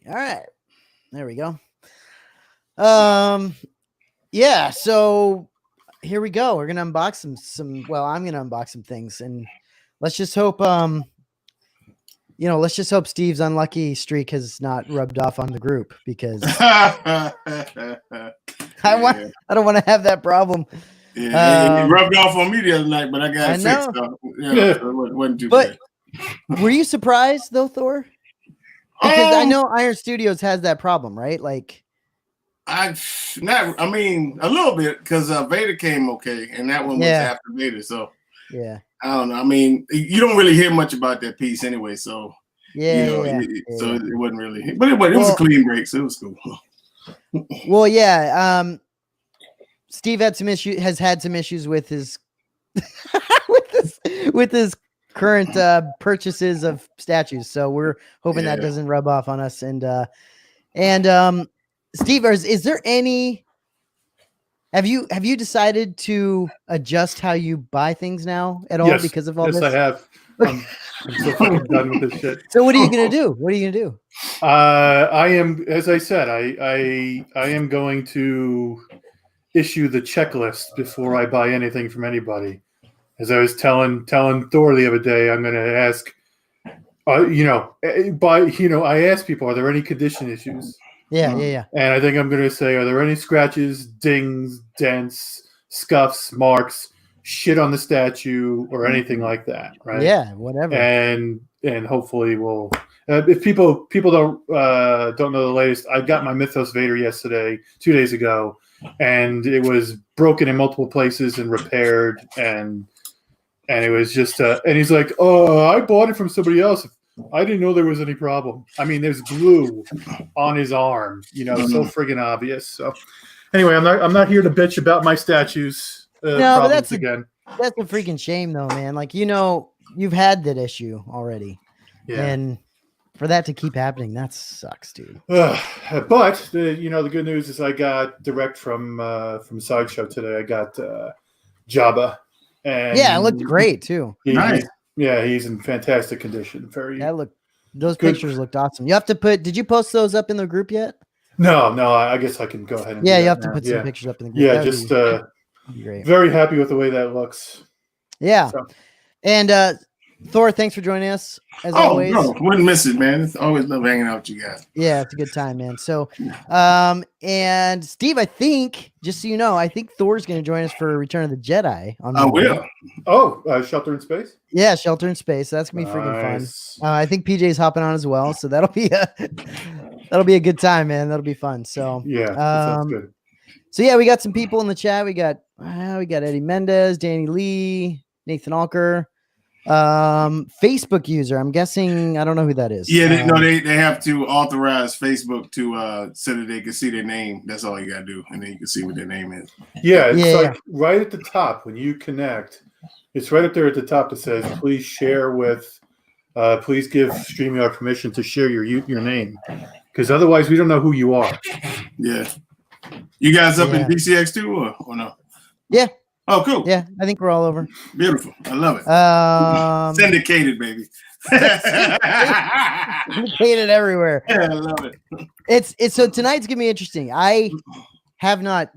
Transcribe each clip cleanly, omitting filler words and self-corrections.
All right. There we go. Yeah, so here we go. We're gonna unbox I'm gonna unbox some things, and let's just hope let's just hope Steve's unlucky streak has not rubbed off on the group, because Yeah. I don't want to have that problem. Yeah, it rubbed off on me the other night, but I got it fixed. So, Yeah. so it wasn't too But bad. were you surprised though, Thor? Because I know Iron Studios has that problem, right? Like, I mean, a little bit, because Vader came okay, and that one was after Vader. So yeah, I don't know. I mean, you don't really hear much about that piece anyway. So so it wasn't really, but it was a clean break, so it was cool. Well, yeah. Steve has had some issues with his with his current purchases of statues, so we're hoping that doesn't rub off on us. And Steve, is there any? Have you decided to adjust how you buy things now at all because of all this? Yes, I have. I'm so fucking done with this shit. So what are you gonna do? What are you gonna do? I am, as I said, I am going to issue the checklist before I buy anything from anybody. As I was telling Thor the other day, I'm going to ask, I ask people, are there any condition issues? Yeah. And I think I'm going to say, are there any scratches, dings, dents, scuffs, marks, shit on the statue, or anything like that, right? Yeah, whatever. And hopefully we'll. If people don't know the latest, I got my Mythos Vader 2 days ago, and it was broken in multiple places and repaired, and it was just and he's like, oh, I bought it from somebody else. I didn't know there was any problem. I mean, there's glue on his arm, so friggin' obvious. So anyway, I'm not here to bitch about my statues. No, but that's a freaking shame though, man. Like, you've had that issue already. Yeah. And for that to keep happening, that sucks, dude. But the good news is I got direct from Sideshow today. I got Jabba, and it looked great too. Nice. He's in fantastic condition. Those pictures looked awesome. You have to did you post those up in the group yet? No, I guess I can go ahead and you have to put some pictures up in the group. Yeah, just great. Very happy with the way that looks. Yeah. So. And Thor, thanks for joining us as always. No, wouldn't miss it, man. It's always love hanging out with you guys. Yeah, it's a good time, man. So, and Steve, I think, just so you know, I think Thor's going to join us for Return of the Jedi on Monday. Will. Oh, Shelter in Space? Yeah, Shelter in Space. That's going to be freaking fun. I think PJ's hopping on as well, so that'll be a good time, man. That'll be fun. So, yeah, that sounds good. So yeah, we got some people in the chat. We got Eddie Mendez, Danny Lee, Nathan Alker. Facebook user. I'm guessing I don't know who that is. Yeah, they have to authorize Facebook to so that they can see their name. That's all you gotta do, and then you can see what their name is. Yeah, it's like right at the top when you connect. It's right up there at the top that says, "Please share with, please give StreamYard permission to share your name, because otherwise we don't know who you are." Yeah, you guys up in DCX too, or no? Yeah. Oh, cool. Yeah, I think we're all over. Beautiful. I love it. Syndicated, baby. Syndicated everywhere. Yeah, I love it. It's so tonight's gonna be interesting. I have not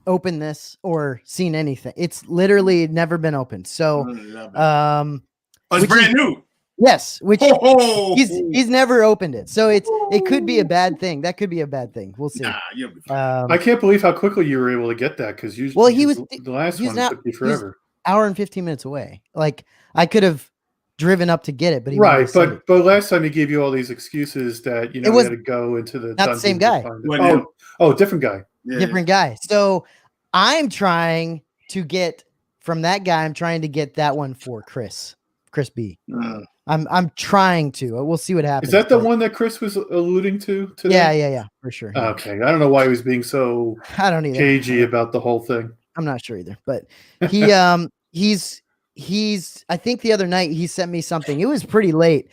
opened this or seen anything. It's literally never been opened. So it's brand new. Yes, which he's never opened it, so it could be a bad thing. That could be a bad thing. We'll see. I can't believe how quickly you were able to get that, because usually the last one took you forever. Hour and 15 minutes away. Like, I could have driven up to get it, but but last time he gave you all these excuses that he had to go into the not the same guy. Different guy. Yeah. Different guy. So I'm trying to get from that guy. I'm trying to get that one for Chris B. I'm trying to. We'll see what happens. Is that the one that Chris was alluding to today? Yeah, for sure. Okay, I don't know why he was being so cagey about the whole thing. I'm not sure either, but he he's I think the other night he sent me something. It was pretty late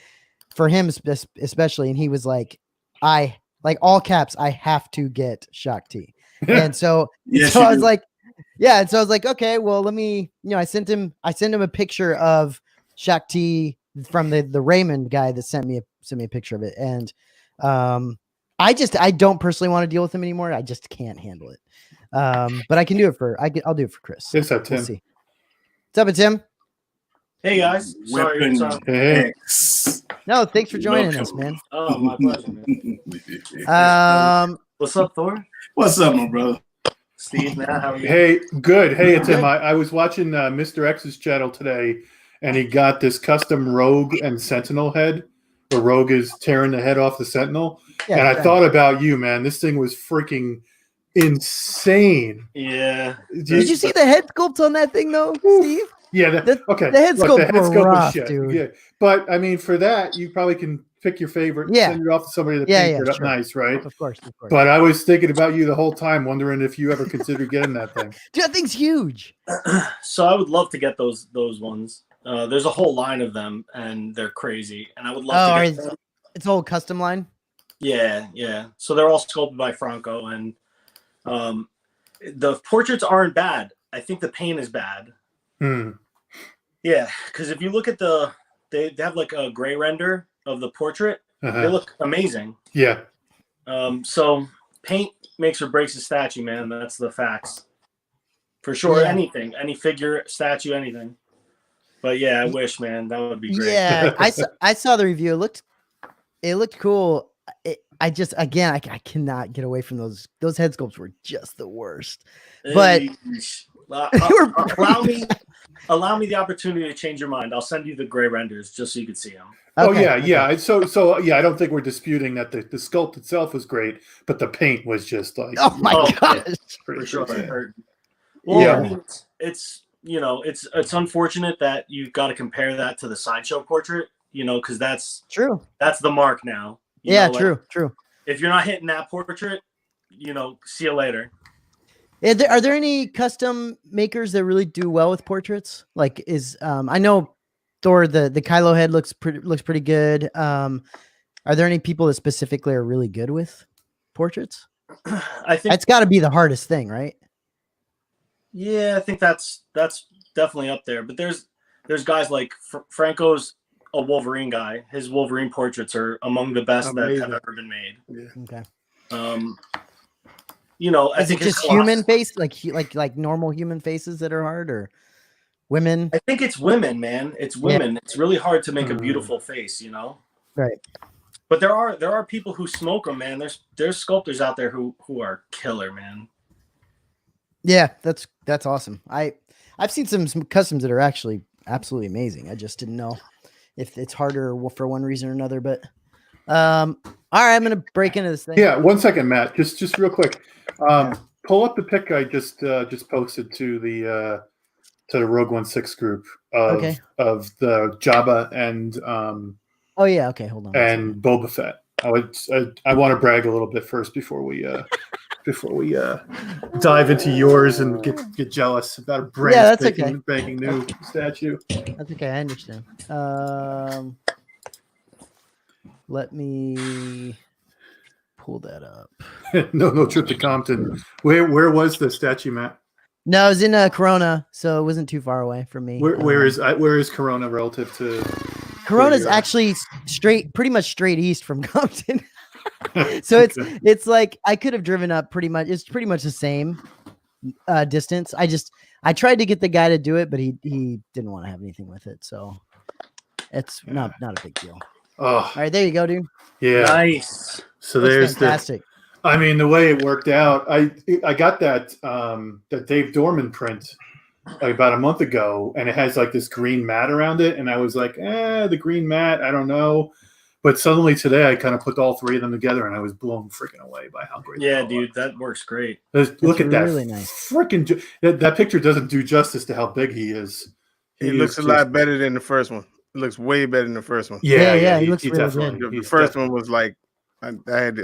for him especially, and he was like, I like all caps, I have to get Shaak T. And so I was like, and so I was like, okay, well, let me, I sent him a picture of Shaak T from the Raymond guy that sent me a picture of it. And I don't personally want to deal with him anymore. I just can't handle it. But I can do it I'll do it for Chris. Yes, Tim. We'll see. What's up, Tim? Hey guys, sorry. Hey. No, thanks for joining us, man. Oh, my pleasure, man. What's up, Thor? What's up, my brother? Steve, man, how are you? Hey, good. Hey, Tim. I was watching Mr. X's channel today, and he got this custom Rogue and Sentinel head. The Rogue is tearing the head off the Sentinel, and I thought about you, man. This thing was freaking insane. Yeah. Did you see the head sculpt on that thing, though, Steve? Yeah. Okay. The head sculpt was rough, shit. dude. Yeah, but I mean, for that, you probably can pick your favorite. Yeah. Send it off to somebody that paints it up nice, right? Of course. But I was thinking about you the whole time, wondering if you ever considered getting that thing. Dude, that thing's huge. So I would love to get those ones. There's a whole line of them, and they're crazy. And I would love to get them. It's a whole custom line? Yeah. So they're all sculpted by Franco, and the portraits aren't bad. I think the paint is bad. Yeah, because if you look at they have like a gray render of the portrait. They look amazing. Yeah. So paint makes or breaks a statue, man. That's the facts. For sure, anything, any figure, statue, anything. But yeah, I wish, man, that would be great. Yeah, I saw the review. It looked cool. I cannot get away from those. Those head sculpts were just the worst. But allow me the opportunity to change your mind. I'll send you the gray renders just so you can see them. Okay. Yeah. So yeah, I don't think we're disputing that the sculpt itself was great, but the paint was just like, oh my gosh, for sure. Well, I mean, it's it's unfortunate that you've got to compare that to the sideshow portrait, because that's true. That's the mark now. True. If you're not hitting that portrait, see you later. Are there any custom makers that really do well with portraits? Like I know Thor, the Kylo head looks pretty good. Are there any people that specifically are really good with portraits? I think it's got to be the hardest thing, right? Yeah, I think that's definitely up there. But there's guys like Franco's a Wolverine guy. His Wolverine portraits are among the best that have ever been made. Yeah. Okay. I think it's just human face, like normal human faces that are hard, or women. I think it's women, man. It's women. Yeah. It's really hard to make a beautiful face, Right. But there are people who smoke them, man. There's sculptors out there who are killer, man. Yeah, that's awesome. I've seen some customs that are actually absolutely amazing. I just didn't know if it's harder for one reason or another. But all right, I'm gonna break into this thing. Yeah, 1 second, Matt. Just real quick. Pull up the pic I just posted to the Rogue 16 group of the Jabba and oh yeah, okay, hold on. And Boba Fett. I want to brag a little bit first before we dive into yours and get jealous about a brand spanking new statue. That's okay, I understand. Let me pull that up. no trip to Compton. Where was the statue, Matt? No, it was in Corona, so it wasn't too far away from me. Where is Corona relative to? Corona's actually pretty much straight east from Compton. So it's like I could have driven up pretty much. It's pretty much the same distance. I tried to get the guy to do it, but he didn't want to have anything with it. So it's not a big deal. Oh, all right, there you go, dude. Yeah, nice. So there's fantastic. The way it worked out, I got that Dave Dorman print about a month ago, and it has like this green mat around it, and I was like, the green mat, I don't know. But suddenly today, I kind of put all three of them together, and I was blown freaking away by how great. Yeah, dude, that works great. Look at that, really nice. Freaking that picture doesn't do justice to how big he is. He looks a lot better than the first one. It looks way better than the first one. Yeah, he looks really good. The first one was like, I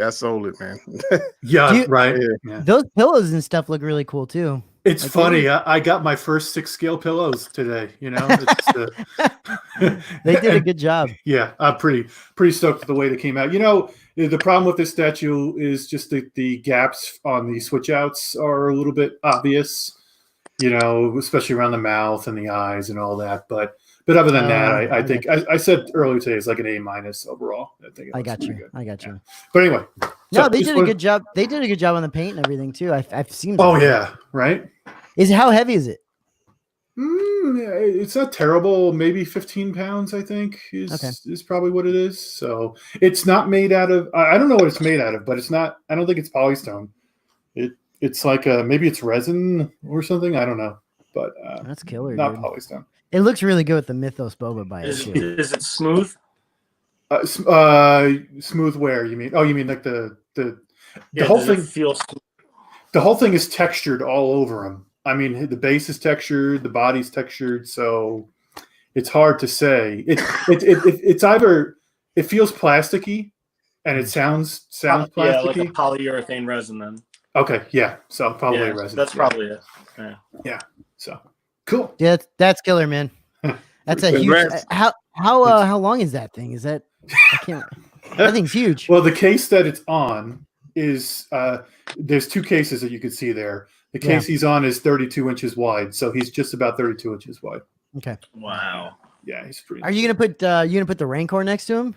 sold it, man. Right. Yeah. Those pillows and stuff look really cool too. It's funny. I got my first 6-scale pillows today. They did a good job. Yeah, I'm pretty stoked with the way they came out. The problem with this statue is just the gaps on the switch outs are a little bit obvious. Especially around the mouth and the eyes and all that. But other than that, I think I said earlier today it's like an A- overall. I think I got you. But anyway, No, they did a good job. They did a good job on the paint and everything too. I've seen. Oh yeah, right. How heavy is it? It's not terrible. Maybe 15 pounds, I think, is probably what it is. So it's not made out of. I don't know what it's made out of, but it's not. I don't think it's polystone. It's like maybe it's resin or something. I don't know, but that's killer. Not dude. polystone. It looks really good with the Mythos boba by it. Is it smooth? Smooth wear? You mean? Oh, you mean like the whole thing? The whole thing is textured all over him. I mean, the base is textured, the body's textured, so it's hard to say. It's either it feels plasticky, and it sounds plasticky. Yeah, like a polyurethane resin. Then. Okay, yeah. So probably resin. That's probably it. Yeah. So cool. Yeah, that's killer, man. That's a huge. How long is that thing? Is that? I can't. That thing's huge. Well, the case that it's on is there's two cases that you can see there. The case he's on is 32 inches wide, so he's just about 32 inches wide. Okay. Wow. Yeah, he's pretty. Are you gonna put the Rancor next to him?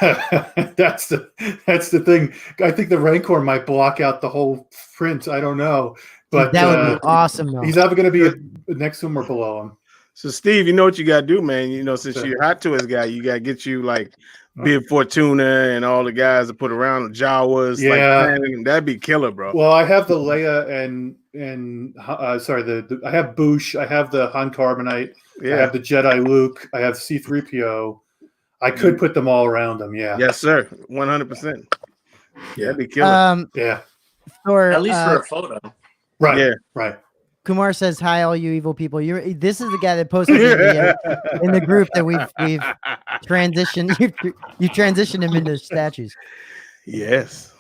That's the thing. I think the Rancor might block out the whole print. I don't know, but that would be awesome. Though. He's either going to be next to him or below him. So, Steve, you know what you got to do, man. You know, since you're a Hot Toys guy, you got to get you like Bib Fortuna and all the guys that put around Jawas. Yeah, like, that'd be killer, bro. Well, I have the Leia and I have Boosh. I have the Han Carbonite. Yeah. I have the Jedi Luke. I have C-3PO. I could put them all around them. Yeah. Yes, sir. 100%. Yeah, that'd be killer. Yeah. Or at least for a photo. Right. Yeah. Right. Kumar says, "Hi, all you evil people." This is the guy that posted in the group that we've transitioned. You transitioned him into statues. Yes,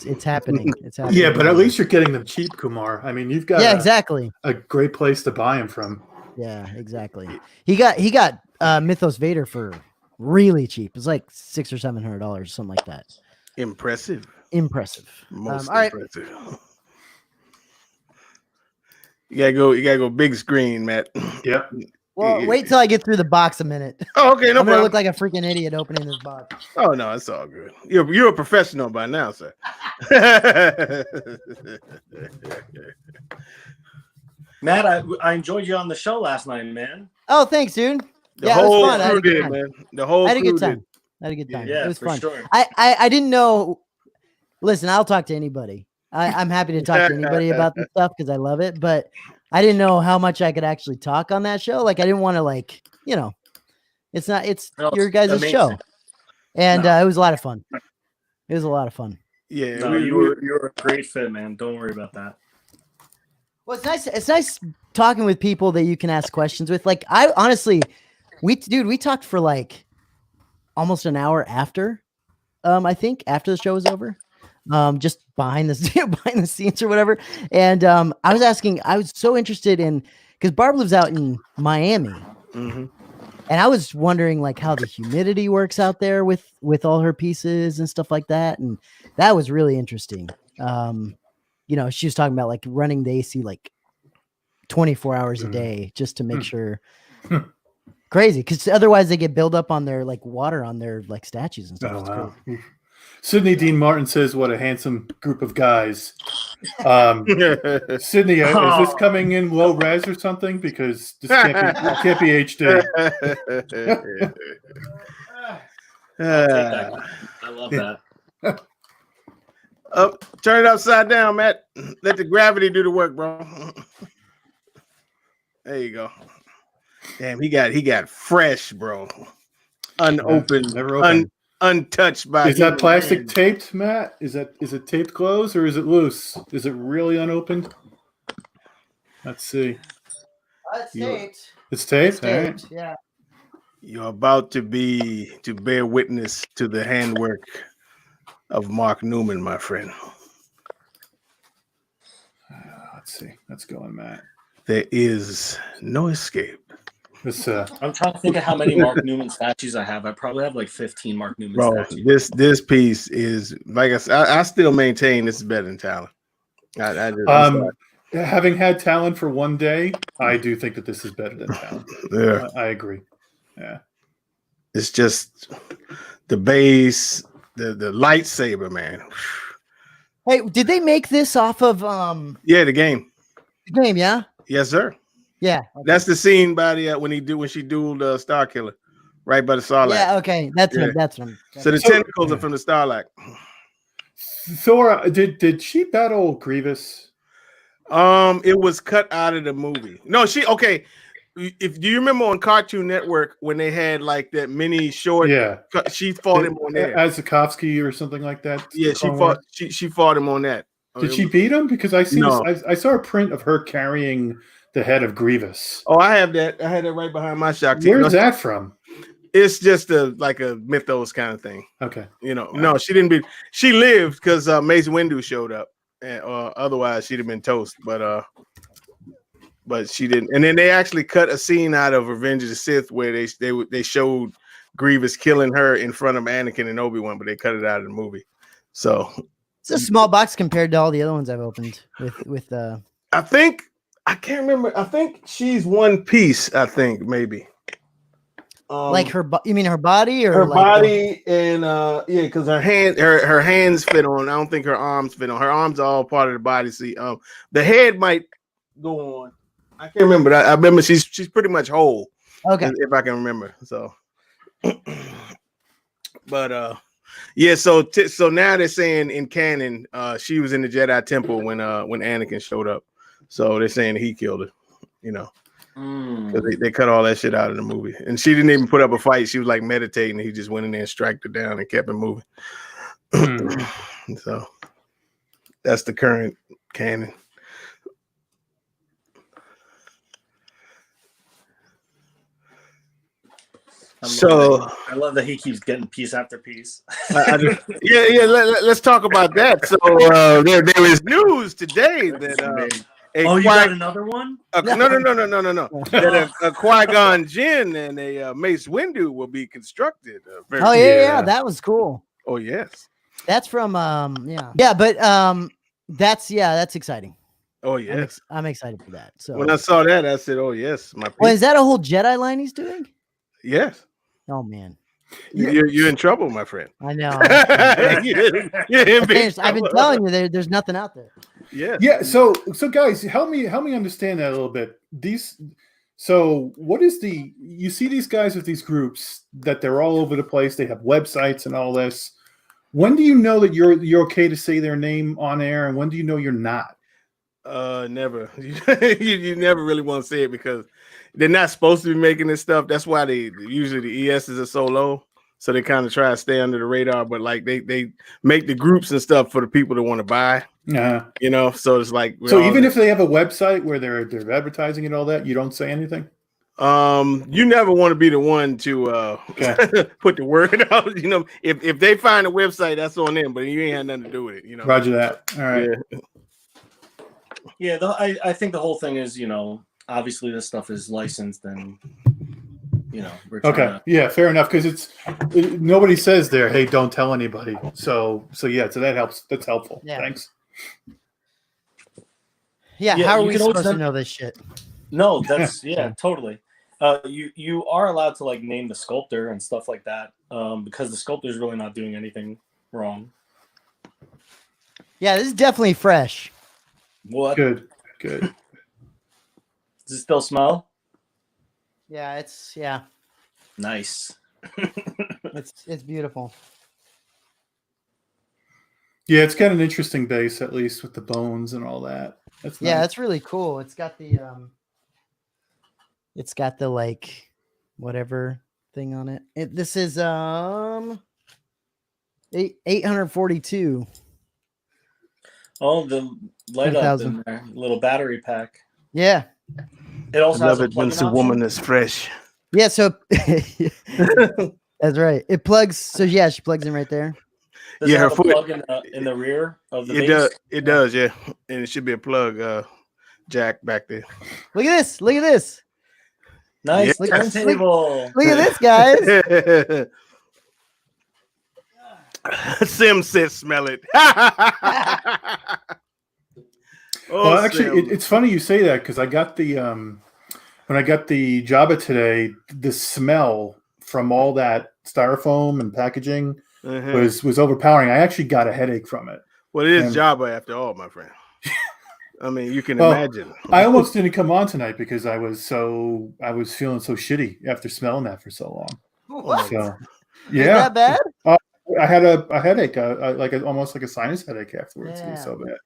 it's happening. It's happening. Yeah, but at least you're getting them cheap, Kumar. I mean, you've got exactly a great place to buy them from. Yeah, exactly. He got Mythos Vader for really cheap. It's like $600 or $700, something like that. Impressive. Most all right. Impressive. You gotta go big screen, Matt. Yep. Well, wait till I get through the box a minute. Oh, okay, no I'm gonna problem. look like a freaking idiot opening this box. Oh no, it's all good. You're a professional by now, sir. Matt, I enjoyed you on the show last night, man. Oh, thanks, dude. The whole crew did, man. The whole I had a good crew time. did. I had a good time. Yeah, it was fun. Sure. I didn't know. Listen, I'll talk to anybody. I'm happy to talk to anybody about this stuff because I love it. But I didn't know how much I could actually talk on that show. Like I didn't want to it's your guys' show. And it was a lot of fun. It was a lot of fun. Yeah, no, you're a great fit, man. Don't worry about that. Well, it's nice. It's nice talking with people that you can ask questions with. Like I honestly, we talked for like almost an hour after. I think after the show was over. Just behind the scenes or whatever. And I was so interested in because Barb lives out in Miami. Mm-hmm. And I was wondering like how the humidity works out there with all her pieces and stuff like that. And that was really interesting. She was talking about like running the AC like 24 hours a day just to make sure. Crazy. Because otherwise they get built up on their like water on their like statues and stuff. Oh, wow. Sidney Dean Martin says, "What a handsome group of guys." Sydney, is this coming in low res or something? Because this can't be HD. I love that. Turn it upside down, Matt. Let the gravity do the work, bro. There you go. Damn, he got fresh, bro. Unopened, never opened. Untouched by. Is that plastic taped, Matt? Is it taped closed or is it loose? Is it really unopened? Let's see. It's taped. It's taped. It's taped. Yeah. You're about to bear witness to the handwork of Mark Newman, my friend. Let's see. Let's go on, Matt. There is no escape. I'm trying to think of how many Mark Newman statues I have. I probably have like 15 Mark Newman statues. This piece is, like I said, I still maintain this is better than Talon. Having had Talon for one day, I do think that this is better than Talon. Yeah, I agree. Yeah, it's just the base, the lightsaber, man. Hey, did they make this off of Yeah, the game. the game? Yeah. Yes, sir. Yeah. That's the scene by the when she dueled Star Killer, right by the Sarlacc. Yeah. Okay. That's Yeah. him. That's him. So the tentacles are from the Starlac. Thor, did she battle Grievous? It was cut out of the movie. No, okay. If do you remember on Cartoon Network when they had like that mini short? Yeah, she fought him on there. Azakovsky or something like that. Yeah, she fought him on that. Did she beat him? Because I see No. I saw a print of her carrying the head of Grievous. Oh, I have that. I had that right behind my Shaak T. Where's that from? It's just like a mythos kind of thing. Okay. No, she didn't beat. She lived because Mace Windu showed up, and otherwise she'd have been toast. But she didn't. And then they actually cut a scene out of Revenge of the Sith where they showed Grievous killing her in front of Anakin and Obi-Wan, but they cut it out of the movie. So it's a small box compared to all the other ones I've opened with I think I can't remember. I think she's one piece. I think maybe. Like her, you mean her body or her like body and yeah, because her hands fit on. I don't think her arms fit on. Her arms are all part of the body. See, the head might go on. I can't remember. I remember she's pretty much whole. Okay, if I can remember. So, but yeah. So now they're saying in canon, she was in the Jedi Temple when Anakin showed up. So they're saying he killed her. Because they cut all that shit out of the movie, and she didn't even put up a fight. She was like meditating. He just went in there and striked her down and kept it moving. So that's the current canon. I love that he keeps getting piece after piece. Yeah. Let's talk about that. So there is news today that. You got another one? No. That a Qui-Gon Jinn and a Mace Windu will be constructed. That was cool. Oh yes, that's from but that's exciting. Oh yes, I'm excited for that. So when I saw that, I said, "Oh yes, my." Well, is that a whole Jedi line he's doing? Yes. Oh man. You're in trouble, my friend. I know. I've been telling you there's nothing out there. Yeah. So guys, help me understand that a little bit. What is you see these guys with these groups that they're all over the place. They have websites and all this. When do you know that you're okay to say their name on air, and when do you know you're not? Never. You never really want to say it because they're not supposed to be making this stuff. That's why usually the ESs are so low. So they kind of try to stay under the radar, but like they make the groups and stuff for the people that want to buy. Yeah. So it's like even if they have a website where they're advertising and all that, you don't say anything. You never want to be the one to put the word out. If they find a website, that's on them, but you ain't had nothing to do with it. Roger that. All right. Yeah, I think the whole thing is, obviously this stuff is licensed and, we're yeah, fair enough. Because nobody says there, hey, don't tell anybody. So that helps. That's helpful. Yeah. Thanks. Yeah. How are we supposed to know this shit? No, that's totally. You are allowed to like name the sculptor and stuff like that, because the sculptor's really not doing anything wrong. Yeah, this is definitely fresh. What? Good. Does it still smell? Yeah, it's nice. it's beautiful. Yeah, it's got an interesting base, at least with the bones and all that. That's nice. That's really cool. It's got the like whatever thing on it. This is 842. Oh, the light up in there, little battery pack. Yeah. It also has a when it's a woman that's fresh. Yeah, so that's right. It plugs. So yeah, she plugs in right there. Does it have a plug in the rear of the base? It does, yeah. And it should be a plug jack back there. Look at this. Nice turntable. Look at this, guys. Sim said, "Smell it." Well, actually, it's funny you say that because I got the when I got the Jabba today, the smell from all that styrofoam and packaging was overpowering. I actually got a headache from it. Well, it is Jabba after all, my friend. I mean, you can imagine. I almost didn't come on tonight because I was feeling so shitty after smelling that for so long. What? So, Is that bad? I had a headache, almost like a sinus headache afterwards. It was so bad.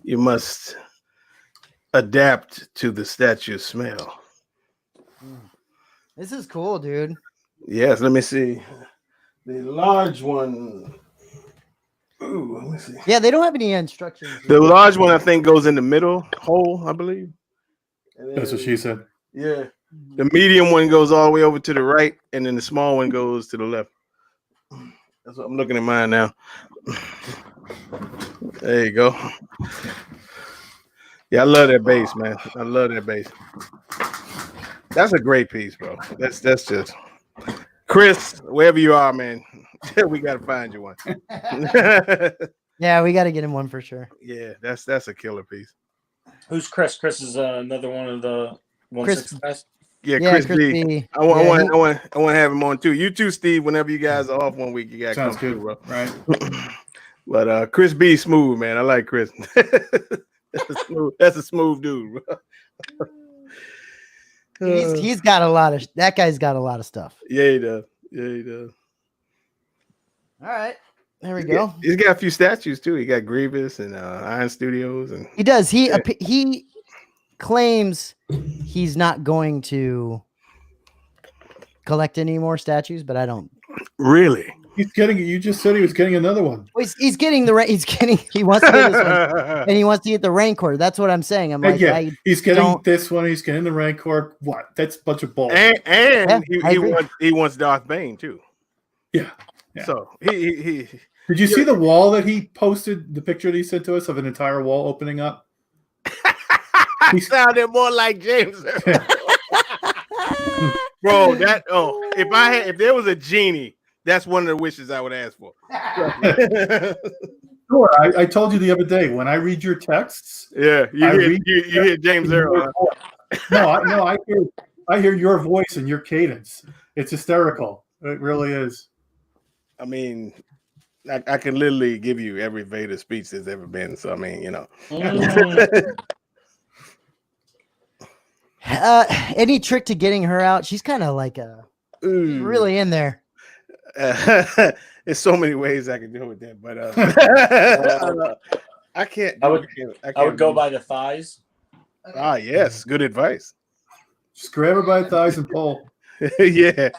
You must adapt to the statue smell. This is cool, dude. Yes, let me see. The large one. Ooh, let me see. Yeah, they don't have any instructions. The large one, I think, goes in the middle hole, I believe. That's what she said. Yeah. The medium one goes all the way over to the right, and then the small one goes to the left. That's what I'm looking at mine now. There you go. Yeah, I love that bass, man. I love that bass. That's a great piece, bro. That's just Chris, wherever you are, man. We gotta find you one. Yeah, we got to get him one for sure. Yeah, that's a killer piece. Who's Chris? Chris is another one of the 1/6 guys. Yeah, Yeah, Chris Chris B. B. I want to have him on too. You too, Steve. Whenever you guys are off one week, you gotta Sounds come good, through, bro. right? But Chris B. smooth, man. I like Chris. That's a smooth dude, bro. He's got a lot of that guy's got a lot of stuff. Yeah, he does. Yeah, he does. All right. There we go. He's got a few statues too. He got Grievous and Iron Studios, and He does. He claims he's not going to collect any more statues, but I don't. Really. He's getting. You just said he was getting another one. He's getting the he wants to get this one, and he wants to get the Rancor. That's what I'm saying. I'm like, he's getting this one. He's getting the Rancor. What? That's a bunch of bullshit. And he wants Darth Bane too. Yeah. So he Did you see the wall that he posted? The picture that he sent to us of an entire wall opening up. He sounded more like James. Bro, if there was a genie, that's one of the wishes I would ask for. Sure. I told you the other day when I read your texts. Yeah, you hear James Earl. No, I hear your voice and your cadence. It's hysterical. It really is. I mean, I can literally give you every Vader speech there's ever been. So I mean, you know. Any trick to getting her out? She's kind of like really in there. There's so many ways I can deal with that, but I can't. I would go by the thighs. Ah, yes, good advice. Just grab her by the thighs and pull. Yeah.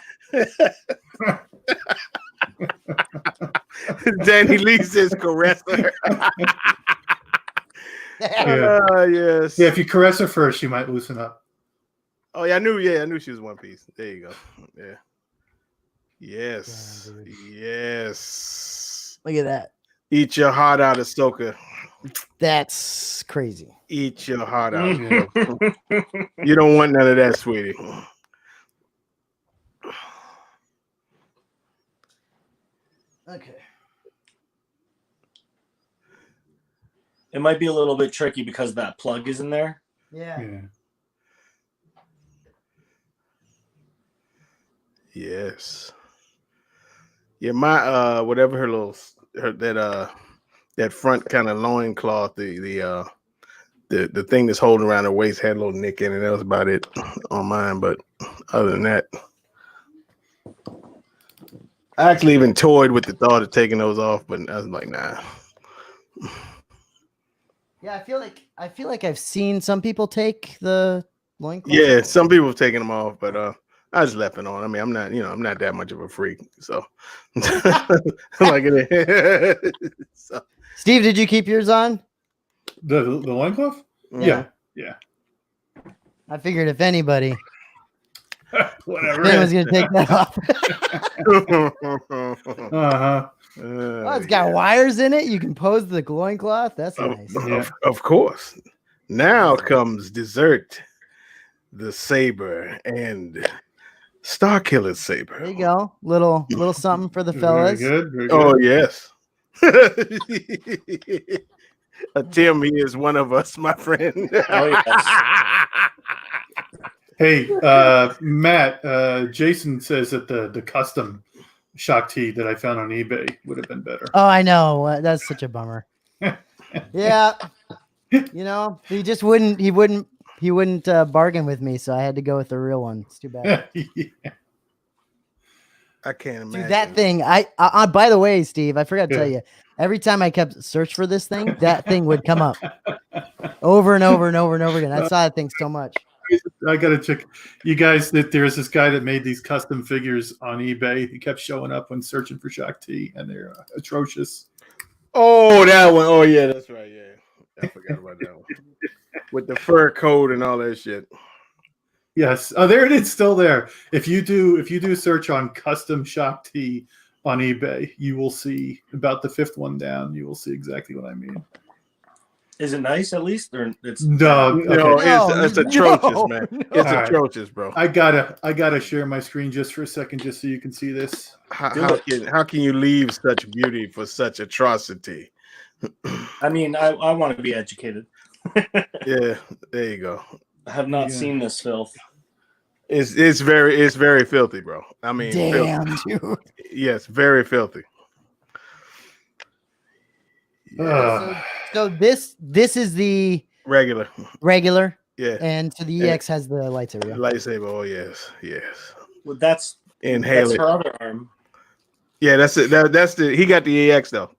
Danny Lee says caress her. Yes. Yeah, if you caress her first, she might loosen up. Oh yeah, I knew she was one piece. There you go. Yeah. Yes. Yes. Look at that. Eat your heart out, Ahsoka. That's crazy. Eat your heart out. You don't want none of that, sweetie. Okay. It might be a little bit tricky because that plug is in there. Yeah. Yes. Yeah, my whatever that front kind of loincloth, the thing that's holding around her waist had a little nick in it. That was about it on mine. But other than that, I actually even toyed with the thought of taking those off, but I was like, nah. Yeah, I feel like I've seen some people take the loincloth. Yeah, some people have taken them off, but I just left it on. I mean, I'm not that much of a freak, so like it. So. Steve, did you keep yours on? The loincloth? Yeah. I figured if anybody, whatever, Ben was gonna take that off. Oh, it's got wires in it. You can pose the loincloth. That's nice. Of course. Now comes dessert, the saber and Starkiller's saber. There you go. Little something for the fellas. Very good. Oh yes. Tim, he is one of us, my friend. Oh yes. Hey, Matt. Jason says that the custom Shaak T that I found on eBay would have been better. Oh, I know. That's such a bummer. Yeah. You know, he just wouldn't. He wouldn't bargain with me, so I had to go with the real one. It's too bad. Yeah. I can't imagine. Dude, that thing. I by the way, Steve, I forgot to tell you. Every time I kept search for this thing, that thing would come up over and over and over and over again. I saw that thing so much. I gotta check, you guys. That there's this guy that made these custom figures on eBay. He kept showing up when searching for Shaak T, and they're atrocious. Oh, that one. Oh yeah, that's right. Yeah, I forgot about that one. With the fur coat and all that shit. Yes. Oh, there it is, still there. If you do search on custom Shaak T on eBay, you will see about the fifth one down. You will see exactly what I mean. Is it nice at least, or it's no? It's atrocious, man. It's atrocious, bro. I gotta share my screen just for a second, just so you can see this. How can you leave such beauty for such atrocity? I mean, I want to be educated. Yeah, there you go. I have not seen this filth. It's very filthy, bro. I mean, damn, filthy. dude. Yes, very filthy. So this is the regular. Yeah. And so the EX has the lightsaber. Yeah. Lightsaber. Oh yes. Well, that's inhale her other arm. Yeah, that's it. That's the he got the EX though.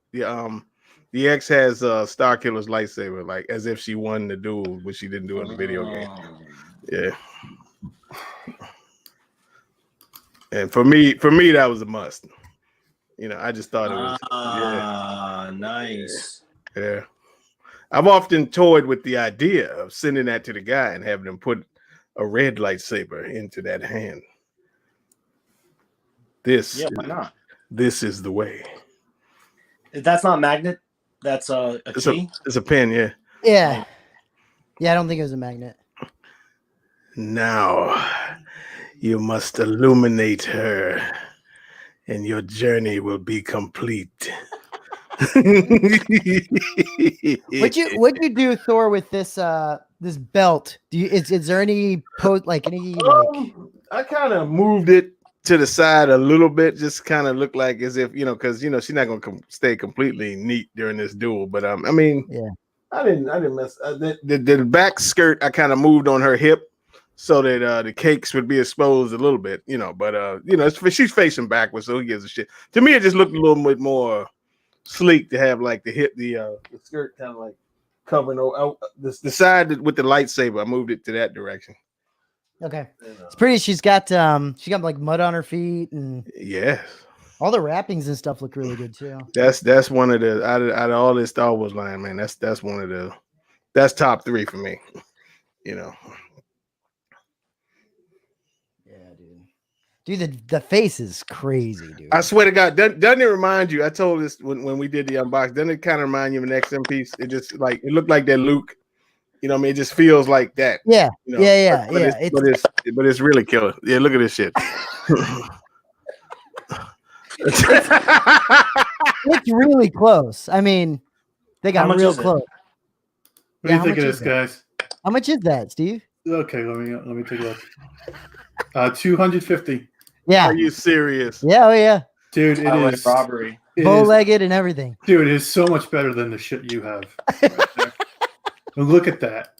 The X has Star Killer's lightsaber, like as if she won the duel, which she didn't do in the video game. Yeah. And for me, that was a must. You know, I just thought it was nice. Yeah. I've often toyed with the idea of sending that to the guy and having him put a red lightsaber into that hand. Why not? This is the way. That's not magnet. That's a key. It's a pin, yeah. Yeah. Yeah, I don't think it was a magnet. Now you must illuminate her, and your journey will be complete. What'd you do, Thor, with this this belt? Is there any I kind of moved it to the side a little bit, just kind of look like as if, because she's not gonna stay completely neat during this duel. But I mean, yeah, I didn't mess the back skirt. I kind of moved on her hip so that the cakes would be exposed a little bit, But she's facing backwards, so who gives a shit? To me, it just looked a little bit more sleek to have like the skirt kind of like covering the side with the lightsaber. I moved it to that direction. Okay, it's pretty. She got like mud on her feet, and yes, all the wrappings and stuff look really good too. That's one of the out of all this Star Wars line, man. That's one of that's top 3 for me. Yeah, dude, the face is crazy, dude. I swear to God, doesn't it remind you? I told this when we did the unbox. Doesn't it kind of remind you of an XM piece? It just it looked like that Luke. You know what I mean? It just feels like that. Yeah. But it's really killer. Yeah, look at this shit. It's really close. I mean, they got real close. What do you think of this, guys? How much is that, Steve? Okay, let me take a look. 250. Yeah. Are you serious? Yeah, oh yeah. Dude, it is robbery. Bow-legged and everything. Dude, it is so much better than the shit you have. Look at that.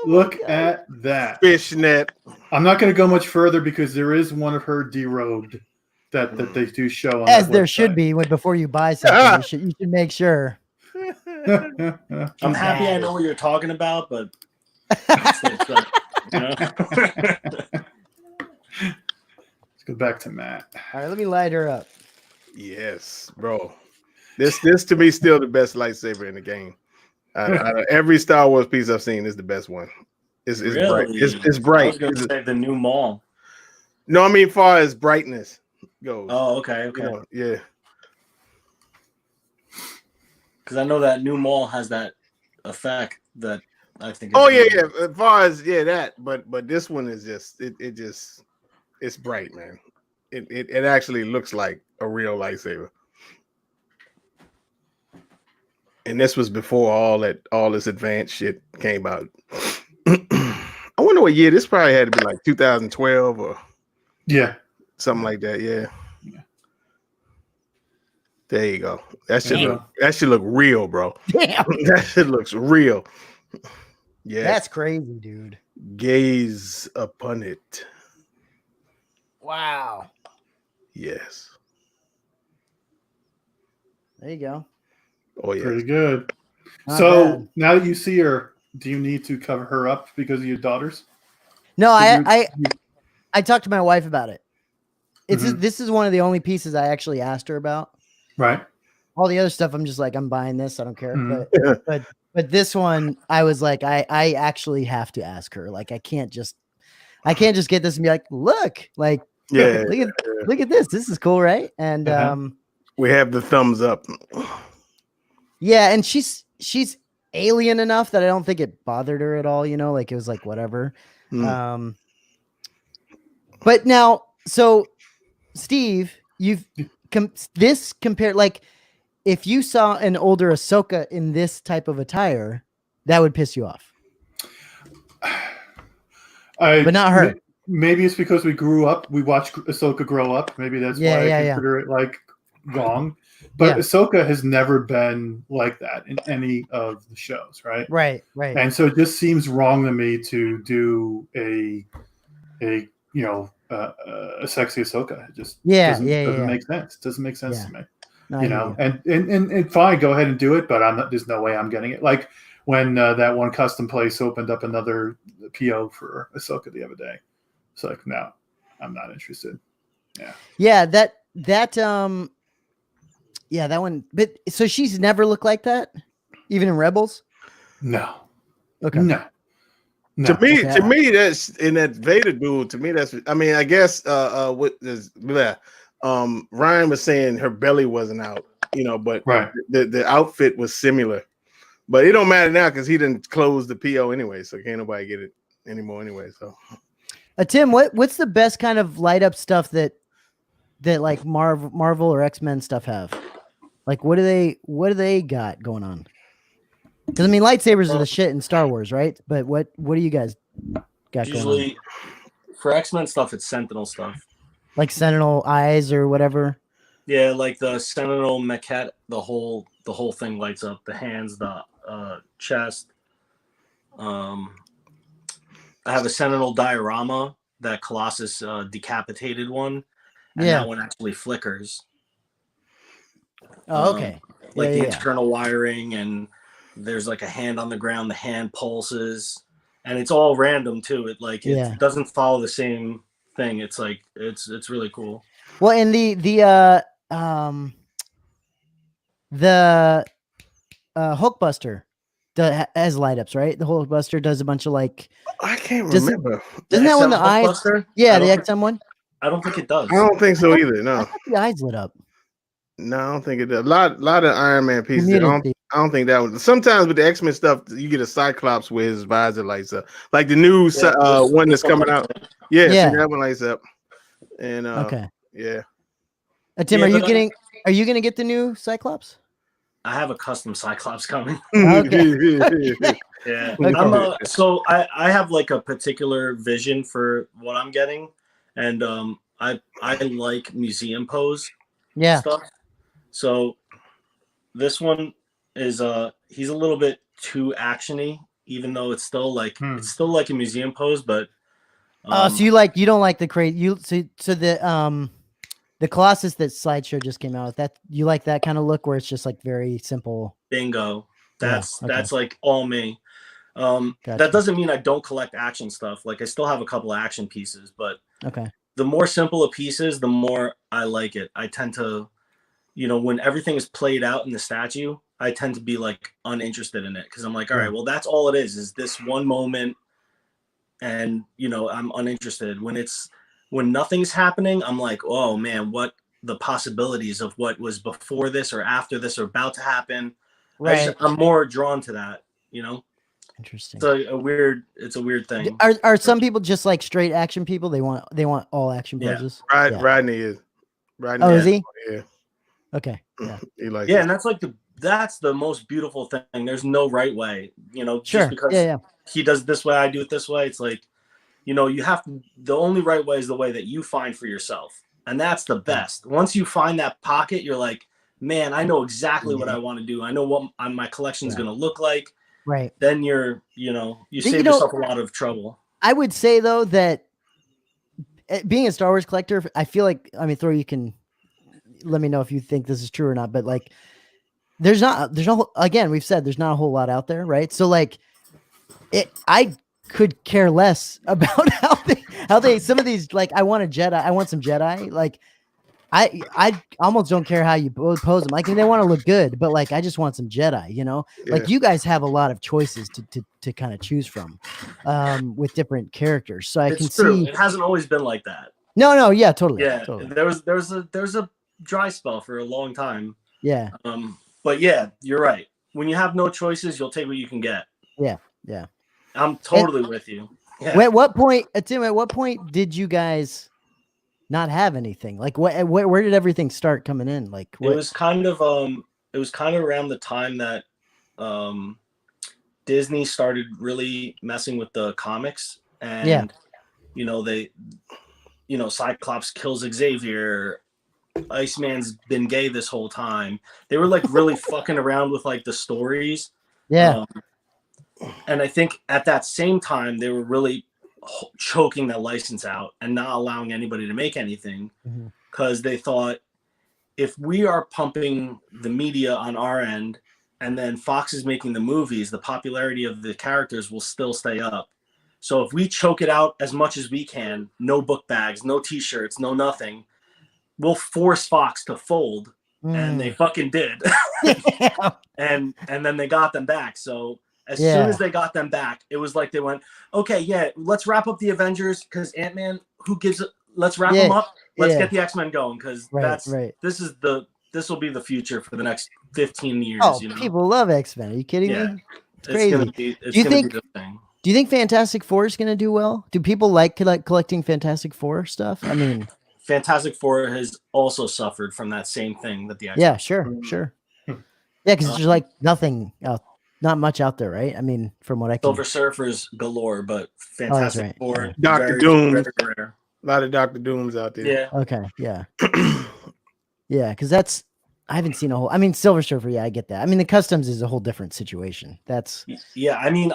Look at that. Fishnet. I'm not going to go much further because there is one of her derobed that they do show on as there should be before you buy something. You should make sure. I'm happy I know what you're talking about, but let's go back to Matt. All right, let me light her up. Yes, bro. This to me still the best lightsaber in the game. Out of every Star Wars piece I've seen, is the best one. It's really? Bright. It's bright. I was going to say the new mall. No, I mean far as brightness goes. Oh, okay. Yeah. Because I know that new mall has that effect that I think. Oh yeah. As far as that, but this one is just it's bright, man. It actually looks like a real lightsaber. And this was before all this advanced shit came out. I wonder what year this probably had to be, like 2012 or something like that. Yeah. There you go. That should look real, bro. Damn. That shit looks real. Yeah. That's crazy, dude. Gaze upon it. Wow. Yes. There you go. Oh yeah. Pretty good. Not So bad. now that you see her, do you need to cover her up because of your daughters? No, I talked to my wife about it. This is one of the only pieces I actually asked her about. Right. All the other stuff, I'm just like, I'm buying this. I don't care. Mhm. But this one, I was like, I actually have to ask her. Like, I can't just get this and be like, look, like, Yeah. look at this. This is cool, right? And we have the thumbs up. yeah, and she's alien enough that I don't think it bothered her at all. You know, like it was like whatever. But now, so Steve, you've compared, like, if you saw an older Ahsoka in this type of attire, that would piss you off. But not her. Maybe it's because we watched Ahsoka grow up. Maybe that's why I consider it like wrong. But Ahsoka has never been like that in any of the shows, right? Right. And so it just seems wrong to me to do a sexy Ahsoka. It just doesn't make sense. It doesn't make sense to me. No, you know, and fine, go ahead and do it, but there's no way I'm getting it. Like when that one custom place opened up another PO for Ahsoka the other day. It's like, no, I'm not interested. Yeah. That one. But so she's never looked like that, even in Rebels. No. Okay. No. To me, that's in that Vader dude. To me, that's. I mean, I guess what is Ryan was saying her belly wasn't out, you know, but the outfit was similar. But it don't matter now because he didn't close the PO anyway, so can't nobody get it anymore anyway. So, Tim, what's the best kind of light up stuff that like Marvel or X-Men stuff have? Like, what do they got going on? Because I mean, lightsabers are the shit in Star Wars, right? But what do you guys got going on? Usually, for X-Men stuff, it's Sentinel stuff. Like Sentinel eyes or whatever. Yeah, like the Sentinel maquette, the whole thing lights up. The hands, the chest. I have a Sentinel diorama, that Colossus decapitated one, and that one actually flickers. Oh, okay. Like the internal wiring, and there's like a hand on the ground. The hand pulses, and it's all random too. It doesn't follow the same thing. It's like it's really cool. Well, and the Hulkbuster has light ups, right? The Hulkbuster does a bunch of like. I can't remember. Doesn't that one the eyes? Yeah, the XM one. I don't think it does. I don't think so either. No, the eyes lit up. No, I don't think it does. A lot of Iron Man pieces. I don't think that one. Sometimes with the X-Men stuff, you get a Cyclops where his visor lights up, like the new one that's coming out. Yeah, see, that one lights up. And yeah. Tim, are you gonna get the new Cyclops? I have a custom Cyclops coming. Okay. Yeah. So I have like a particular vision for what I'm getting, and I like museum pose stuff. So this one is he's a little bit too actiony, even though it's still like a museum pose, but so you don't like the crazy so the Colossus that Slideshow just came out with, that you like that kind of look where it's just like very simple. Bingo. That's like all me. Gotcha. That doesn't mean I don't collect action stuff. Like I still have a couple of action pieces, but the more simple the pieces, the more I like it. I tend to, when everything is played out in the statue, I tend to be like uninterested in it because I'm like, all right, well, that's all it is this one moment, and I'm uninterested. When nothing's happening, I'm like, oh man, what the possibilities of what was before this or after this or about to happen. Right. I'm more drawn to that, Interesting. It's a weird thing. Are some people just like straight action people? They want all action poses. Rodney is. Rodney. Oh, is he? Yeah. Okay. Yeah. And that's the most beautiful thing. There's no right way, just because he does it this way, I do it this way. It's like, you have to, the only right way is the way that you find for yourself. And that's the best. Once you find that pocket, you're like, man, I know exactly what I want to do. I know what my collection is going to look like. Right. Then you save yourself a lot of trouble. I would say though that being a Star Wars collector, I feel like, I mean, Thor, you can let me know if you think this is true or not, but like, there's no, again, we've said there's not a whole lot out there. Right. So like I could care less about how they, some of these, like, I want some Jedi. Like I almost don't care how you pose them. Like, they want to look good, but like, I just want some Jedi, you know, like you guys have a lot of choices to kind of choose from, with different characters. So I can see it hasn't always been like that. No. Yeah, totally. Yeah. Totally. There's a dry spell for a long time. Yeah. But yeah, you're right. When you have no choices, you'll take what you can get. Yeah. Yeah. I'm totally with you. Yeah. At what point, Tim, at what point did you guys not have anything? Like where did everything start coming in? Like it was kind of around the time that Disney started really messing with the comics, and Cyclops kills Xavier, Iceman's been gay this whole time. They were like really fucking around with like the stories. Yeah. And I think at that same time, they were really choking that license out and not allowing anybody to make anything, because they thought, if we are pumping the media on our end and then Fox is making the movies, the popularity of the characters will still stay up. So if we choke it out as much as we can, no book bags, no t-shirts, no nothing, we'll force Fox to fold. And they fucking did. and then they got them back. So as soon as they got them back, it was like they went, okay, yeah, let's wrap up the Avengers, because Ant-Man, let's wrap them up. Let's get the X-Men going, because this will be the future for the next 15 years. Oh, people love X-Men. Are you kidding me? It's crazy. Do you think Fantastic Four is going to do well? Do people like collecting Fantastic Four stuff? I mean, Fantastic Four has also suffered from that same thing that the X-Men. Yeah, sure. Yeah, because there's like not much out there, right? I mean, from what I can. Silver Surfers galore, but Fantastic Four, Dr. Doom, a lot of Dr. Dooms out there. Yeah. Okay. Yeah. Yeah, because I haven't seen a whole. I mean, Silver Surfer. Yeah, I get that. I mean, the customs is a whole different situation. That's. Yeah, I mean,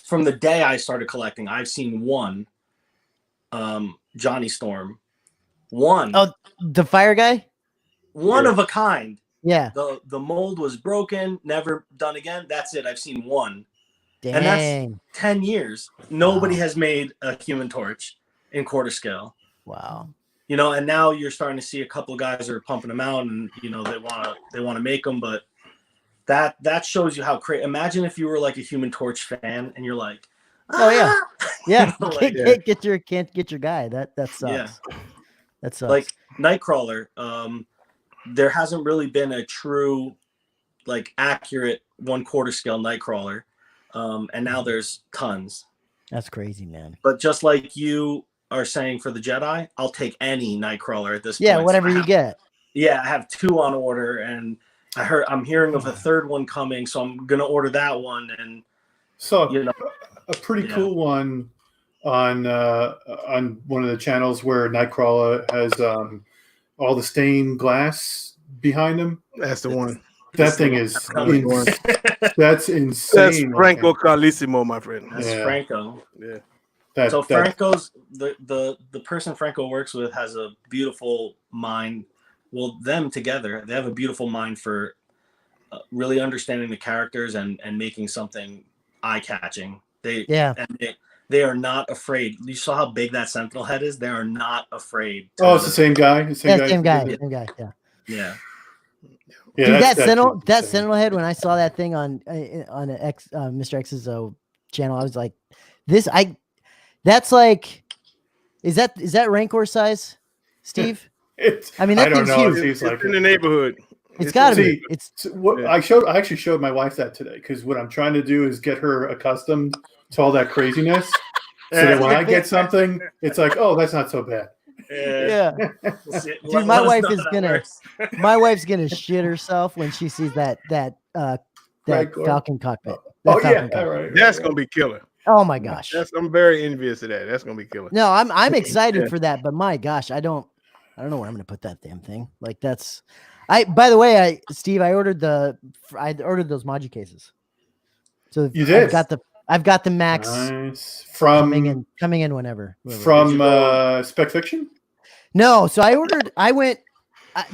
from the day I started collecting, I've seen one. Johnny Storm, one. Oh, the fire guy. One of a kind. Yeah. The mold was broken, never done again. That's it. I've seen one. Dang. And that's 10 years. Nobody has made a Human Torch in quarter scale. Wow. And now you're starting to see a couple of guys are pumping them out, and they want to make them, but that shows you how crazy. Imagine if you were like a Human Torch fan and you're like, oh yeah. Can't get your guy. That sucks. Yeah. That sucks. Like Nightcrawler, there hasn't really been a true, like, accurate 1/4 scale Nightcrawler, and now there's tons. That's crazy, man. But just like you are saying for the Jedi, I'll take any Nightcrawler at this point. Yeah, whatever you get. Yeah, I have 2 on order, and I'm hearing of a 3rd one coming, so I'm gonna order that one. And so a pretty cool one on one of the channels where Nightcrawler has all the stained glass behind him. That's the one. That thing is that's insane. That's Franco Carlissimo, my friend. That's Franco. Yeah. So Franco's the person Franco works with has a beautiful mind. Well, them together, they have a beautiful mind for really understanding the characters and making something eye-catching. They are not afraid. You saw how big that Sentinel head is. They are not afraid. It's the same guy. Same guy. Yeah. Dude, that Sentinel head. When I saw that thing on Mr. X's channel, I was like, That's like, is that Rancor size, Steve? I don't know. Huge. It seems like it's in the neighborhood. It's got to be. I actually showed my wife that today, because what I'm trying to do is get her accustomed to all that craziness, so that when I get something, it's like, oh, that's not so bad. Yeah. Dude, my wife's gonna shit herself when she sees that Falcon cockpit. That's gonna be killer. Oh my gosh. I'm very envious of that. That's gonna be killer. No, I'm excited for that, but my gosh, I don't know where I'm gonna put that damn thing. Like By the way, Steve, I ordered those Maji cases. So You did. I've got the Max nice. coming in whenever. From Spec Fiction. No, so I went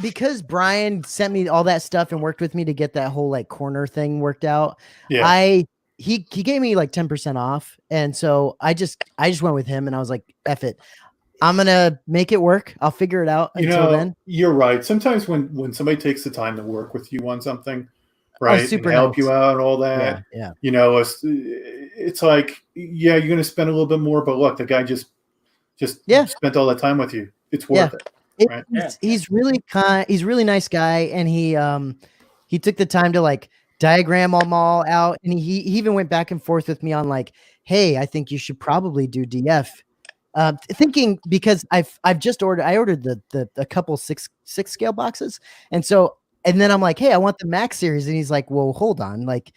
because Brian sent me all that stuff and worked with me to get that whole like corner thing worked out. Yeah. He gave me like 10% off, and so I just went with him, and I was like, F it. I'm gonna make it work. I'll figure it out. Until then, you're right. Sometimes when somebody takes the time to work with you on something, right, super and help nice. you out and all that, yeah. It's like, yeah, you're gonna spend a little bit more, but look, the guy just spent all that time with you. It's worth it. Right? He's really kind. He's a really nice guy, and he took the time to like diagram them all out, and he even went back and forth with me on like, hey, I think you should probably do DF. Thinking because I ordered the a couple six scale boxes, and then I'm like, hey, I want the Max series, and he's like, well, hold on, like,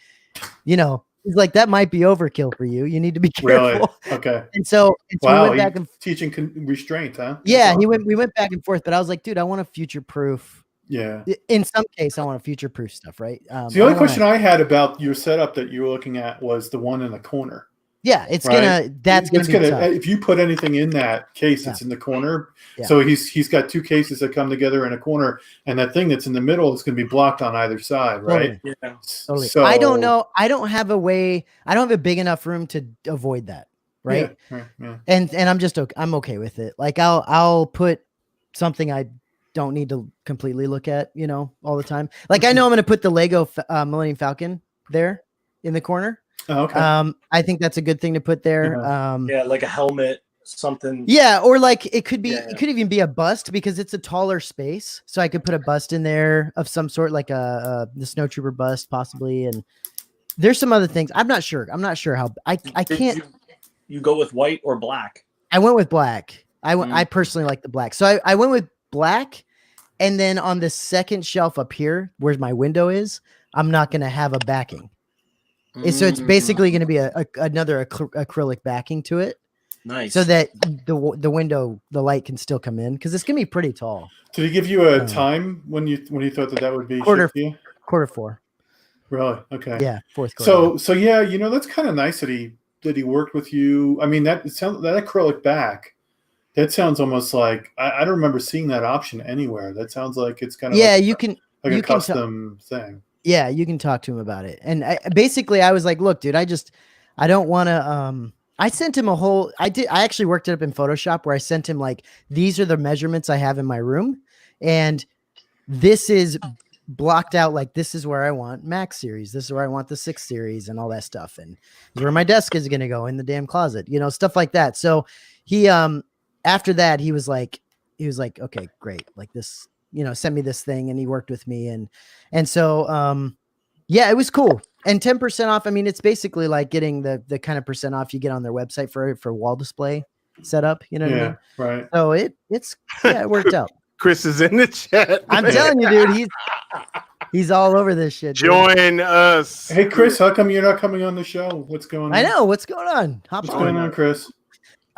he's like, that might be overkill for you. You need to be careful. Really? Okay. And so wow, we went back and teaching restraint, huh? yeah, awesome. We went back and forth, but I was like, dude, I want a future proof. Yeah. In some case, I want a future proof stuff, right? The only question I had about your setup that you were looking at was the one in the corner. Yeah, it's gonna be tough. If you put anything in that case that's in the corner, so he's got two cases that come together in a corner, and that thing that's in the middle is going to be blocked on either side, right? Totally. Yeah. Totally. So I don't know. I don't have a big enough room to avoid that, right? Yeah. And I'm okay with it. Like I'll put something I don't need to completely look at, all the time. Like I know I'm going to put the Lego Millennium Falcon there in the corner. Oh, okay. I think that's a good thing to put there. Like a helmet, something. Yeah, or like it could be, it could even be a bust because it's a taller space. So I could put a bust in there of some sort, like the snowtrooper bust, possibly. And there's some other things. I'm not sure how I can't. You go with white or black? I went with black. I personally like the black, so I went with black. And then on the second shelf up here, where my window is, I'm not going to have a backing. So it's basically going to be another acrylic backing to it. Nice. So that the window, the light can still come in because it's going to be pretty tall. Did he give you a time when you thought that would be quarter 4? Really? Okay. Yeah, fourth quarter. So yeah, that's kind of nice that he worked with you. I mean, that acrylic back. That sounds almost like I don't remember seeing that option anywhere. That sounds like it's kind of a custom thing. Yeah, you can talk to him about it. And I was like, look, dude, I don't want to, I sent him I actually worked it up in Photoshop where I sent him like, these are the measurements I have in my room. And this is blocked out. Like, this is where I want Max series. This is where I want the 6 series and all that stuff. And this is where my desk is going to go, in the damn closet, stuff like that. So he, after that, he was like, okay, great. Like this, send me this thing, and he worked with me. And so, yeah, it was cool. And 10% off. I mean, it's basically like getting the kind of percent off you get on their website for wall display setup. You know what I mean? Right. So it worked out. Chris is in the chat. I'm telling you, dude, he's all over this shit. Dude. Join us. Hey, Chris, how come you're not coming on the show? What's going on? I know what's going on. What's going on, Chris?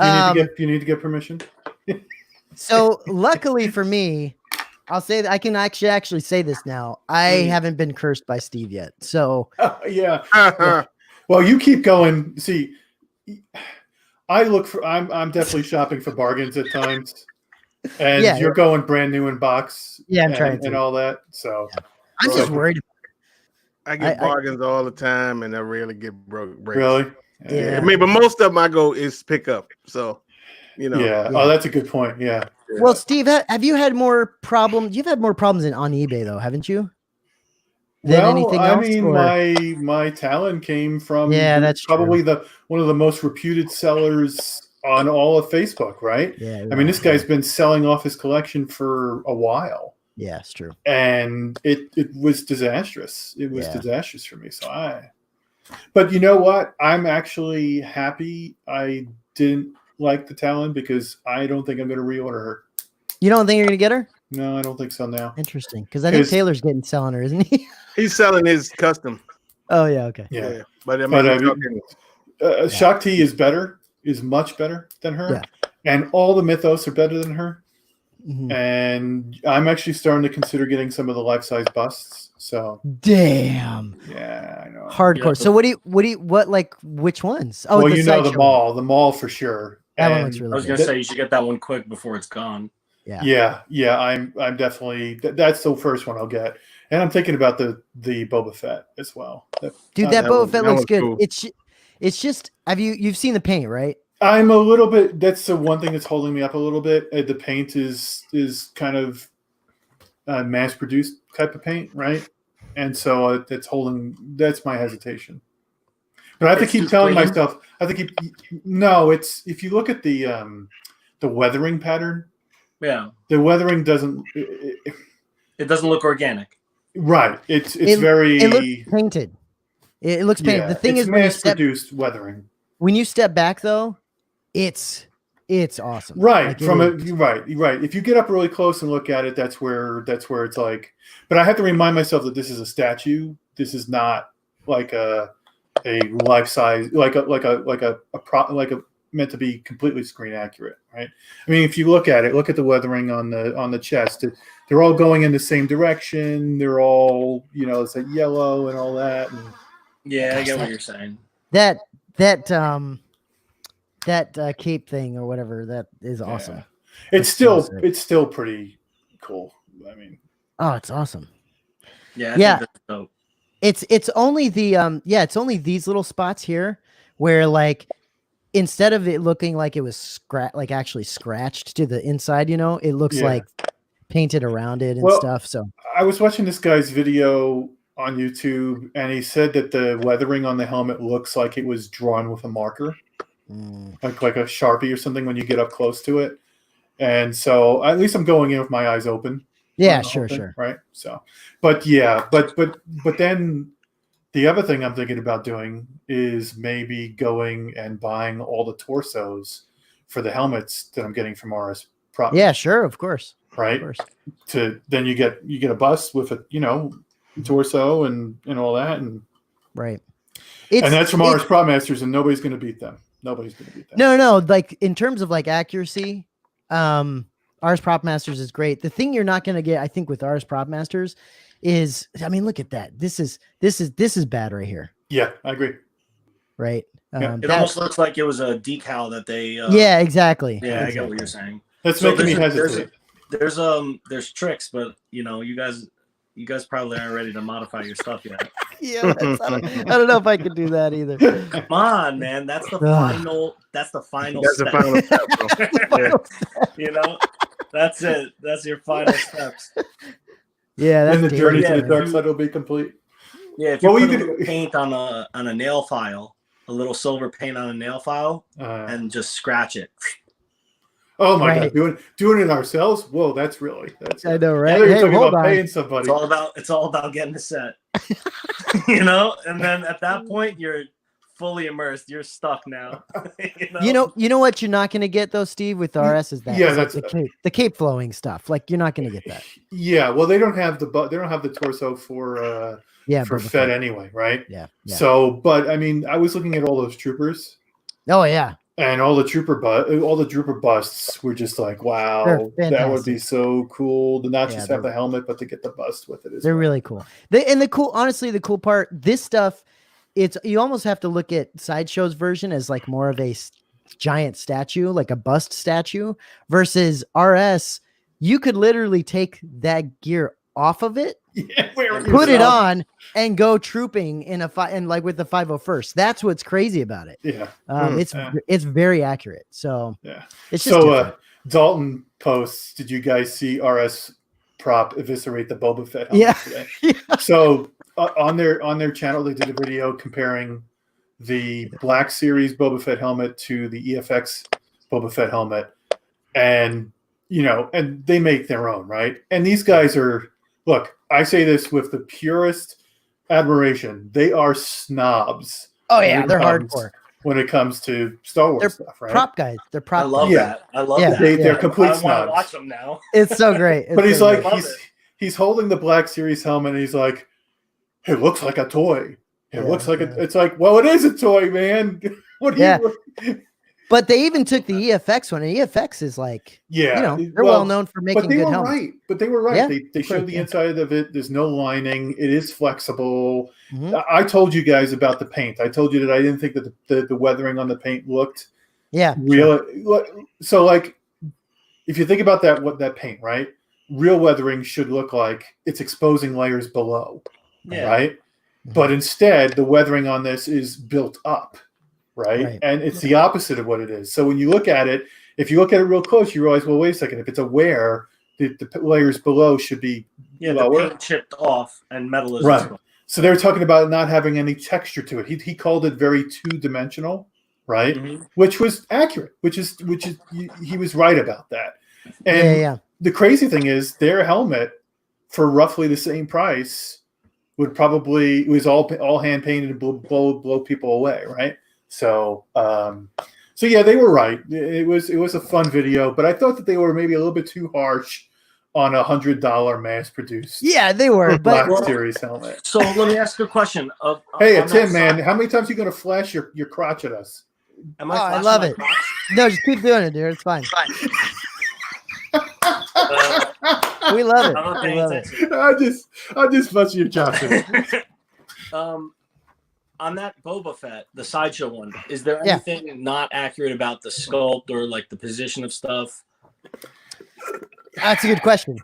You need to get permission. So luckily for me, I'll say that I can actually say this now. I haven't been cursed by Steve yet. So yeah. Well, you keep going. See, I'm definitely shopping for bargains at times. And you're going brand new in box. Yeah, I'm trying to. And all that. So I'm just worried. I get bargains all the time, and I rarely get breaks. Really? Yeah. I mean, but most of them I go is pick up. So, Yeah. Oh, that's a good point. Yeah. Well, Steve, have you had more problems? You've had more problems on eBay, though, haven't you? Anything else? I mean, my Talon came from that's probably one of the most reputed sellers on all of Facebook, right? Yeah. I mean, this guy's been selling off his collection for a while. Yeah, it's true. And it was disastrous. It was disastrous for me. But you know what? I'm actually happy I didn't like the Talon because I don't think I'm going to reorder her. You don't think you're going to get her? No, I don't think so now. Interesting. Because I think Taylor's selling her, isn't he? He's selling his custom. Oh, yeah. Okay. Yeah. But I mean, Shaak T is much better than her. Yeah. And all the mythos are better than her. and I'm actually starting to consider getting some of the life-size busts. So damn, yeah, I know, hardcore. Yeah. So what like which ones? Oh, well, the you know, sideshow the mall for sure. That one And looks really I was good. gonna say you should get that one quick before it's gone. Yeah. I'm definitely that's the first one I'll get, and I'm thinking about the Boba Fett as well. Dude, that Boba Fett looks good. Cool. It's just you've seen the paint, right? I'm a little bit. That's the one thing that's holding me up a little bit. The paint is kind of mass produced type of paint, right? And so that's my hesitation. But I have to keep telling myself. It's if you look at the weathering pattern. Yeah, the weathering doesn't. it doesn't look organic. Right. It looks painted. It looks painted. Yeah, The thing it's is, mass-produced weathering. When you step back, though, it's awesome. Right. Right. If you get up really close and look at it, that's where it's like. But I have to remind myself that this is a statue. This is not like a life size, like a meant to be completely screen accurate, right? I mean, if you look at the weathering on the chest. They're all going in the same direction. They're all, it's like yellow and all that. And yeah, I get what you're saying. That cape thing or whatever, that is awesome. Yeah. It's still pretty cool. I mean, oh, it's awesome. Yeah, I think that's dope. It's only it's only these little spots here where, like, instead of it looking like it was actually scratched to the inside, it looks like painted around it and stuff. So I was watching this guy's video on YouTube, and he said that the weathering on the helmet looks like it was drawn with a marker, like a Sharpie or something when you get up close to it. And so at least I'm going in with my eyes open. Yeah, sure. Right. So, but then the other thing I'm thinking about doing is maybe going and buying all the torsos for the helmets that I'm getting from RS Prop. Yeah, sure, of course. Right. Of course. Then you get a bust with a torso and all that, and right. And that's from RS Prop Masters, and nobody's going to beat them. No. Like, in terms of like accuracy, RS Prop Masters is great. The thing you're not going to get, I think, with RS Prop Masters is, I mean, look at that. This is bad right here. Yeah, I agree. Right. It almost looks like it was a decal that they. Yeah, exactly. Yeah, exactly. I get what you're saying. That's making me hesitate. There's tricks, but you guys probably aren't ready to modify your stuff yet. Yeah, I don't know if I could do that either. Come on, man. That's the final. That's the final. That's step. the final step. That's it. That's your final steps. Yeah, that's then the journey to the dark side will be complete. Yeah, if you put a little paint on a nail file, a little silver paint on a nail file, and just scratch it. Oh my God, doing it ourselves? Whoa, that's I know, right? Hey, hold on. Paying somebody. It's all about getting the set. And then at that point you're fully immersed. You're stuck now. You know what you're not going to get though, Steve, with RS is that that's the cape flowing stuff. Like, you're not going to get that. Yeah, well, they don't have the torso for Fed anyway, right? Yeah. So, but I mean, I was looking at all those troopers. Oh yeah. And all the trooper busts were just like, wow, that would be so cool to not just have the helmet, but to get the bust with it. They're really cool. Honestly, the cool part, this stuff, you almost have to look at Sideshow's version as like more of a giant statue, like a bust statue, versus RS. You could literally take that gear off of it, put it on, and go trooping like with the 501st. That's what's crazy about it. Yeah. It's very accurate. So yeah. It's just Dalton posts, did you guys see RS Prop eviscerate the Boba Fett helmet today? Yeah. So on their channel, they did a video comparing the Black Series Boba Fett helmet to the EFX Boba Fett helmet, and and they make their own, right? And these guys are, look, I say this with the purest admiration. They are snobs. Oh yeah, they're hardcore when it comes to Star Wars stuff, right? Prop guys. They're prop. I love that. They're complete snobs. I want to watch them now. It's so great. But he's like, he's holding the Black Series helmet, and he's like, it looks like a toy. It looks like it's like, well, it is a toy, man. What do you? But they even took the EFX one, and EFX is like, yeah, they're well known for making good helmets. Right. But they were right. Yeah, They showed the inside of it. There's no lining. It is flexible. Mm-hmm. I told you guys about the paint. I told you that I didn't think that the weathering on the paint looked real. Sure. So like, if you think about that paint, right? Real weathering should look like it's exposing layers below, right? Mm-hmm. But instead, the weathering on this is built up. Right. And it's the opposite of what it is. So when you look at it, if you look at it real close, you realize, well, wait a second. If it's a wear, the layers below should be lower. The paint chipped off and metal is right. So they were talking about not having any texture to it. He called it very two-dimensional, right? Mm-hmm. Which was accurate. Which is he was right about that. And the crazy thing is, their helmet for roughly the same price would probably, it was all hand painted and blow people away, right? So, yeah, they were right. It was a fun video, but I thought that they were maybe a little bit too harsh on $100 mass-produced. Yeah, they were. Black Series helmet. So let me ask you a question. Hey, Tim, man, how many times are you going to flash your crotch at us? I love it. No, just keep doing it, dude. It's fine. We love it. I'm not paying I just busted your chops. On that Boba Fett, the sideshow one, is there anything not accurate about the sculpt or like the position of stuff? That's a good question.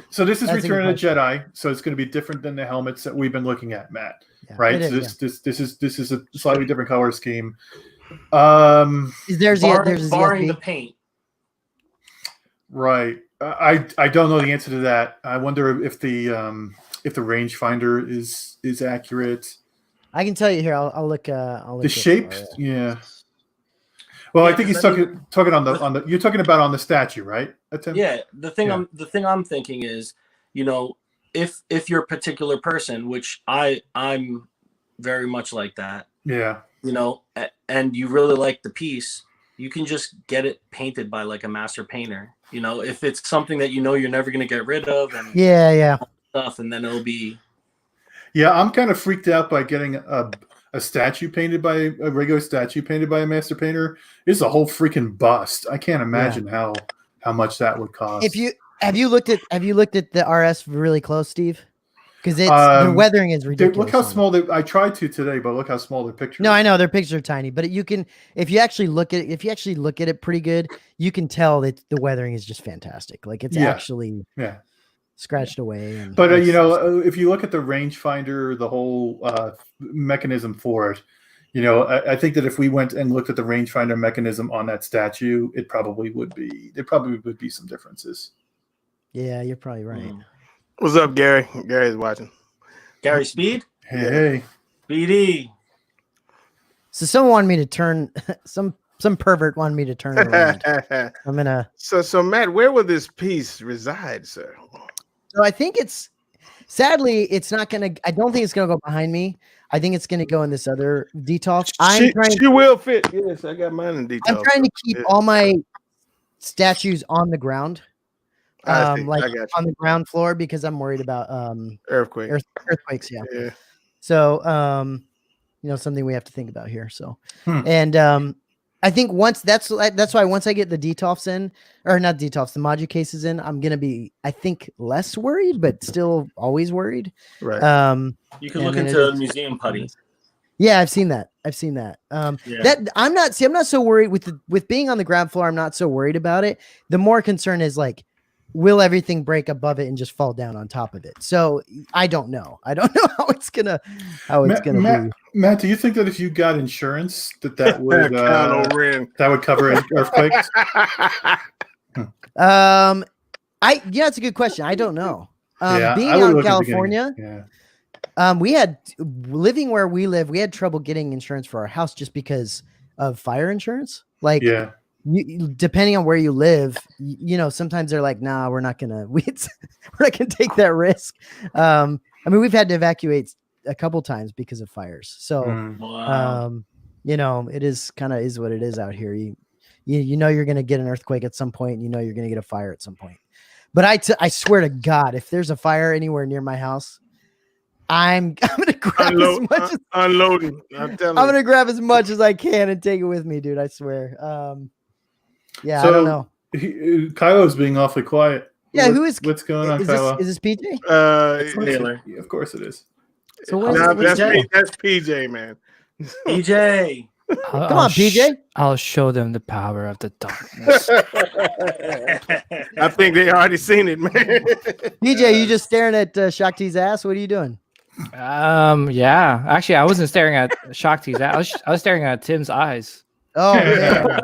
So this is Return of the Jedi, so it's going to be different than the helmets that we've been looking at, Matt. Yeah, right? So this is a slightly different color scheme. There's barring the paint. Right. I don't know the answer to that. I wonder if the rangefinder is accurate. I can tell you here. I'll look. The shape, Well, I think he's talking on the. You're talking about on the statue, right? Yeah. The thing I'm thinking is, if you're a particular person, which I'm very much like that. Yeah. And you really like the piece, you can just get it painted by like a master painter. If it's something that you're never going to get rid of, and stuff, and then it'll be. Yeah, I'm kind of freaked out by getting a statue painted by a regular statue painted by a master painter. It's a whole freaking bust. I can't imagine how much that would cost. Have you looked at the RS really close, Steve? Because the weathering is ridiculous. Look how small I tried to today, but look how small their picture. No, I know their pictures are tiny, but you can if you actually look at it pretty good, you can tell that the weathering is just fantastic. Like it's actually scratched away. But if you look at the rangefinder, the whole mechanism for it, I think that if we went and looked at the rangefinder mechanism on that statue, there probably would be some differences. Yeah, you're probably right. What's up, Gary? Gary's watching. Gary Speed? Hey. BD. So someone wanted me to turn some pervert wanted me to turn it around. I'm gonna. So Matt, where will this piece reside, sir? So I think sadly, it's not gonna. I don't think it's gonna go behind me. I think it's gonna go in this other detail. She will fit. Yes, I got mine in detail. I'm trying to keep all my statues on the ground. On the ground floor because I'm worried about earthquakes. Yeah. So something we have to think about here. So and I think that's why once I get the detofs in, or not detofs, the module cases in, I'm gonna be less worried, but still always worried. Right. You can look into museum putty. Yeah, I've seen that. That I'm not so worried with being on the ground floor. I'm not so worried about it. The more concern is will everything break above it and just fall down on top of it? So I don't know how it's gonna be. Matt, do you think that if you got insurance that would cover earthquakes? It's a good question. I don't know. Being out in California, we had living where we live. We had trouble getting insurance for our house just because of fire insurance. Depending on where you live, sometimes they're like, nah, we're not gonna take that risk. We've had to evacuate a couple times because of fires. So, it is what it is out here. You're going to get an earthquake at some point. You're going to get a fire at some point. But I swear to God, if there's a fire anywhere near my house, I'm gonna grab as much as unloading. I'm telling I'm you. gonna grab as much as I can and take it with me, dude. I swear. Yeah, So, I don't know. Kylo's being awfully quiet. Yeah, who is what's going on, is Kylo? this PJ? It's Taylor. Of course it is. So what Nah, is that's PJ, man. EJ. Come on, PJ. I'll show them the power of the darkness. I think they already seen it, man. PJ, you just staring at Shaak T's ass? What are you doing? Yeah. Actually, I wasn't staring at Shaak T's ass. I was staring at Tim's eyes. Oh man.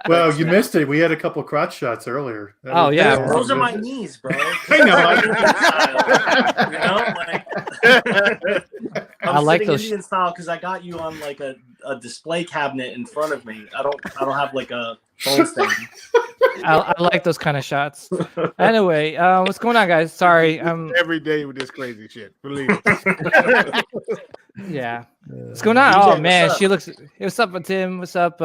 Well, you missed it. We had a couple crotch shots earlier. Yeah. Those are my knees, bro. I know. I'm like sitting those Indian style because I got you on like a display cabinet in front of me. I don't have like a phone stand. I like those kind of shots. Anyway, what's going on, guys? Sorry. Every day with this crazy shit. Believe it. Yeah. What's going on? DJ, Oh man, what's up? she looks. What's up with Tim? What's up,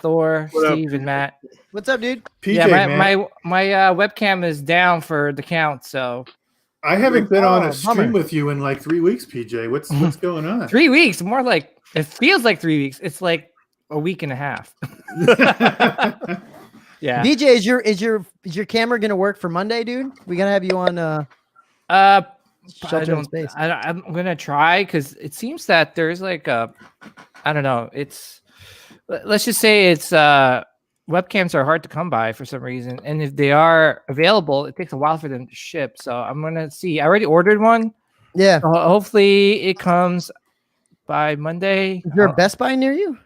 Thor, What up? Steve, and Matt? What's up, dude? PJ, Yeah, man, my webcam is down for the count, so I haven't been on a bummer. stream with you in like 3 weeks, PJ. What's going on? 3 weeks. More like it feels like 3 weeks. It's like a week and a half. Yeah. DJ, is your camera gonna work for Monday, dude? We gotta have you on Shelter in Space. I'm gonna try because it seems that there's like a, I don't know. Let's just say it's webcams are hard to come by for some reason, and if they are available, it takes a while for them to ship. So I'm gonna see. I already ordered one. Yeah. So hopefully it comes by Monday. Is there a Best Buy near you?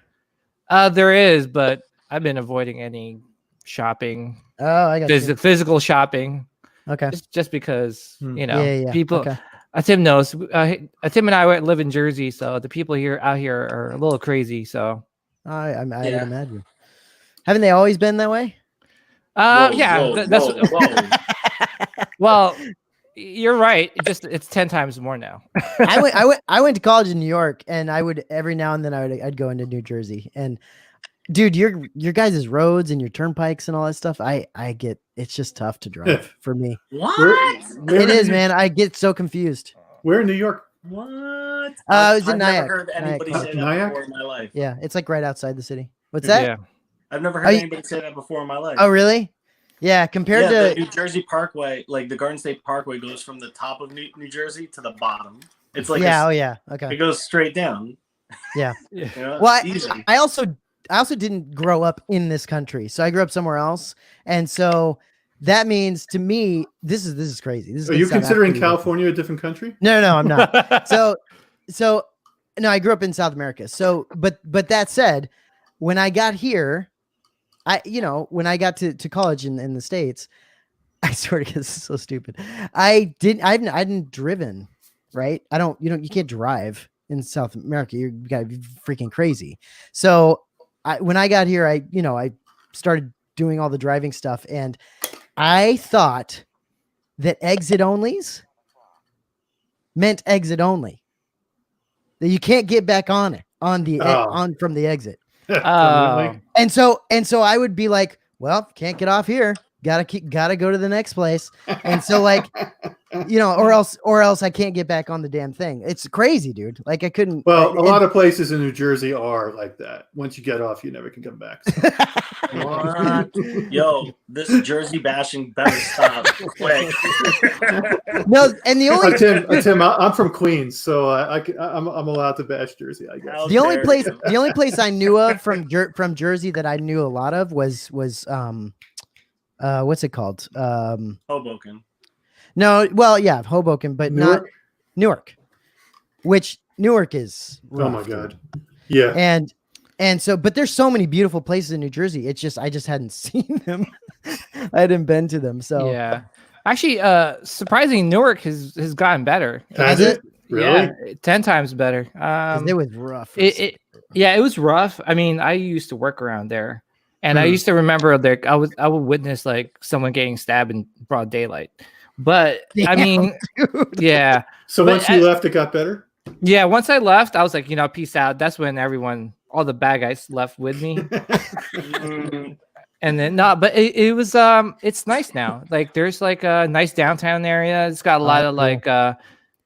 There is, but I've been avoiding any shopping, Oh, I got you. physical shopping. Okay. Just because Yeah. people. Okay. Tim knows. Tim and I live in Jersey, so the people out here are a little crazy. So I would imagine. Haven't they always been that way? Well, you're right. It's 10 times more now. I went to college in New York, and I would every now and then I'd go into New Jersey, and dude, your guys' roads and your turnpikes and all that stuff, I get it's just tough to drive for me. What? It is, man. I get so confused. Where in New York? What? It was in I've never Nyack. heard anybody Nyack. say that Nyack? before in my life. Yeah, it's like right outside the city. What's that? Yeah. I've never Are heard you- anybody say that before in my life. Oh, really? Yeah, compared the to New Jersey Parkway, like the Garden State Parkway goes from the top of New Jersey to the bottom. It's like okay. it goes straight down. Yeah. You know, Well, it's easy. I also didn't grow up in this country, so I grew up somewhere else, and so that means to me this is crazy. This is Are you considering California a different country? No, I'm not. So no, I grew up in South America. So, but that said, when I got here, when I got to college in the States, I swear to God, this is so stupid. I hadn't driven, right? You can't drive in South America. You gotta be freaking crazy. So when I got here, I started doing all the driving stuff, and I thought that exit onlys meant exit only. That you can't get back on it from the exit. And so I would be like, well, can't get off here. Gotta go to the next place. And so like, or else I can't get back on the damn thing. It's crazy, dude. Like I couldn't. Well, a lot of places in New Jersey are like that. Once you get off, you never can come back. What? Yo, this Jersey bashing better stop quick. No, and the only Tim, I'm from Queens, so I'm allowed to bash Jersey, I guess. the only place I knew of from Jersey that I knew a lot of was what's it called? Hoboken. No, well, yeah, Hoboken, but not Newark. Which Newark is rough, Oh my God. Yeah. And so, but there's so many beautiful places in New Jersey. It's just I just hadn't seen them. I hadn't been to them. So yeah, actually, surprisingly, Newark has gotten better. Has it? Really? Yeah, 10 times better. it was rough. It was rough. I mean, I used to work around there, and I Hmm. used to remember like I would witness like someone getting stabbed in broad daylight. But I mean, yeah. So But once you left, it got better? Yeah, once I left, I was like, peace out. That's when all the bad guys left with me. And then but it was it's nice now. Like there's like a nice downtown area. It's got a lot of cool. like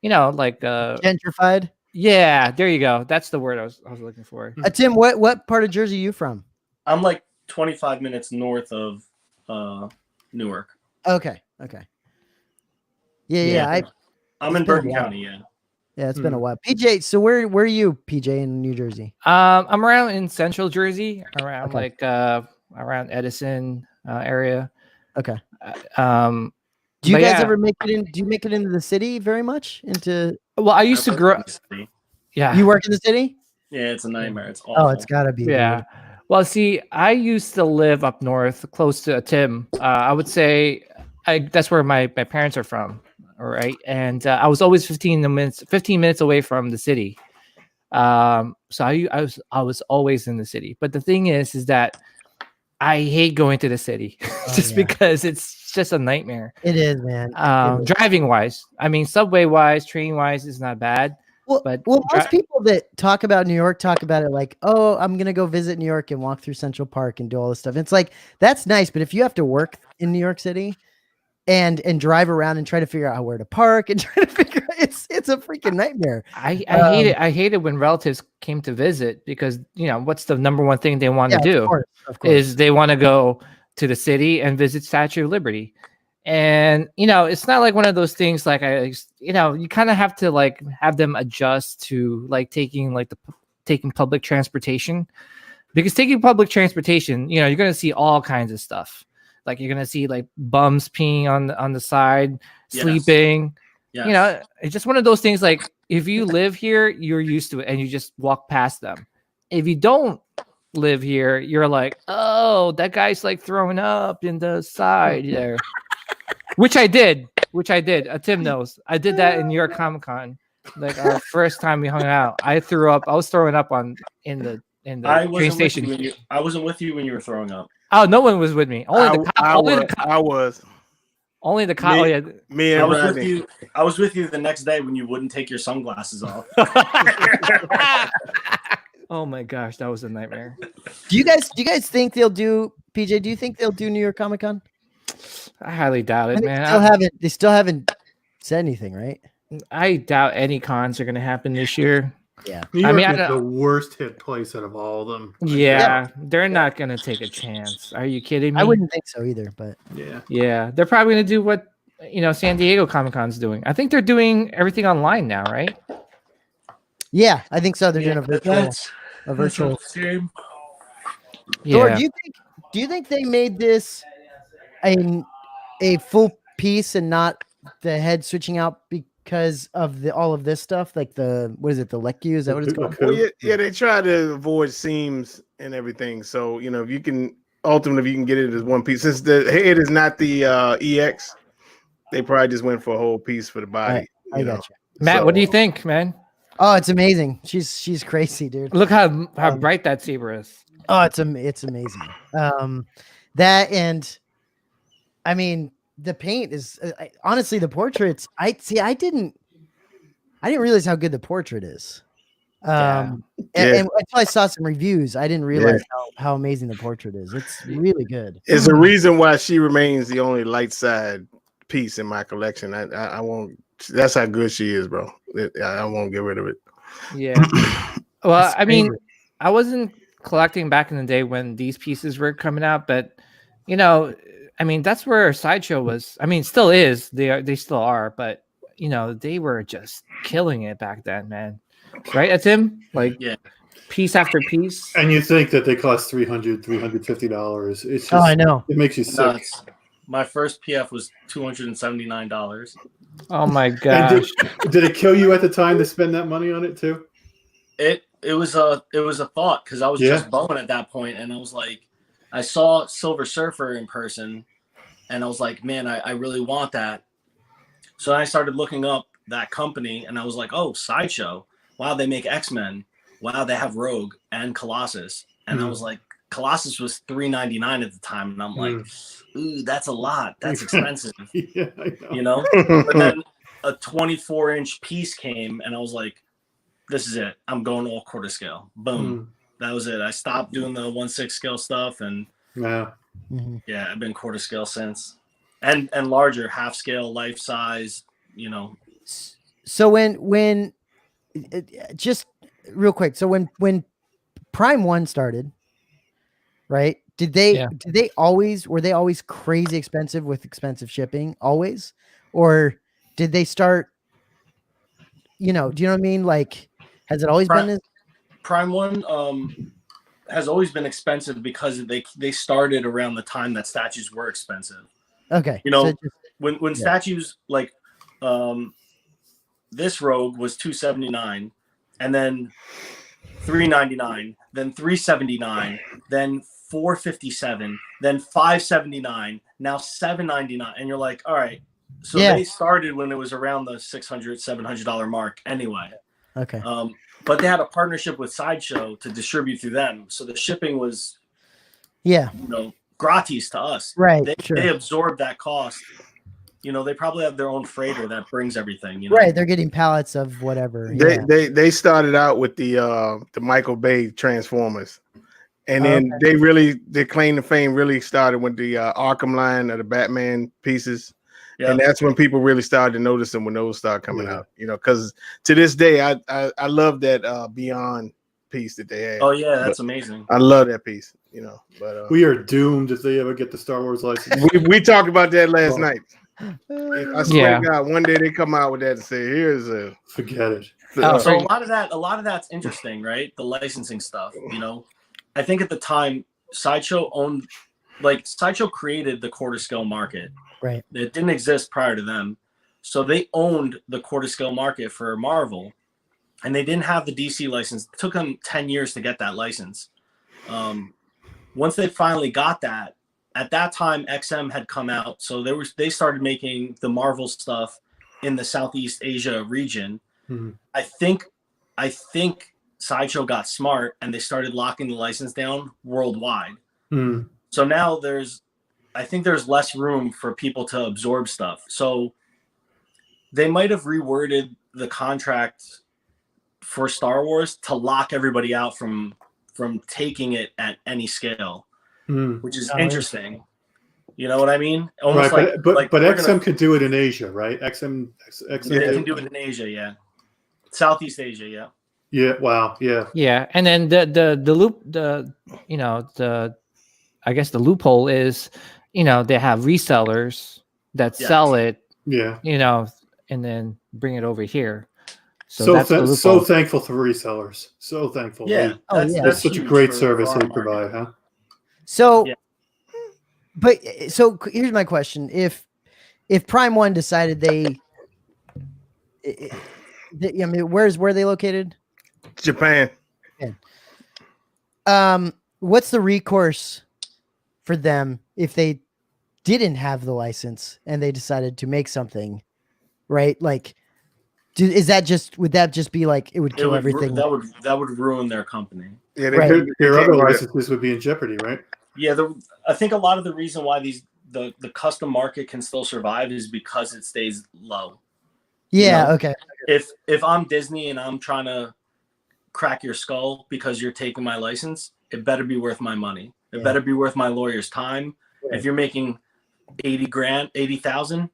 like Gentrified. yeah, there you go. That's the word I was looking for. Tim, what part of Jersey are you from? I'm like 25 minutes north of Newark. Okay. Yeah. I'm in Bergen County. Yeah. Yeah, it's been a while. PJ, so where are you, PJ, in New Jersey? I'm around in Central Jersey, around around Edison area. Okay. Do you guys ever make it in? Do you make it into the city very much? Well, I used to grow. Yeah. You work in the city? Yeah, it's a nightmare. It's awful. Oh, it's gotta be. Yeah. Dude. Well, see, I used to live up north, close to Tim. I would say that's where my parents are from. All right, and I was always 15 minutes away from the city. So I was always in the city. But the thing is that I hate going to the city because it's just a nightmare. It is, man. Driving wise, I mean, subway wise, train wise is not bad. Well, most people that talk about New York talk about it like, oh, I'm gonna go visit New York and walk through Central Park and do all this stuff. It's like that's nice, but if you have to work in New York City and drive around and try to figure out where to park and try to figure out, it's a freaking nightmare. I hate it. I hate it when relatives came to visit because what's the number one thing they want to do of course. is they want to go to the city and visit Statue of Liberty. And it's not like one of those things like you kind of have to like have them adjust to like taking public transportation, because taking public transportation, you're going to see all kinds of stuff. Like you're going to see like bums peeing on the side, sleeping. Yes. It's just one of those things. Like if you live here, you're used to it and you just walk past them. If you don't live here, you're like, oh, that guy's like throwing up in the side there. Which I did. Tim knows. I did that in New York Comic Con. Like our first time we hung out, I threw up. I was throwing up in the train station. I wasn't with you when you were throwing up. Oh, no one was with me. Only the cop. Only the cop. Me, yeah. Me and I was with you the next day when you wouldn't take your sunglasses off. Oh my gosh, that was a nightmare. Do you guys think they'll do, PJ? Do you think they'll do New York Comic Con? I highly doubt it, man. They still haven't said anything, right? I doubt any cons are going to happen this year. Yeah, New York is the worst hit place out of all of them. Yeah, they're not going to take a chance. Are you kidding me? I wouldn't think so either, but yeah, they're probably going to do what San Diego Comic Con's doing. I think they're doing everything online now, right? Yeah, I think so. They're doing a virtual stream. Yeah. Thor, do you think they made this a full piece and not the head switching out because of all of this stuff, like the LECU? Is that what it's called? Well, yeah, they try to avoid seams and everything. So if you can get it as one piece, since the head is not the EX, they probably just went for a whole piece for the body. I got you, Matt. What do you think, man? Oh, it's amazing. She's crazy, dude. Look how bright that zebra is. Oh, it's amazing. That, and I mean, the paint is honestly the portraits. I didn't realize how good the portrait is. And until I saw some reviews, I didn't realize how amazing the portrait is. It's really good. It's a reason why she remains the only light side piece in my collection. I won't. That's how good she is, bro. I won't get rid of it. Yeah. Well, I mean, I wasn't collecting back in the day when these pieces were coming out, but I mean, that's where Sideshow was. I mean, still is. They still are, but they were just killing it back then, man. Right, Tim? Like, piece after piece. And you think that they cost $350? It's just, I know. It makes you sick. My first PF was $279. Oh my gosh! Did it kill you at the time to spend that money on it too? It was a thought, because I was just bowing at that point, and I was like, I saw Silver Surfer in person, and I was like, man, I really want that. So I started looking up that company, and I was like, oh, Sideshow. Wow, they make X-Men. Wow, they have Rogue and Colossus. And I was like, Colossus was $399 at the time, and I'm like, ooh, that's a lot. That's expensive. Yeah, I know. But then a 24-inch piece came, and I was like, this is it. I'm going all quarter scale. Boom. That was it. I stopped doing the 1/6 scale stuff, and I've been quarter scale since. And larger, half scale, life size, So when just real quick, so when Prime 1 started, right? Did they always were they always crazy expensive with expensive shipping always, or did they start? Do you know what I mean? Like, has it always been? Prime 1 has always been expensive because they started around the time that statues were expensive. Okay, so when statues like this Rogue was $279, and then $399, then $379, then $457, then $579, now $799, and you're like, all right. So they started when it was around the $600-$700 mark anyway. Okay. But they had a partnership with Sideshow to distribute through them, so the shipping was gratis to us. Right. They absorbed that cost. They probably have their own freighter that brings everything. Right, they're getting pallets of whatever. They started out with the Michael Bay Transformers, and then their claim to fame really started with the Arkham line of the Batman pieces. Yep. And that's when people really started to notice them when those started coming out. Because to this day, I love that Beyond piece that they had. Oh yeah, that's amazing. I love that piece. But we are doomed if they ever get the Star Wars license. we talked about that last night. I swear to God, one day they come out with that and say, "Here's a forget it." So a lot of that's interesting, right? The licensing stuff. I think at the time Sideshow created the quarter scale market. Right. It didn't exist prior to them. So they owned the quarter scale market for Marvel, and they didn't have the DC license. It took them 10 years to get that license. Once they finally got that, at that time XM had come out. So they started making the Marvel stuff in the Southeast Asia region. Mm-hmm. I think Sideshow got smart and they started locking the license down worldwide. Mm-hmm. So now I think there's less room for people to absorb stuff. So they might have reworded the contract for Star Wars to lock everybody out from taking it at any scale, which is interesting. You know what I mean? Almost right, but XM could do it in Asia, right? XM they can do it in Asia, yeah. Southeast Asia, yeah. Yeah. Wow. Yeah. Yeah, and then the loop, I guess the loophole is, they have resellers that sell it, and then bring it over here. So thankful for resellers. So thankful. Yeah. That's such a great service they provide, huh? So, but so here's my question: If Prime 1 decided where are they located? Japan. What's the recourse for them if they didn't have the license and they decided to make something, right? Like, would that just be like it would kill everything? That would ruin their company. Yeah, their other licenses would be in jeopardy, right? Yeah, I think a lot of the reason why the custom market can still survive is because it stays low. Yeah. Okay. If I'm Disney and I'm trying to crack your skull because you're taking my license, it better be worth my money. It better be worth my lawyer's time. Right. If you're making 80,000,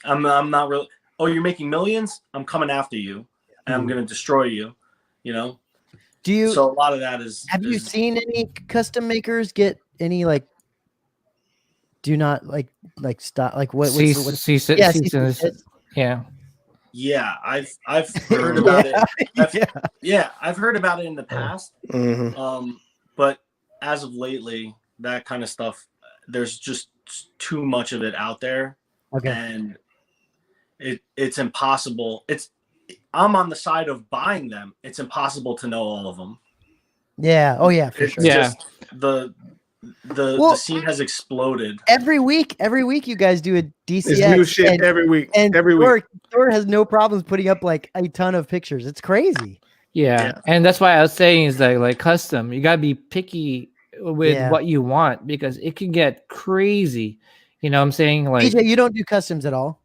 I'm not really. Oh, you're making millions? I'm coming after you, and I'm going to destroy you. So a lot of that is. Have you seen any custom makers get any do not stop what? Yeah. Yeah, I've heard about it. I've heard about it in the past. Mm-hmm. But as of lately, that kind of stuff, there's just too much of it out there. Okay. And it's impossible. I'm on the side of buying them. It's impossible to know all of them. Yeah. Oh yeah, for sure. Just the scene has exploded. Every week you guys do a DCX. It's new shit every week. And Thor has no problems putting up like a ton of pictures. It's crazy. Yeah. And that's why I was saying is that like custom, you gotta be picky with what you want because it can get crazy. You know what I'm saying? Like DJ, you don't do customs at all?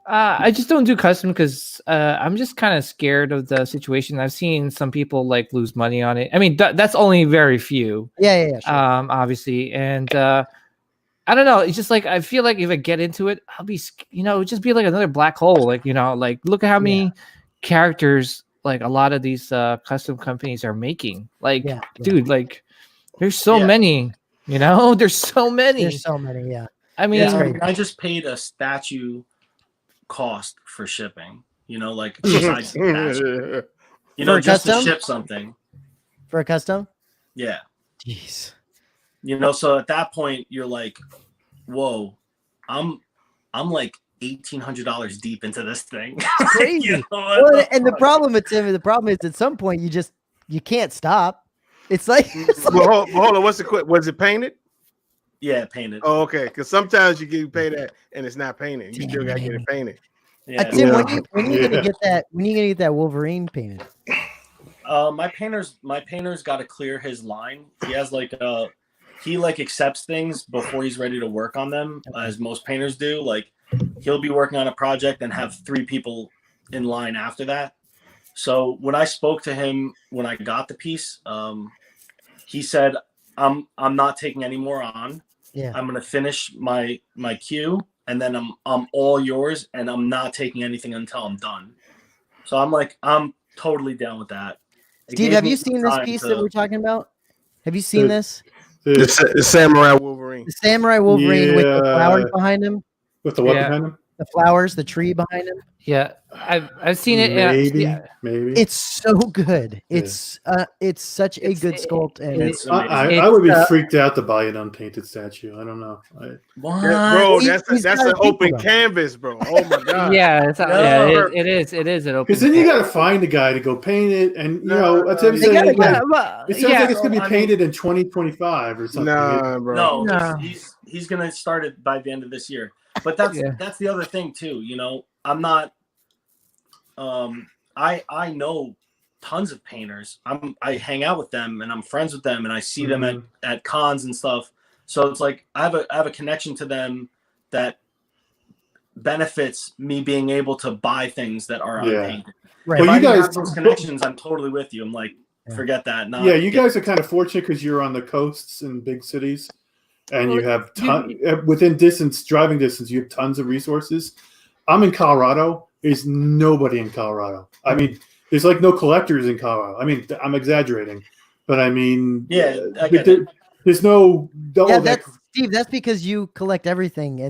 I just don't do custom because I'm just kind of scared of the situation. I've seen some people like lose money on it. I mean, that's only very few. Yeah. Sure. Obviously, and I don't know. It's just like I feel like if I get into it, I'll be, it would just be like another black hole. Like like look at how many characters like a lot of these custom companies are making. Like, dude, like there's so many, you know, there's so many. There's so many, yeah. I mean, I just paid a statue cost for shipping, you know, like besides the statue. You know, just to ship something. For a custom? Yeah. Jeez. You know, so at that point you're like, whoa, I'm like $1,800 deep into this thing. It's crazy. You know, well, and the problem is at some point you can't stop. It's like, well, hold on. What's the quick? Was it painted? Yeah, painted. Oh, okay. Because sometimes you get paid that and it's not painted. You still gotta get it painted. Yeah. Tim, when you gonna get that? When are you gonna get that Wolverine painted? My painter's got to clear his line. He has like he like accepts things before he's ready to work on them, as most painters do. Like he'll be working on a project and have 3 people in line after that. So when I spoke to him when I got the piece, he said, "I'm not taking any more on. Yeah, I'm gonna finish my queue, and then I'm all yours, and I'm not taking anything until I'm done." So I'm like, I'm totally down with that. Steve, have you seen this piece that we're talking about? Have you seen this? The Samurai Wolverine. The Samurai Wolverine with the flowers behind him. With the what behind him? The flowers, the tree behind him. Yeah, I've seen it. Maybe it's so good. It's such a good sculpt, and I would be freaked out to buy an unpainted statue. I don't know. What? Bro, that's an open canvas, bro. Oh my god. Yeah, it is an open. Because then you got to find a guy to go paint it, and you know, that's what I'm saying. It sounds like it's gonna be painted in 2025 or something. Nah, bro. No. He's gonna start it by the end of this year. But that's the other thing too. You know, I'm not. I know tons of painters. I hang out with them and I'm friends with them and I see them at cons and stuff. So it's like I have a connection to them that benefits me being able to buy things that are unpainted. Right. Well, you guys have those connections. I'm totally with you. I'm like, forget that. You guys are kind of fortunate because you're on the coasts in big cities, and you have within driving distance. You have tons of resources. I'm in Colorado. There's nobody in Colorado. I mean, there's like no collectors in Colorado. I mean, I'm exaggerating, but I mean, I get it. There's no. Steve, that's because you collect everything,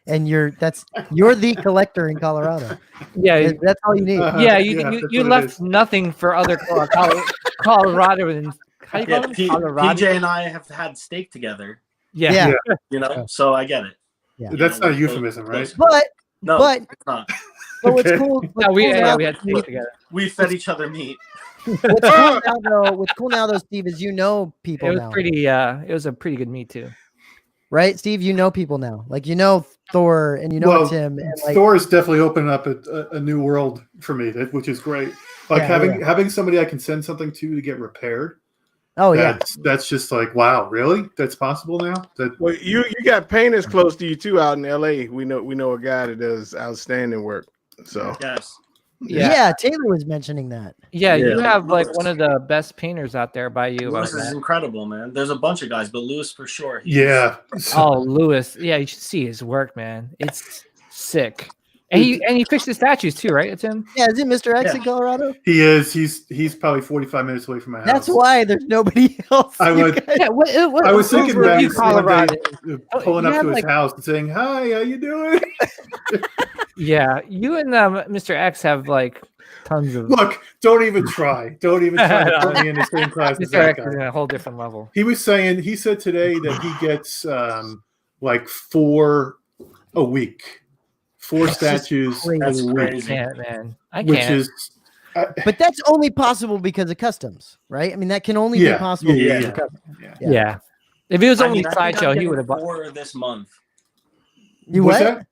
and you're the collector in Colorado. Yeah, that's all you need. You left nothing for other Coloradoans. How do you call them? PJ and I have had steak together. Yeah. You know, so I get it. Yeah, that's not a euphemism, right? But it's not. But what's cool? We had steak together. We fed each other meat. What's cool now, though, Steve, is people. It was pretty. It was a pretty good meet too. Right, Steve? You know people now. Like, you know Thor and you know Tim. And Thor is definitely opening up a new world for me, which is great. Like having somebody I can send something to get repaired. Oh, that's just like, wow, really? That's possible now? Well, you got painters close to you too out in LA. We know a guy that does outstanding work. So yes. Yeah, Taylor was mentioning that. Yeah, you have like one of the best painters out there by you. Lewis is incredible, man. There's a bunch of guys, but Lewis for sure. Lewis. Yeah, you should see his work, man. It's sick. And he fixed the statues too, right? It's him. Yeah, is it Mr. X in Colorado? He is. He's probably 45 minutes away from my house. That's why there's nobody else. I was thinking about Colorado pulling up to his house and saying, "Hi, how you doing?" Yeah, you and Mr. X have like tons of. Look, don't even try. Don't even try to put me in the same class as Mr. that X guy. is at a whole different level. He said today that he gets like 4 a week. 4 statues a week. I can't, man. I can't. But that's only possible because of customs, right? I mean, that can only be possible because of customs. Yeah. If it was only Sideshow, he would have bought 4 this month. You what? That?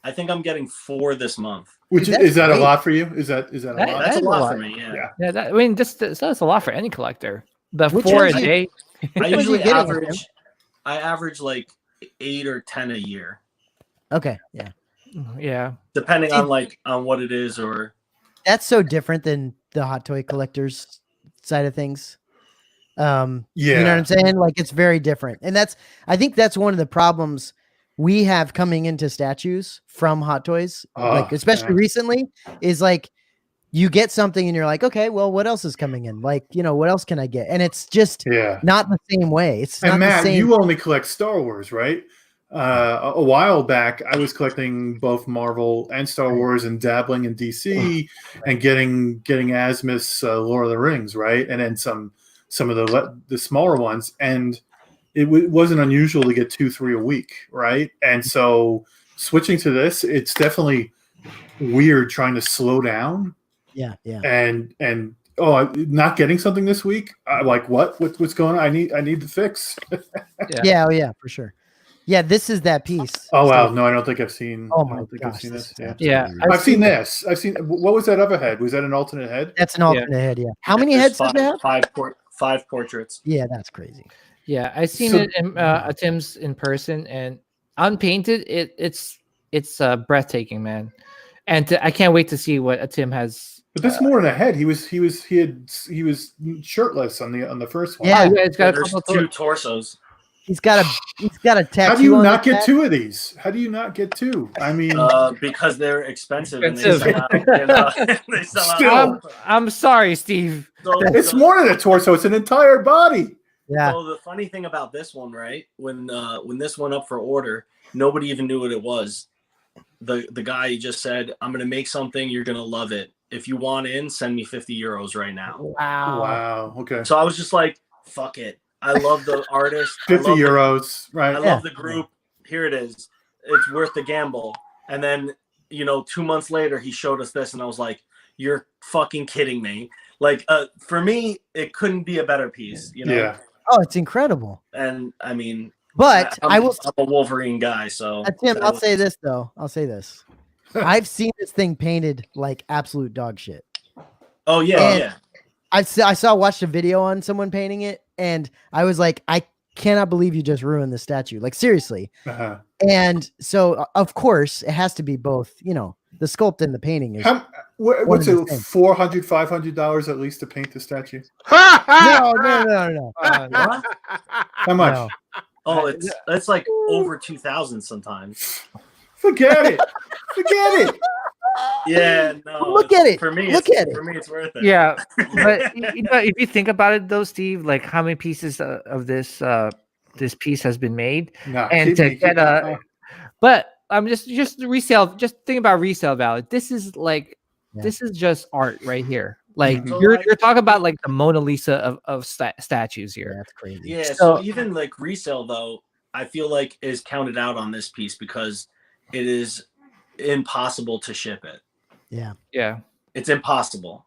I think I'm getting 4 this month. Which is that a lot for you? Is that a lot? That's a lot for me. Yeah. I mean, that's a lot for any collector. The 4 a day. I usually average. I average like 8 or 10 a year. Okay. Yeah. Yeah. Depending on what it is, or. That's so different than the hot toy collectors side of things. You know what I'm saying? Like, it's very different, and I think that's one of the problems we have coming into statues from hot toys, especially recently, is like you get something and you're like, okay, well, what else is coming in? Like, what else can I get? And it's just not the same way. It's and not Matt, the same. you only collect Star Wars, right? A while back, I was collecting both Marvel and Star Wars, and dabbling in DC, and getting Asmus Lord of the Rings, right? And then some of the smaller ones, and it wasn't unusual to get 2-3 a week, right? And so switching to this, it's definitely weird trying to slow down. Yeah. And not getting something this week. Like what's going on? I need the fix. Yeah, for sure. Yeah, this is that piece. Oh wow, no, I don't think I've seen. Oh my I don't think gosh, I've seen this. I've seen this. I've seen. What was that other head? Was that an alternate head? That's an alternate head. Yeah. How many heads does it have? Five portraits. Yeah, that's crazy. Yeah, I've seen it in Tim's in person, and unpainted. It's breathtaking, man. And I can't wait to see what Tim has. But that's more than a head. He was shirtless on the first one. Yeah, it's got there's two torsos. He's got a tattoo. How do you not get two of these? How do you not get two? I mean, because they're expensive. And they sell out, they sell out. I'm sorry, Steve. It's more than a torso. It's an entire body. Yeah. So the funny thing about this one, right? When this went up for order, nobody even knew what it was. The guy just said, "I'm going to make something. You're going to love it. If you want in, send me 50 euros right now." Wow. Okay. So I was just like, "Fuck it." I love the artist. 50 euros, right? I love the group. Here it is. It's worth the gamble. And then, 2 months later, he showed us this, and I was like, "You're fucking kidding me!" Like, for me, it couldn't be a better piece. Yeah. Oh, it's incredible. And I mean, but I'm a Wolverine guy, so Tim, I'll say this though. I've seen this thing painted like absolute dog shit. Oh yeah. I watched a video on someone painting it, and I was like, I cannot believe you just ruined the statue. Like, seriously. Uh-huh. And so, of course, it has to be both. The sculpt and the painting is. What's it? $400-$500 at least to paint the statue? No. What? How much? No. Oh, it's like over 2,000 sometimes. Forget it. Yeah, no. Look at it. For me, For me, it's worth it. Yeah, but if you think about it, though, Steve, like how many pieces of this piece has been made, and to get but I'm just resale. Just think about resale value. This is like this is just art right here. Like you're talking about like the Mona Lisa of statues here. That's crazy. Yeah. So even like resale though, I feel like is counted out on this piece because it is impossible to ship it. Yeah. It's impossible.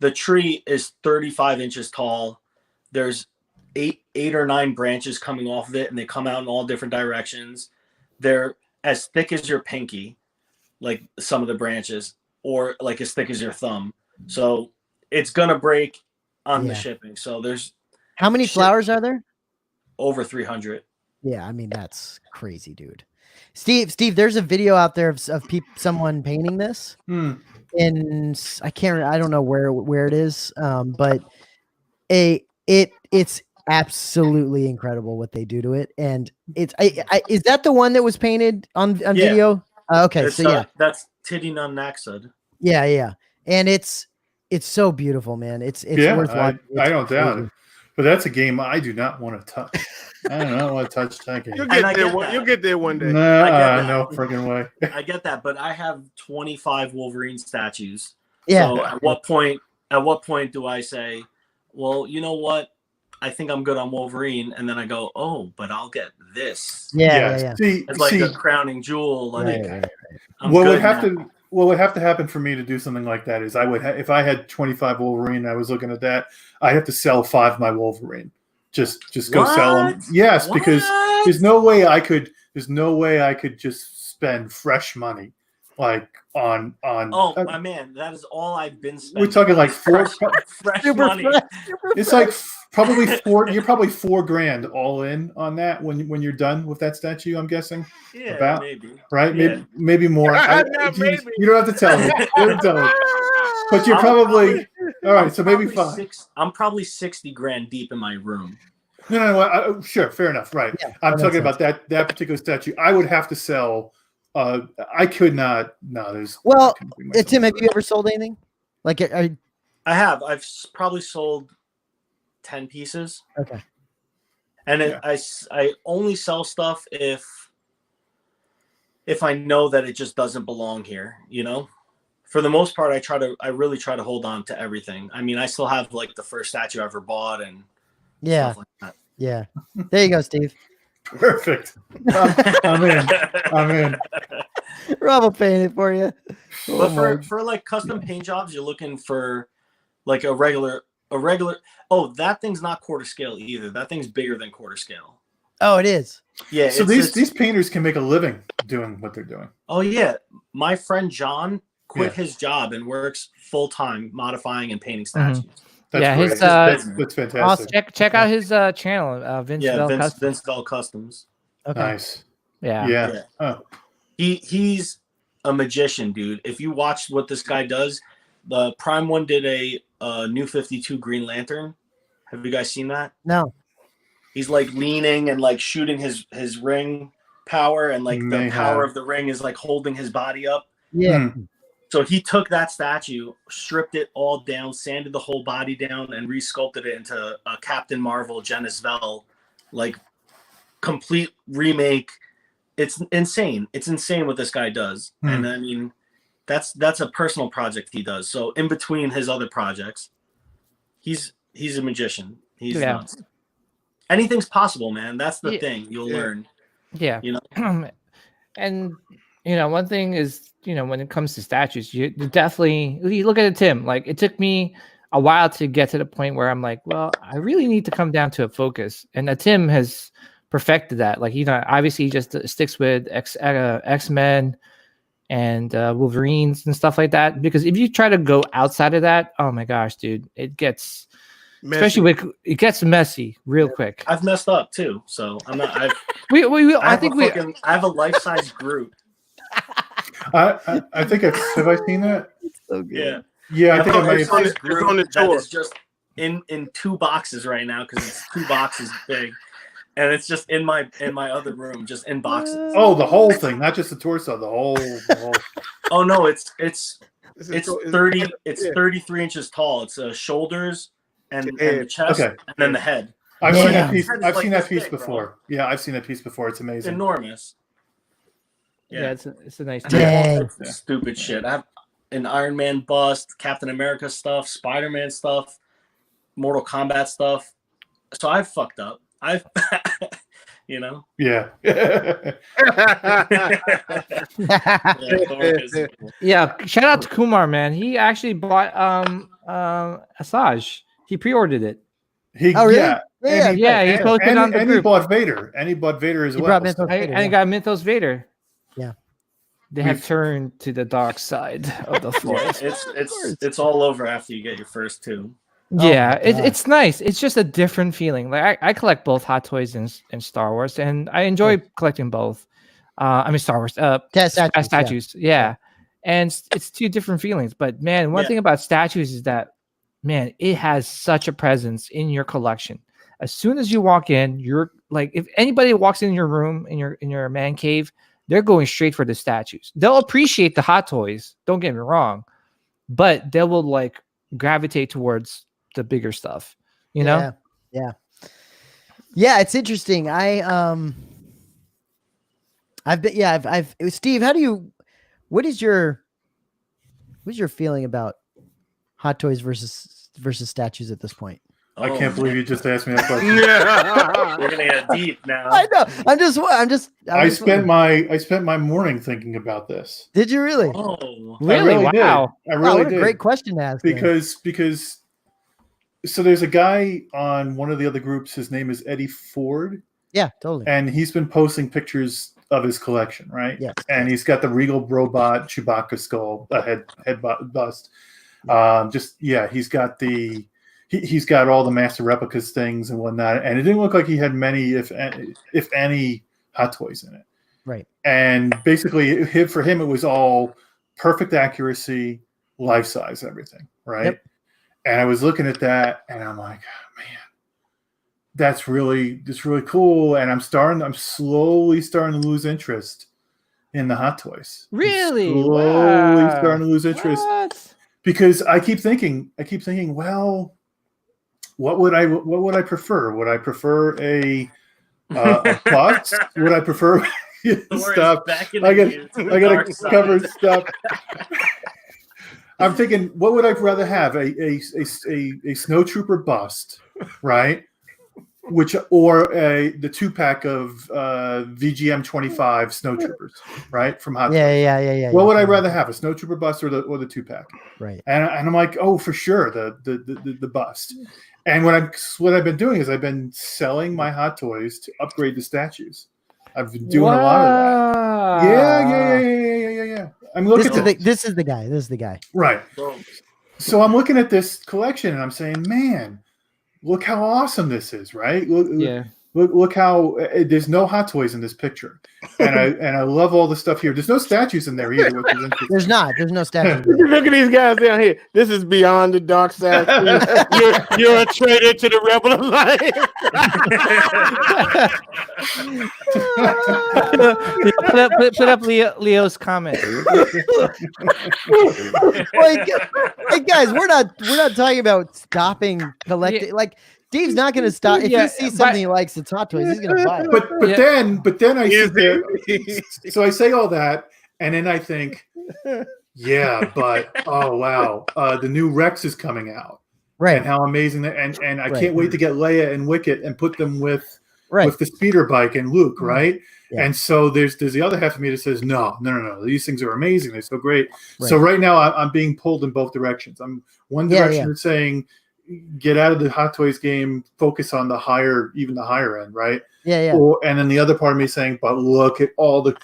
The tree is 35 inches tall. There's eight or nine branches coming off of it, and they come out in all different directions. They're as thick as your pinky, like some of the branches, or like as thick as your thumb. So it's gonna break on the shipping. So there's how many flowers are there? Over 300. Yeah, I mean that's crazy, dude. Steve, there's a video out there of someone painting this, and I don't know where it is, but it's absolutely incredible what they do to it, and it's is that the one that was painted on video? Okay, so that's Tidinun Naxud. Yeah, and it's so beautiful, man. It's worth watching. I don't doubt it. But that's a game I do not want to touch. I don't want to touch that game. You'll get there one day. No friggin' way. I get that, but I have 25 Wolverine statues. Yeah. So at what point do I say, well, you know what? I think I'm good on Wolverine, and then I go, oh, but I'll get this. Yeah. It's like a crowning jewel. Like What would have to happen for me to do something like that is if I had 25 Wolverine and I was looking at that, I'd have to sell 5 of my Wolverine. Just go sell them. Yes, because there's no way I could just spend fresh money like on my man, that is all I've been spending. We're talking like fresh money. It's like probably four. You're probably $4,000 all in on that when you're done with that statue. I'm guessing. Yeah, maybe. Right? Yeah. Maybe more. Maybe. You don't have to tell me. You don't tell me. But you're probably all right. So maybe 5. I'm probably $60,000 deep in my room. No. Sure, fair enough. Right. Yeah, I'm talking about that particular statue. I would have to sell. I could not. No, there's. Well, Tim, have you ever sold anything? Like, I have. I've probably sold 10 pieces. Okay. And I only sell stuff if I know that it just doesn't belong here, For the most part, I really try to hold on to everything. I mean, I still have like the first statue I ever bought and stuff like that. Yeah. There you go, Steve. Perfect. I'm in. Rob will paint it for you. But for like custom paint jobs, you're looking for like a regular. Oh, that thing's not quarter scale either. That thing's bigger than quarter scale. Oh, it is. Yeah. So these painters can make a living doing what they're doing. Oh yeah, my friend John quit his job and works full time modifying and painting statues. That's that's fantastic. Check out his channel, Vince Bell Customs. Okay. Nice. Yeah. Oh. He's a magician, dude. If you watch what this guy does, the Prime One did a New 52 Green Lantern. Have you guys seen that? No. He's like leaning and like shooting his ring power, and like the power of the ring is like holding his body up. Yeah. So he took that statue, stripped it all down, sanded the whole body down, and resculpted it into a Captain Marvel, Genis-Vell, like complete remake. It's insane. It's insane what this guy does. And I mean, that's a personal project he does. So in between his other projects, he's a magician. He's nuts. Anything's possible, man. That's the thing. You'll learn. Yeah. And one thing is, when it comes to statues, you look at it, Tim. Like, it took me a while to get to the point where I'm like, well, I really need to come down to a focus. And Tim has perfected that. Like, obviously he just sticks with X-Men and Wolverines and stuff like that. Because if you try to go outside of that, oh my gosh, dude, it gets messy. It gets messy real quick. I've messed up too, so I'm not. I have a life-size Groot. I think have I seen that? It's so good. Yeah. I think I may have seen Groot on the tour. It's just in 2 boxes right now because it's 2 boxes big, and it's just in my other room, just in boxes. Oh, the whole thing, not just the torso, the whole. Oh no, it's 30. It's 33 inches tall. It's shoulders and the chest, and then the head. I've seen that piece. I've seen that piece before. Bro. Yeah, I've seen that piece before. It's amazing. It's enormous. Yeah, it's a nice. Stupid shit. I have an Iron Man bust, Captain America stuff, Spider-Man stuff, Mortal Kombat stuff. So I've fucked up. Yeah. Yeah. Shout out to Kumar, man. He actually bought Asajj. He pre-ordered it. Really? Yeah. He posted on the group. He bought Vader. And he bought Vader as well. And he got Mythos Vader. Yeah. They have turned to the dark side of the force. It's all over after you get your first 2. Yeah, it's nice. It's just a different feeling. Like I collect both Hot Toys and Star Wars, and I enjoy collecting both. Star Wars statues. Yeah. And it's 2 different feelings. But man, one thing about statues is that, man, it has such a presence in your collection. As soon as you walk in, you're like, if anybody walks in your room in your man cave, they're going straight for the statues. They'll appreciate the Hot Toys. Don't get me wrong, but they will like gravitate towards the bigger stuff. Yeah. It's interesting. Steve, what's your feeling about Hot Toys versus statues at this point? I can't believe you just asked me that question. We're gonna get deep now. I know. I spent my morning thinking about this. Did you really? Oh, really? Wow. I really what did. A great question to ask. Because so there's a guy on one of the other groups. His name is Eddie Ford. Yeah, totally. And he's been posting pictures of his collection, right? Yes. And he's got the Regal robot Chewbacca skull, head bust. He's got he's got all the Master Replicas things and whatnot, and it didn't look like he had many, if any, Hot Toys in it. Right. And basically, for him, it was all perfect accuracy, life size, everything. Right. Yep. And I was looking at that, and I'm like, oh, man, that's really cool. And I'm slowly starting to lose interest in the Hot Toys. Really? Slowly starting to lose interest. What? because I keep thinking, well, what would I prefer? Would I prefer a bust? Would I prefer stuff? I got to cover stuff. I'm thinking, what would I rather have? A snowtrooper bust, right? Or the 2-pack of VGM 25 snowtroopers, right? From Hot Toys. Yeah. What would I rather have, a snowtrooper bust or the 2-pack? Right. And I'm like, oh, for sure, the bust. And what I've been doing is I've been selling my Hot Toys to upgrade the statues. I've been doing a lot of that. Yeah. I'm looking this is the guy. Right. So I'm looking at this collection and I'm saying, man, look how awesome this is, right? Look how there's no Hot Toys in this picture, and I love all the stuff here. There's no statues in there either. Which is interesting. There's no statues. Look at these guys down here. This is beyond the dark side. You're a traitor to the Rebel Alliance. put up Leo's comment. Hey guys, we're not talking about stopping collecting. Like, Dave's not going to stop. If he sees something he likes, it's Hot Toys, he's going to buy it. But then I sit there. So I say all that, and then I think, yeah, but oh wow, the new Rex is coming out, right? And how amazing that! And I can't wait to get Leia and Wicket and put them with the speeder bike and Luke, right? Yeah. And so there's the other half of me that says, no, these things are amazing, they're so great. Right. So right now I'm being pulled in both directions. I'm one direction saying, get out of the Hot Toys game, focus on the higher end, right? Yeah. And then the other part of me saying, but look at all the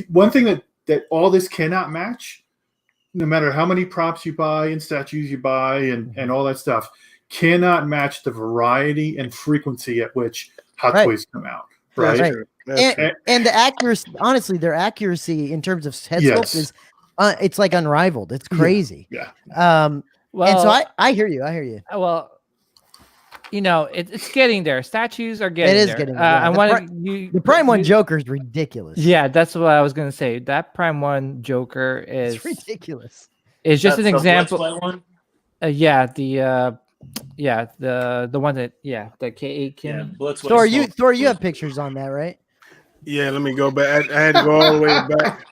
one thing that all this cannot match, no matter how many props you buy and statues you buy and all that stuff, cannot match the variety and frequency at which Hot Toys come out. Right. And the accuracy, honestly, their accuracy in terms of head sculpt is it's like unrivaled. It's crazy. Yeah. Well, and so I hear you. Well, it's getting there. Statues are getting there. It is getting there. The Prime 1 Joker is ridiculous. Yeah, that's what I was going to say. That Prime 1 Joker is ridiculous. It's just an example. One? The one that the K8 Kim. Thor, you have pictures on that, right? Yeah, let me go back. I had to go all the way back.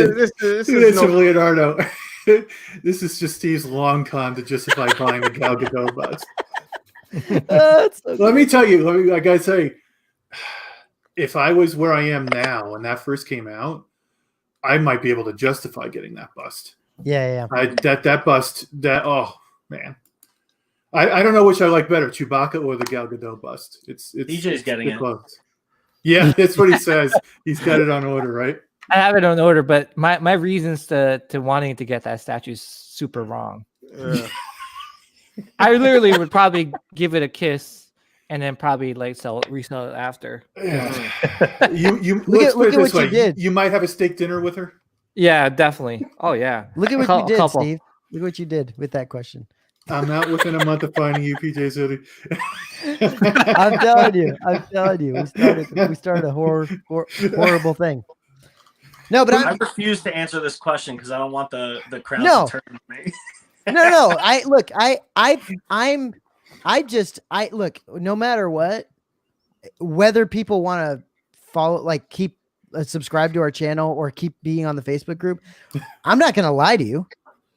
This is Leonardo. This is just Steve's long con to justify buying the Gal Gadot bust. Let me tell you, I gotta say, if I was where I am now when that first came out, I might be able to justify getting that bust. Yeah. That bust, oh man. I don't know which I like better, Chewbacca or the Gal Gadot bust. It's DJ's getting it. Close. Yeah, that's what he says. He's got it on order, right? I have it on order, but my reasons to wanting to get that statue is super wrong. I literally would probably give it a kiss and then probably resell it after. You look at what you did. You might have a steak dinner with her. Yeah, definitely. Oh yeah. Look at what you did, Steve. Look what you did with that question. I'm not within a month of finding you, PJ City. I'm telling you. We started a horrible thing. No, but I refuse to answer this question because I don't want the crowd to turn on me. No. Look, no matter what, whether people want to follow, keep subscribe to our channel or keep being on the Facebook group, I'm not going to lie to you.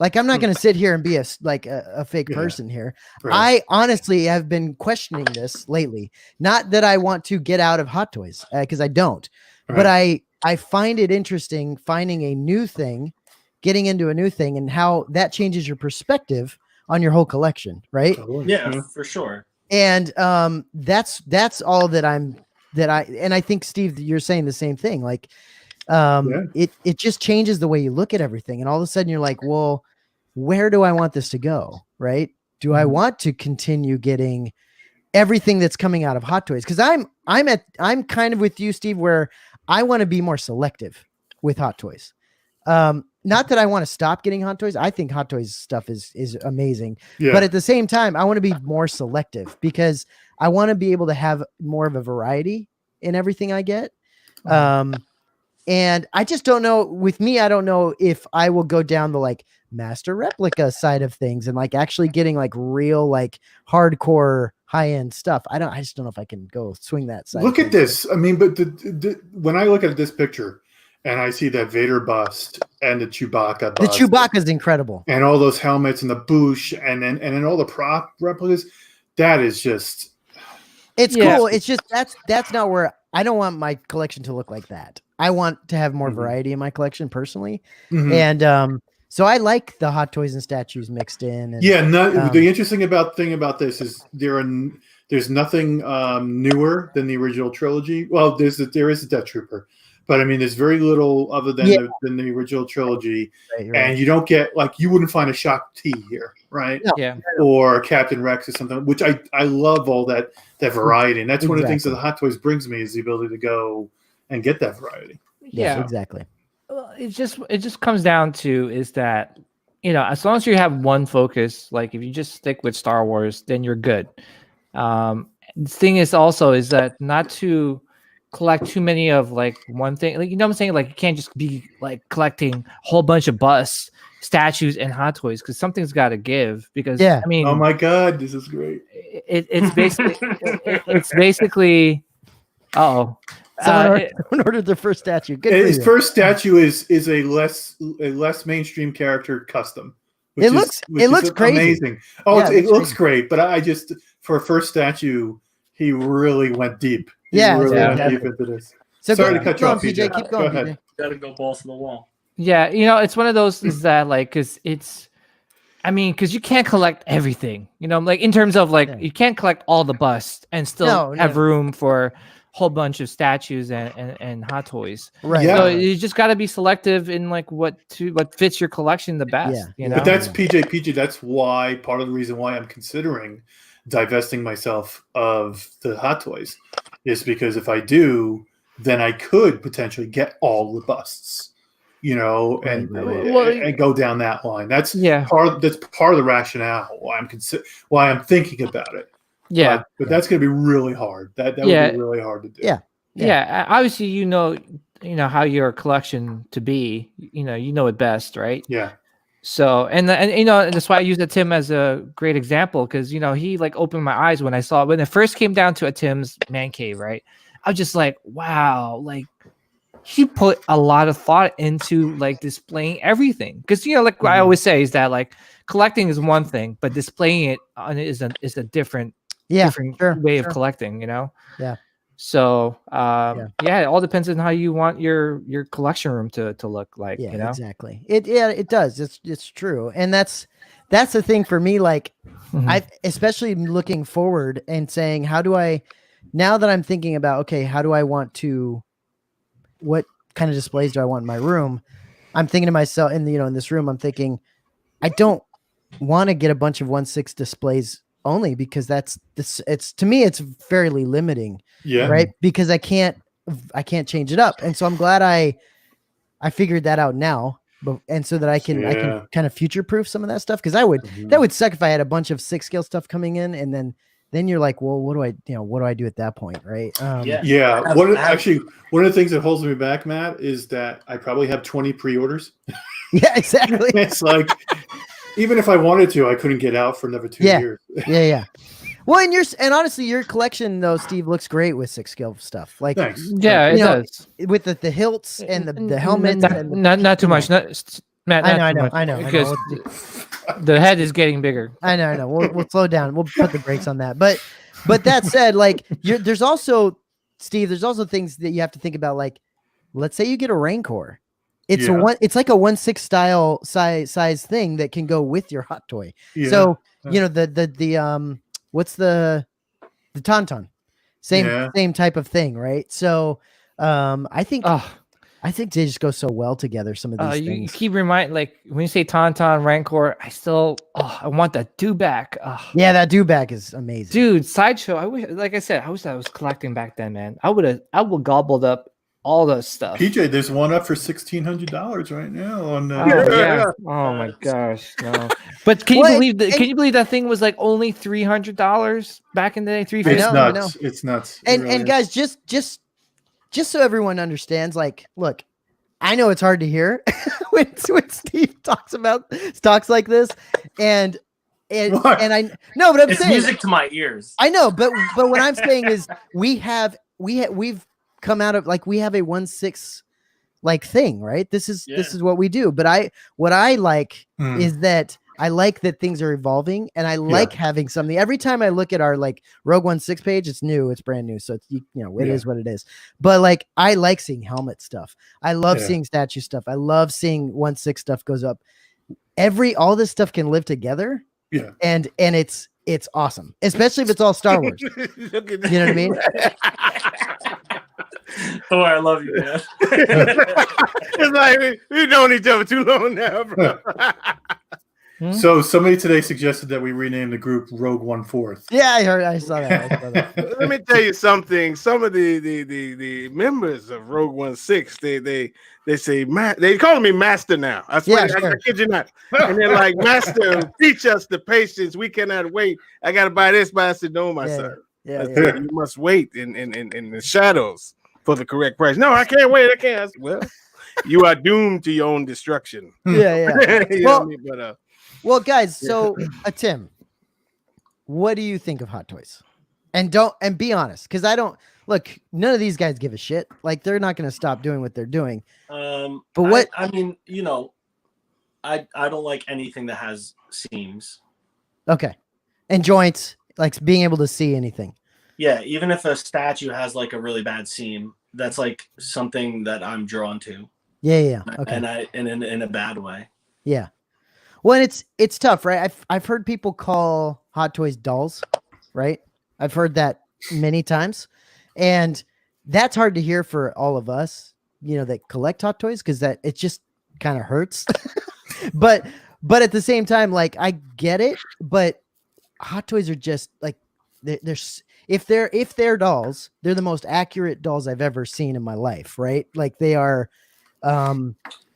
I'm not going to sit here and be a fake person here. Right. I honestly have been questioning this lately. Not that I want to get out of Hot Toys, because I don't. Right. But I find it interesting finding a new thing, getting into a new thing, and how that changes your perspective on your whole collection, right? Yeah, for sure. And that's all that I think, Steve, you're saying the same thing. It just changes the way you look at everything, and all of a sudden you're like, well, where do I want this to go? Right? Do I want to continue getting everything that's coming out of Hot Toys? Because I'm kind of with you, Steve, where I want to be more selective with Hot Toys. Not that I want to stop getting Hot Toys. I think Hot Toys stuff is amazing, but at the same time, I want to be more selective because I want to be able to have more of a variety in everything I get. And I just don't know. With me, I don't know if I will go down the like master replica side of things and like actually getting like real like hardcore high end stuff. I just don't know if I can go swing that side. Look at this. I mean, but when I look at this picture and I see that Vader bust and the Chewbacca bust, the Chewbacca is incredible, and all those helmets and the Boosh and then all the prop replicas, that is just. It's cool. It's just that's not where I don't want my collection to look like that. I want to have more variety in my collection personally, and so I like the Hot Toys and statues mixed in. And, the interesting thing about this is there's nothing newer than the original trilogy. Well, there is a Death Trooper, but I mean, there's very little other than the original trilogy, right. And you don't get like you wouldn't find a Shaak T here, right? No. Yeah, or Captain Rex or something. Which I love all that variety, and that's one of the things that the Hot Toys brings me is the ability to go and get that variety. Yeah, exactly. Well, it just comes down to is that as long as you have one focus, like if you just stick with Star Wars, then you're good. The thing is that not to collect too many of like one thing, like what I'm saying, like you can't just be like collecting a whole bunch of busts, statues, and Hot Toys because something's got to give. Because I mean, oh my god, this is great. It's basically. Someone ordered their first statue. His first statue is a less mainstream character custom. It looks crazy. Amazing. Oh, it looks great, but I just for a first statue, he really went deep. He really went deep into this. So sorry to cut you off, PJ. Keep going, go ahead. PJ. Gotta go balls to the wall. Yeah, it's one of those is that like because you can't collect everything. Like in terms of like you can't collect all the busts and still have room for whole bunch of statues and Hot Toys, right? So you just got to be selective in like what fits your collection the best. But that's PJ. That's why part of the reason why I'm considering divesting myself of the Hot Toys is because if I do, then I could potentially get all the busts, and go down that line. That's part of the rationale why I'm thinking about it. Yeah, but that's going to be really hard. That would be really hard to do. Yeah. Obviously, how your collection to be. You know it best, right? Yeah. So and that's why I use Tim as a great example because he like opened my eyes when I saw it. When it first came down to Tim's man cave, right? I was just like, wow, like he put a lot of thought into like displaying everything because like I always say is that like collecting is one thing, but displaying it is a different way of collecting, Yeah. So it all depends on how you want your collection room to look like. Exactly. It does. It's true, and that's the thing for me. Like, I especially looking forward and saying, how do I, now that I'm thinking about, okay, how do I want to, what kind of displays do I want in my room? I'm thinking to myself, in this room, I'm thinking, I don't want to get a bunch of 1/6 displays only because it's to me it's fairly limiting, right? Because I can't change it up, and so I'm glad I figured that out now, and so that I can kind of future proof some of that stuff because that would suck if I had a bunch of 6 scale stuff coming in and then you're like, well, what do I do at that point, right? One of the things that holds me back, Matt, is that I probably have 20 pre-orders. Yeah, exactly. It's like even if I wanted to, I couldn't get out for another 2 years. Yeah. Well, and honestly, your collection though, Steve, looks great with 6 scale stuff. Like, thanks. Yeah, it does with the hilts and the helmets. Not too much. Matt, I know. Because the head is getting bigger. I know. We'll slow down. We'll put the brakes on that. But that said, like, there's also things that you have to think about. Like, let's say you get a Rancor. It's like a 1/6 style size thing that can go with your Hot Toy. Yeah. So the what's the Tauntaun, same type of thing, right? So I think they just go so well together. Some of these things. You keep reminding, like when you say Tauntaun, Rancor, I want that dewback. Yeah, that dewback is amazing, dude. Sideshow. I wish I was collecting back then, man. I would gobbled up all the stuff. PJ, there's one up for $1,600 right now on. Oh my gosh, no! But can you believe that thing was like only $300 back in the day? $350. It's nuts. And guys, just so everyone understands, like, look, I know it's hard to hear when Steve talks like this, and I no, but I'm It's saying music to my ears. I know, but what I'm saying is we've come out of like we have a 1/6 like thing, right? This is what we do. But what I like is that I like that things are evolving, and I like having something. Every time I look at our like Rogue 1/6 page, it's new, it's brand new, so it's it is what it is. But like I like seeing helmet stuff. I love seeing statue stuff. I love seeing 1/6 stuff goes up. All this stuff can live together. Yeah, and it's awesome, especially if it's all Star Wars. You know what I mean? Oh, I love you, man. It's like we've known each other too long now, bro. So somebody today suggested that we rename the group Rogue 1/4. Yeah, I saw that. Let me tell you something. Some of the members of Rogue 1/6, they say they call me Master now. I swear, I kid you not. And they're like, Master, teach us the patience. We cannot wait. I gotta buy this, but I said, no, my son. You must wait in the shadows for the correct price. No, I can't wait. I can't. I said, well, you are doomed to your own destruction. Yeah. You know what I mean? But well, guys, so Tim, what do you think of Hot Toys? And be honest, because I don't look. None of these guys give a shit. Like they're not going to stop doing what they're doing. But what I mean, I don't like anything that has seams. Okay, and joints, like being able to see anything. Yeah, even if a statue has like a really bad seam, that's like something that I'm drawn to. Yeah. Okay, and in a bad way. Yeah. Well, it's tough, right? I've heard people call Hot Toys dolls, right? I've heard that many times, and that's hard to hear for all of us, that collect Hot Toys, because that it just kind of hurts. but at the same time, like I get it, but Hot Toys are just like if they're dolls, they're the most accurate dolls I've ever seen in my life, right? Like they are.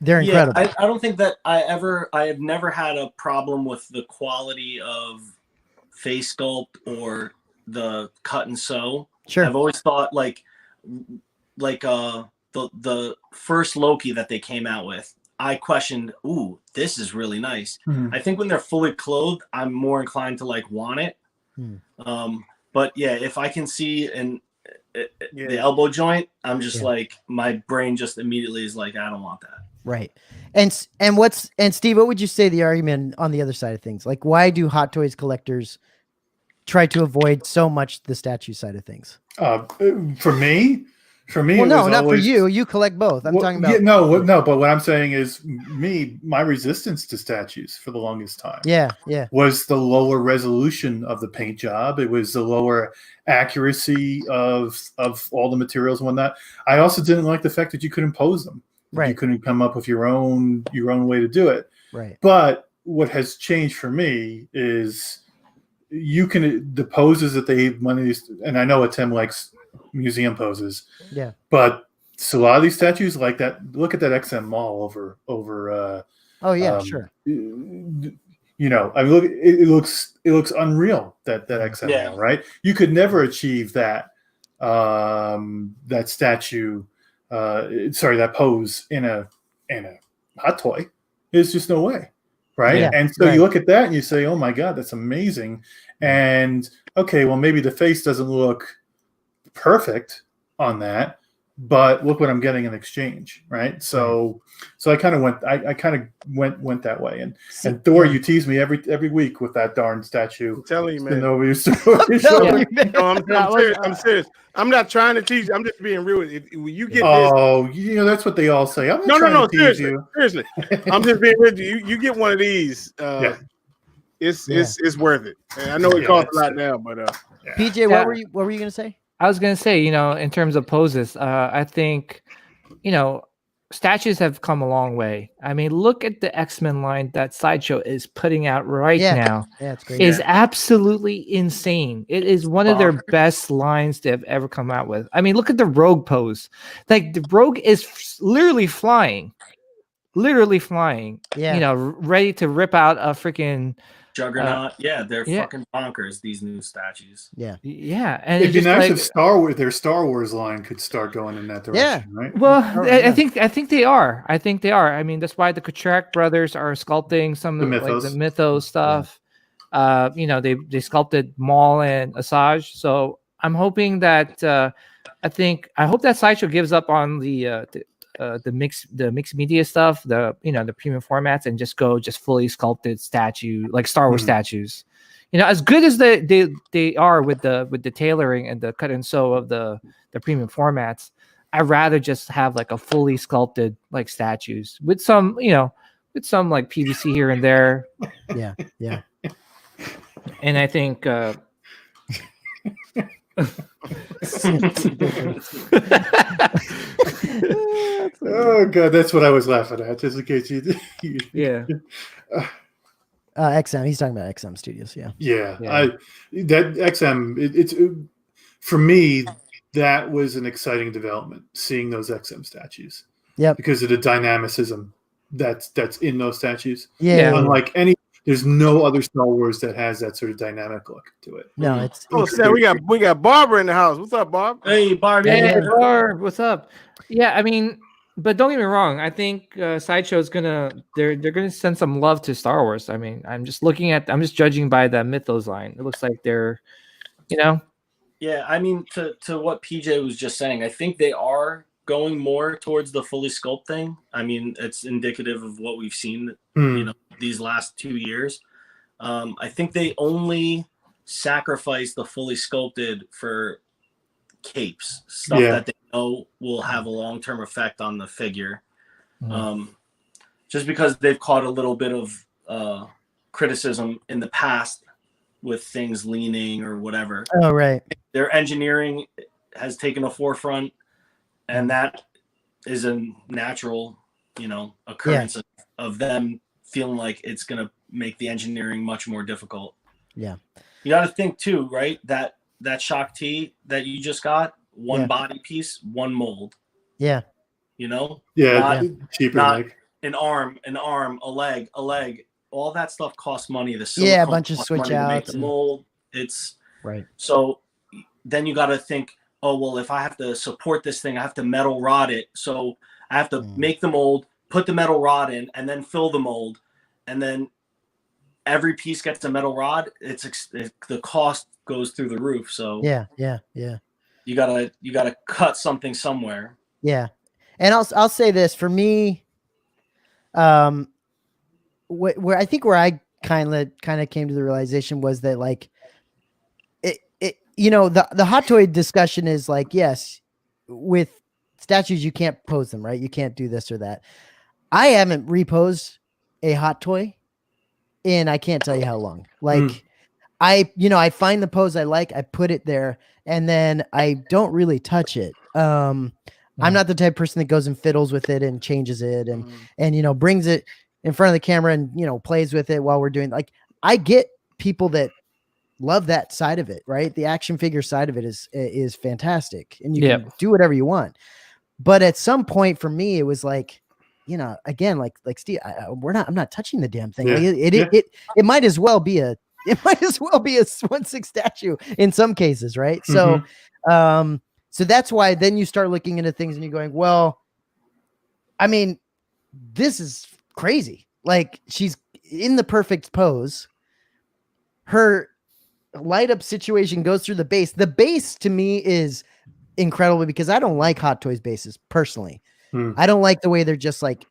They're incredible. I don't think that I have never had a problem with the quality of face sculpt or the cut and sew. Sure. I've always thought like the first Loki that they came out with, I questioned, ooh, this is really nice. Mm-hmm. I think when they're fully clothed, I'm more inclined to like want it. But yeah, if I can see the elbow joint, I'm just like my brain just immediately is like, I don't want that. Right. And Steve, what would you say the argument on the other side of things? Like, why do Hot Toys collectors try to avoid so much the statue side of things? For me, well, no, not for you. You collect both. I'm talking about no. But what I'm saying is, my resistance to statues for the longest time, was the lower resolution of the paint job. It was the lower accuracy of all the materials and whatnot. I also didn't like the fact that you couldn't pose them. Right. You couldn't come up with your own way to do it. Right. But what has changed for me is the poses that they one of these, and I know what Tim likes. Museum poses, but so a lot of these statues like that. Look at that XM Mall over. Sure. I mean, look, it looks unreal that XM Mall, right? You could never achieve that statue, that pose in a Hot Toy. There's just no way, right? Yeah, and so you look at that and you say, oh my God, that's amazing. And okay, well maybe the face doesn't look perfect on that, but look what I'm getting in exchange, right? So I kind of went that way. And Thor, you tease me every week with that darn statue. I'm telling you, man. I'm serious. I'm not trying to tease you. I'm just being real. When you get this, that's what they all say. I'm not trying to tease you. Seriously. I'm just being real. You get one of these. It's worth it. And I know it costs a lot now, but PJ, what were you gonna say? I was going to say, in terms of poses, I think, statues have come a long way. I mean, look at the X-Men line that Sideshow is putting out right now. Yeah, it's great. Is absolutely insane. It is one of their best lines they've ever come out with. I mean, look at the Rogue pose. Like the Rogue is literally flying. Yeah. Ready to rip out a freaking Juggernaut. They're fucking bonkers, these new statues. And it'd be nice if their Star Wars line could start going in that direction, right? Well, I think they are. I think they are. I mean, that's why the Kotrak brothers are sculpting some of the Mythos stuff. They sculpted Maul and Asajj. So I'm hoping that I hope that Sideshow gives up on the mixed media stuff, the premium formats, and just fully sculpted statue, like Star Wars statues. As good as they are with the tailoring and the cut and sew of the premium formats, I'd rather just have like a fully sculpted like statues with some like PVC here and there. Yeah. And I think oh god, that's what I was laughing at, just in case you XM, he's talking about XM Studios. That XM, for me, that was an exciting development, seeing those XM statues. Because of the dynamicism that's in those statues. Unlike there's no other Star Wars that has that sort of dynamic look to it. No, it's we got Barbara in the house. What's up, Barb? Hey, Barb. Hey, Barb. What's up? Yeah, I mean, but don't get me wrong. I think Sideshow is they're gonna send some love to Star Wars. I mean, I'm just judging by the Mythos line. It looks like they're, Yeah, I mean, to what PJ was just saying, I think they are going more towards the fully sculpt thing. I mean, it's indicative of what we've seen, these last 2 years. I think they only sacrifice the fully sculpted for capes, stuff that they know will have a long-term effect on the figure. Just because they've caught a little bit of criticism in the past with things leaning or whatever. Oh, right. Their engineering has taken a forefront, and that is a natural, occurrence of them feeling like it's going to make the engineering much more difficult. Yeah. You got to think too, right? That Shaak T that you just got, one body piece, one mold. Yeah. Cheaper. Not an arm, a leg. All that stuff costs money. The a bunch of switch outs, the mold. It's right. So then you got to think, oh, well, if I have to support this thing, I have to metal rod it. So I have to make the mold, put the metal rod in, and then fill the mold. And then every piece gets a metal rod. The cost goes through the roof. So yeah. You gotta cut something somewhere. Yeah. And I'll say this for me, where I kind of came to the realization was that like the hot toy discussion is like, yes, with statues, you can't pose them, right? You can't do this or that. I haven't reposed a hot toy in, I can't tell you how long. Like I find the pose I like, I put it there, and then I don't really touch it. I'm not the type of person that goes and fiddles with it and changes it and brings it in front of the camera and, plays with it while we're doing, like, I get people that love that side of it, right? The action figure side of it is fantastic, and you can do whatever you want. But at some point for me, it was like, again, like Steve, I'm not touching the damn thing. Yeah. It might as well be a 1/6 statue in some cases, right? So, so that's why then you start looking into things and you're going, well, I mean, this is crazy. Like, she's in the perfect pose. Her light up situation goes through the base. The base to me is incredible because I don't like Hot Toys bases personally. I don't like the way they're just like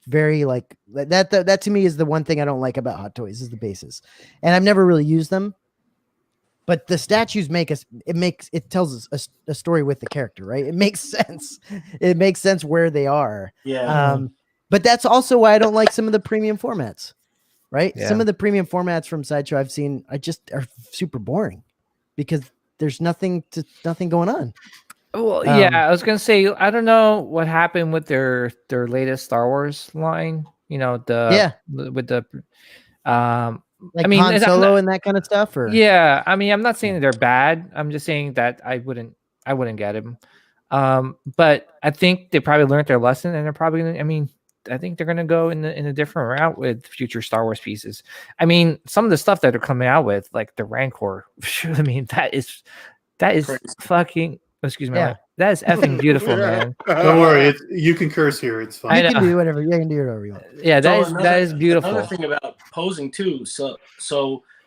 very like that to me is the one thing I don't like about Hot Toys is the bases. And I've never really used them. But the statues it tells us a story with the character, right? It makes sense. It makes sense where they are. Yeah. But that's also why I don't like some of the premium formats, right? Yeah. Some of the premium formats from Sideshow I've seen are super boring because there's nothing going on. Well, I was gonna say I don't know what happened with their latest Star Wars line. With the like Han Solo and that kind of stuff, or I mean, I'm not saying that they're bad. I'm just saying that I wouldn't get them. But I think they probably learned their lesson, and they're probably gonna. I mean, think they're gonna go in a different route with future Star Wars pieces. I mean, some of the stuff that they're coming out with, like the Rancor. I mean, that is Crazy. fucking. Excuse me. Yeah. That is effing beautiful, man. Don't worry, you can curse here. It's fine. I You can know. do whatever. You can do whatever you want. Yeah, that So is beautiful. Another thing about posing too. So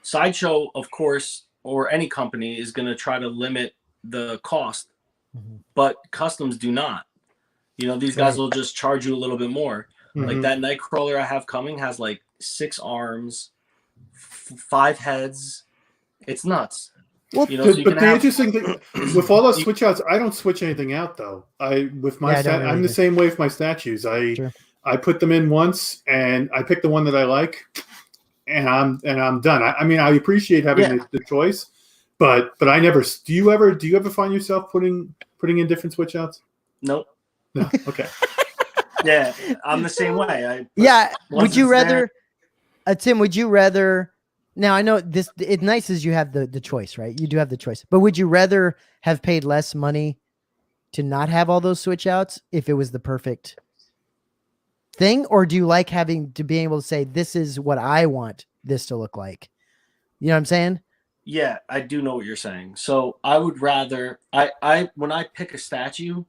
Sideshow, of course, or any company is going to try to limit the cost, but customs do not. You know, these guys will just charge you a little bit more. Like that Nightcrawler I have coming has like 6 arms, 5 heads. It's nuts. Well, you know, so but the interesting thing with all those switch outs, I don't switch anything out though. I'm the same way with my statues. I put them in once and I pick the one that I like, and I'm done. I mean, I appreciate having the choice, but I never. Do you ever find yourself putting in different switch outs? Nope. No. Okay. Yeah, I'm the same way. Would you rather, Tim? Would you rather? Now I know this. It's nice as you have the choice, right? You do have the choice, but would you rather have paid less money to not have all those switch outs if it was the perfect thing, or do you like having to be able to say, "This is what I want this to look like"? You know what I'm saying? Yeah, I do know what you're saying. So I would rather when I pick a statue,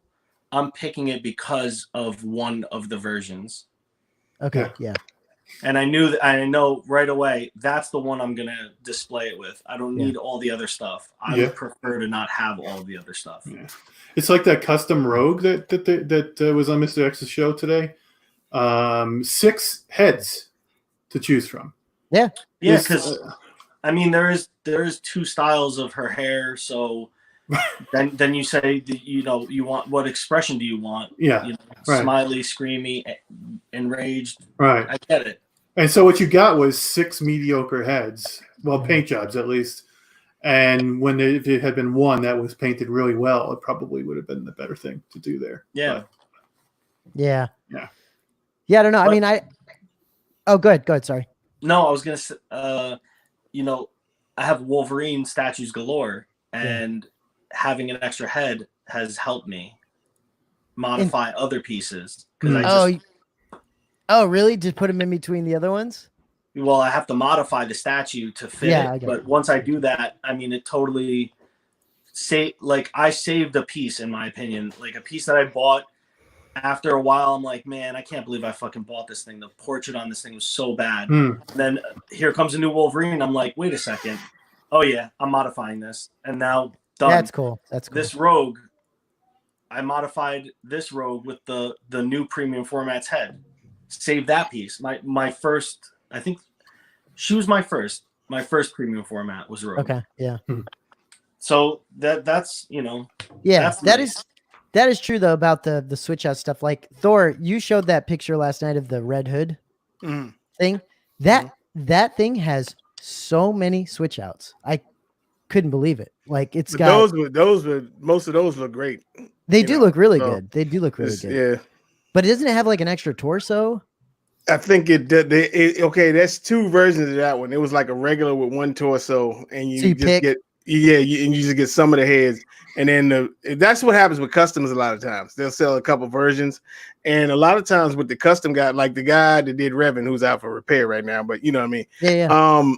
I'm picking it because of one of the versions. Okay. Yeah. And I know right away that's the one I'm gonna display it with. I don't need all the other stuff. I would prefer to not have all the other stuff. Yeah. It's like that custom Rogue that was on Mr. X's show today. 6 heads to choose from. Yeah. Yeah, because I mean there is 2 styles of her hair, so then you say that, you know, you want, what expression do you want? Yeah. You know, smiley, screamy, enraged. Right. I get it. And so what you got was 6 mediocre heads, well, paint jobs at least. And if it had been one that was painted really well, it probably would have been the better thing to do there. Yeah. But, Yeah. Yeah. I don't know. I mean, oh, go ahead. Sorry. No, I was going to say, you know, I have Wolverine statues galore, and having an extra head has helped me modify other pieces. Oh, really? Just put them in between the other ones? Well, I have to modify the statue to fit it. But once I do that, I mean, it totally I saved a piece, in my opinion. Like a piece that I bought, after a while, I'm like, man, I can't believe I fucking bought this thing. The portrait on this thing was so bad. And then here comes a new Wolverine. I'm like, wait a second. Oh, yeah, I'm modifying this. And now, done. That's cool. This Rogue, I modified this Rogue with the new premium formats head. Save that piece. My first, I think she was my first premium format was Rogue. Okay. Yeah. So that's, you know. Yeah, that is true though about the switch out stuff. Like Thor, you showed that picture last night of the Red Hood thing. That thing has so many switch outs. I couldn't believe it. Like it's got most of those look great. They do look really good. They do look really good. Yeah. But doesn't it have like an extra torso? I think it did. Okay, that's 2 versions of that one. It was like a regular with 1 torso, and you just get and you just get some of the heads, and then that's what happens with customs. A lot of times they'll sell a couple versions, and a lot of times with the custom guy, like the guy that did Revan, who's out for repair right now, but you know what I mean. Yeah.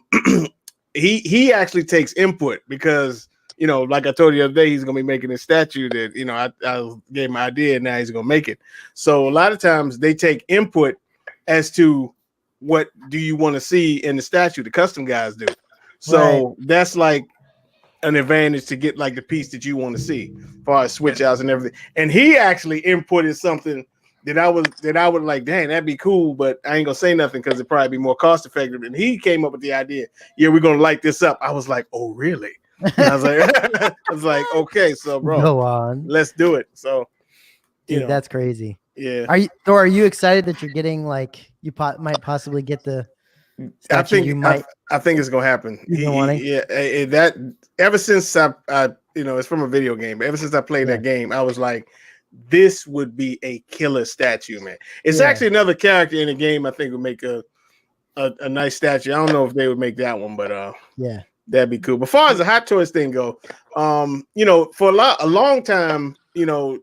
He actually takes input because, you know, like I told you the other day, he's gonna be making a statue that, you know, I gave him an idea, and now he's gonna make it. So a lot of times they take input as to what do you want to see in the statue. The custom guys do. So that's like an advantage to get like the piece that you want to see, as far as switch outs and everything. And he actually inputted something that I would like, dang, that'd be cool, but I ain't gonna say nothing because it'd probably be more cost effective. And he came up with the idea, yeah, we're gonna light this up. I was like, oh, really? And I was like, okay, so bro, go on, let's do it. So, dude, that's crazy. Yeah. Are you excited that you're getting, like, you might possibly get the I think it's gonna happen. That ever since I you know, it's from a video game, but ever since I played that game, I was like, this would be a killer statue, man. It's actually another character in the game I think would make a nice statue. I don't know if they would make that one, but that'd be cool. But as far as the Hot Toys thing go, you know, for a long time, you know,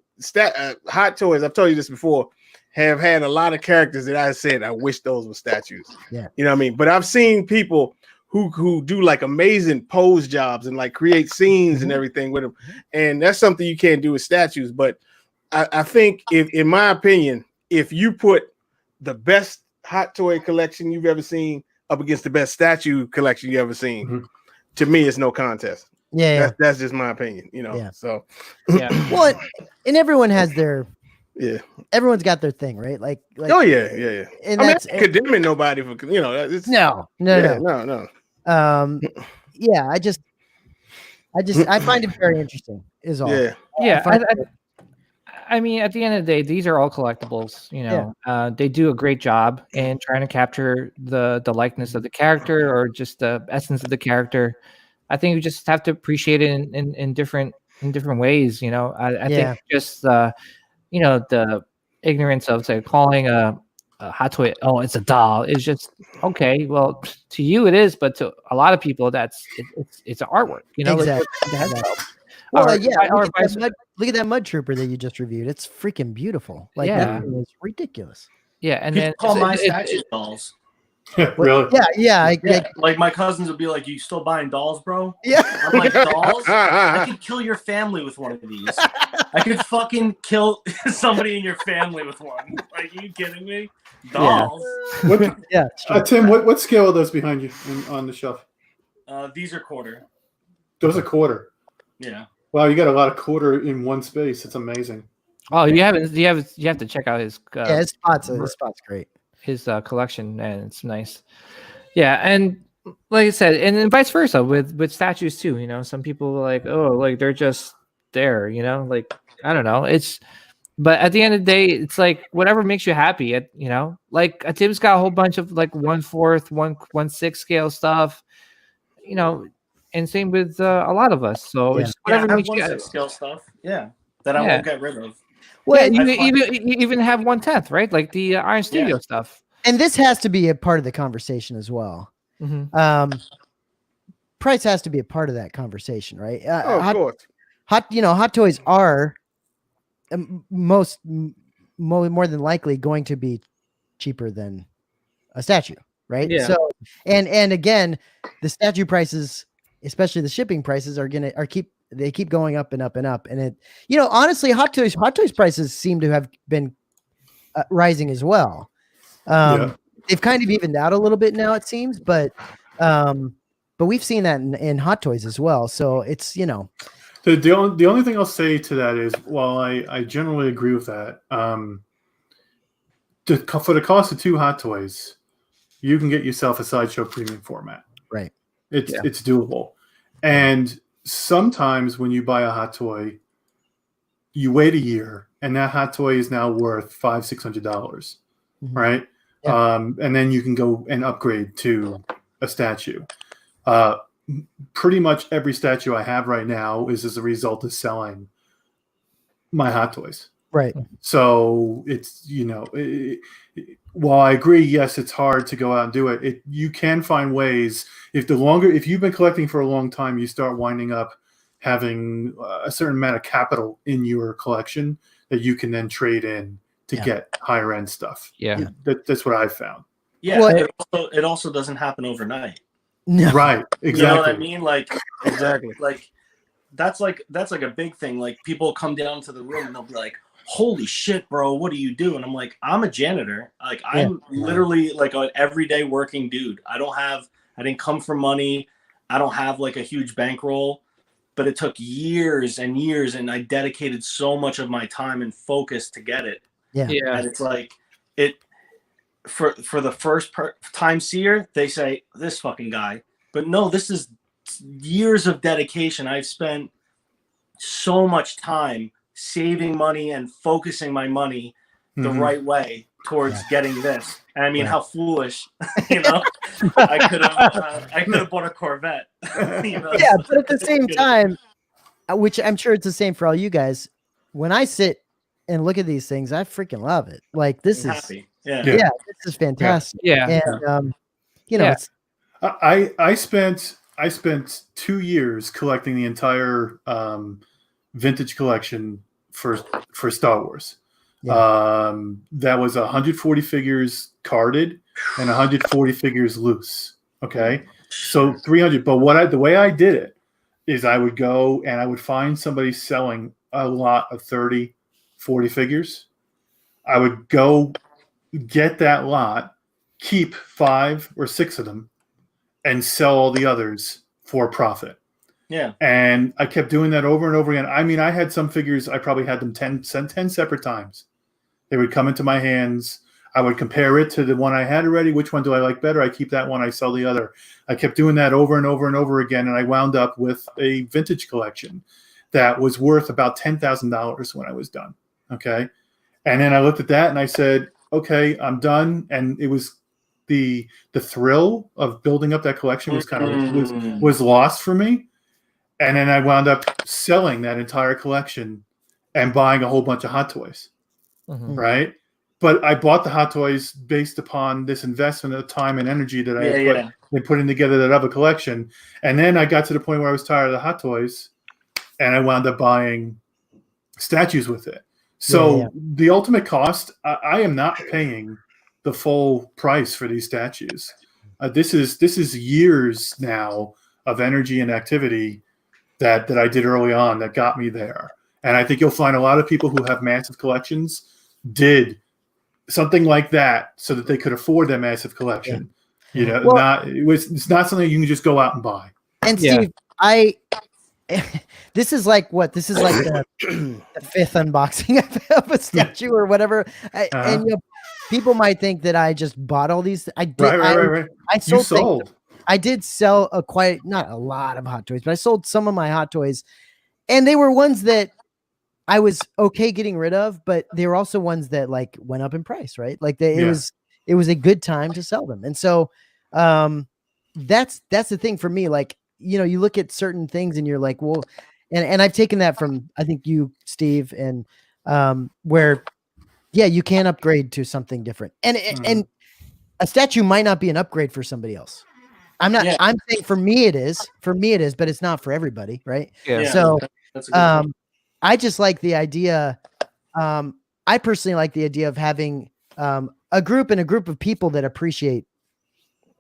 Hot Toys, I've told you this before, have had a lot of characters that I said I wish those were statues. Yeah. You know what I mean? But I've seen people who do like amazing pose jobs and like create scenes and everything with them. And that's something you can't do with statues. But I think if, in my opinion, if you put the best hot toy collection you've ever seen up against the best statue collection you ever seen, to me, it's no contest. Yeah, that's just my opinion, you know. Yeah. So well, and everyone has their everyone's got their thing, right? Like oh yeah. And I mean, that's I'm not condemning nobody for, you know, it's no. no. Yeah, I find it very interesting. Is all. Yeah. I mean, at the end of the day, these are all collectibles. You know, they do a great job in trying to capture the likeness of the character or just the essence of the character. I think we just have to appreciate it in different ways. You know, I think just you know, the ignorance of say calling a hot toy, oh, it's a doll, is just okay. Well, to you it is, but to a lot of people, it's an artwork. You know, exactly. Well, look at that mud trooper that you just reviewed. It's freaking beautiful. Like that thing is ridiculous. Yeah, and People then call my statues dolls. Really? Yeah. Like my cousins would be like, "You still buying dolls, bro?" Yeah. I'm like, dolls? I could kill your family with one of these. I could fucking kill somebody in your family with one. Like, are you kidding me? Dolls. Yeah. Tim, what scale are those behind you on the shelf? These are quarter. Those are quarter. Yeah. Wow, you got a lot of quarter in one space. It's amazing. Oh, you have to check out his his spot's great. His collection, and it's nice. Yeah, and like I said, and then vice versa with statues too. You know, some people are like, oh, like they're just there. You know, like I don't know. But at the end of the day, it's like whatever makes you happy. You know, like Tim's got a whole bunch of like 1/4, 1/6 scale stuff. You know, and same with a lot of us. So it's whatever makes you happy. Scale stuff. Yeah, that I won't get rid of. Well, you even have 1/10, right? Like the Iron Studio stuff. And this has to be a part of the conversation as well. Price has to be a part of that conversation, right? Of course. Hot toys are more than likely going to be cheaper than a statue, right? Yeah. So, and again, the statue prices, especially the shipping prices, they keep going up and up and up. And it, honestly, hot toys prices seem to have been rising as well. They've kind of evened out a little bit now, it seems, but we've seen that in hot toys as well. So it's, The only thing I'll say to that is, while I generally agree with that, for the cost of 2 hot toys, you can get yourself a Sideshow premium format. Right. It's doable. And sometimes when you buy a hot toy, you wait a year and that hot toy is now worth $500-$600, right? Yeah. And then you can go and upgrade to a statue. Pretty much every statue I have right now is as a result of selling my hot toys. Right. So it's, while I agree, yes, it's hard to go out and do it. You can find ways. If you've been collecting for a long time, you start winding up having a certain amount of capital in your collection that you can then trade in to get higher end stuff. Yeah. That's what I've found. Yeah. Well, it also doesn't happen overnight. No. Right. Exactly. You know what I mean? Like, exactly. Like that's like a big thing. Like people come down to the room and they'll be like, holy shit, bro, what do you do? And I'm like, I'm a janitor. Like I'm literally like an everyday working dude. I didn't come from money. I don't have like a huge bankroll, but it took years and years. And I dedicated so much of my time and focus to get it. Yeah. And it's like for the first time seer, they say this fucking guy, but no, this is years of dedication. I've spent so much time saving money and focusing my money the right way towards getting this. And I mean, how foolish, I could have bought a Corvette. Yeah, but at the same time, which I'm sure it's the same for all you guys, when I sit and look at these things, I freaking love it. Like this is happy. this is fantastic. Yeah. And I spent 2 years collecting the entire vintage collection for Star Wars. Yeah. That was 140 figures carded and 140 figures loose. Okay, so 300. But the way I did it is I would go and I would find somebody selling a lot of 30, 40 figures. I would go get that lot, keep 5 or 6 of them, and sell all the others for profit. Yeah. And I kept doing that over and over again. I mean, I had some figures, I probably had them 10 separate times. They would come into my hands. I would compare it to the one I had already. Which one do I like better? I keep that one. I sell the other. I kept doing that over and over and over again. And I wound up with a vintage collection that was worth about $10,000 when I was done. Okay. And then I looked at that and I said, okay, I'm done. And it was the thrill of building up that collection was kind of was lost for me. And then I wound up selling that entire collection and buying a whole bunch of Hot Toys. Right. But I bought the Hot Toys based upon this investment of time and energy that I had put in putting together that other collection. And then I got to the point where I was tired of the Hot Toys and I wound up buying statues with it. So the ultimate cost, I am not paying the full price for these statues. This is years now of energy and activity that I did early on that got me there. And I think you'll find a lot of people who have massive collections did something like that so that they could afford that massive collection. You know, it's not something you can just go out and buy. And Steve, this is like the 5th unboxing of a statue or whatever. And people might think that I just bought all these. I did. Right. I sold. I did sell not a lot of Hot Toys, but I sold some of my Hot Toys, and they were ones that I was okay getting rid of, but they were also ones that like went up in price, right? Like it was a good time to sell them. And so that's the thing for me. Like, you know, you look at certain things and you're like, well, and I've taken that from, I think you, Steve, and where, you can upgrade to something different. And a statue might not be an upgrade for somebody else. I'm saying for me it is, but it's not for everybody. Right. Yeah. So, that's a good point. I just like the idea. I personally like the idea of having a group of people that appreciate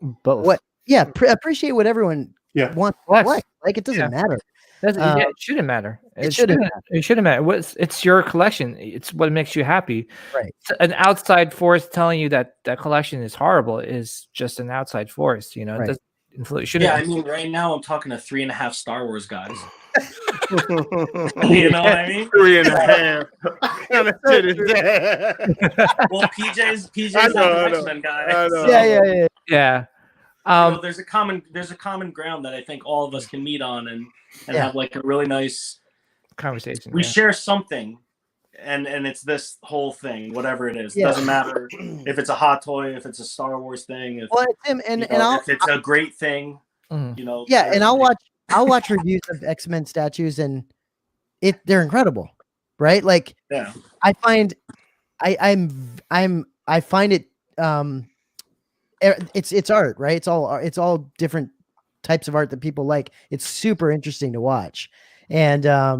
both. Appreciate what everyone wants. Like it doesn't matter. It shouldn't matter. It shouldn't matter. It's your collection. It's what makes you happy. Right. An outside force telling you that collection is horrible is just an outside force. You know. Right. It doesn't influence. I mean, right now I'm talking to 3.5 Star Wars guys. You know what I mean? 3.5. Well, PJ's an X-Men guy. Yeah. There's a common ground that I think all of us can meet on and have like a really nice conversation. We share something, and it's this whole thing, whatever it is. It doesn't matter if it's a Hot Toy, if it's a Star Wars thing, if it's a great thing. You know. Yeah, and I'll watch reviews of X-Men statues, and they're incredible, right? Like, I find it. It's art, right? It's all different types of art that people like. It's super interesting to watch, and I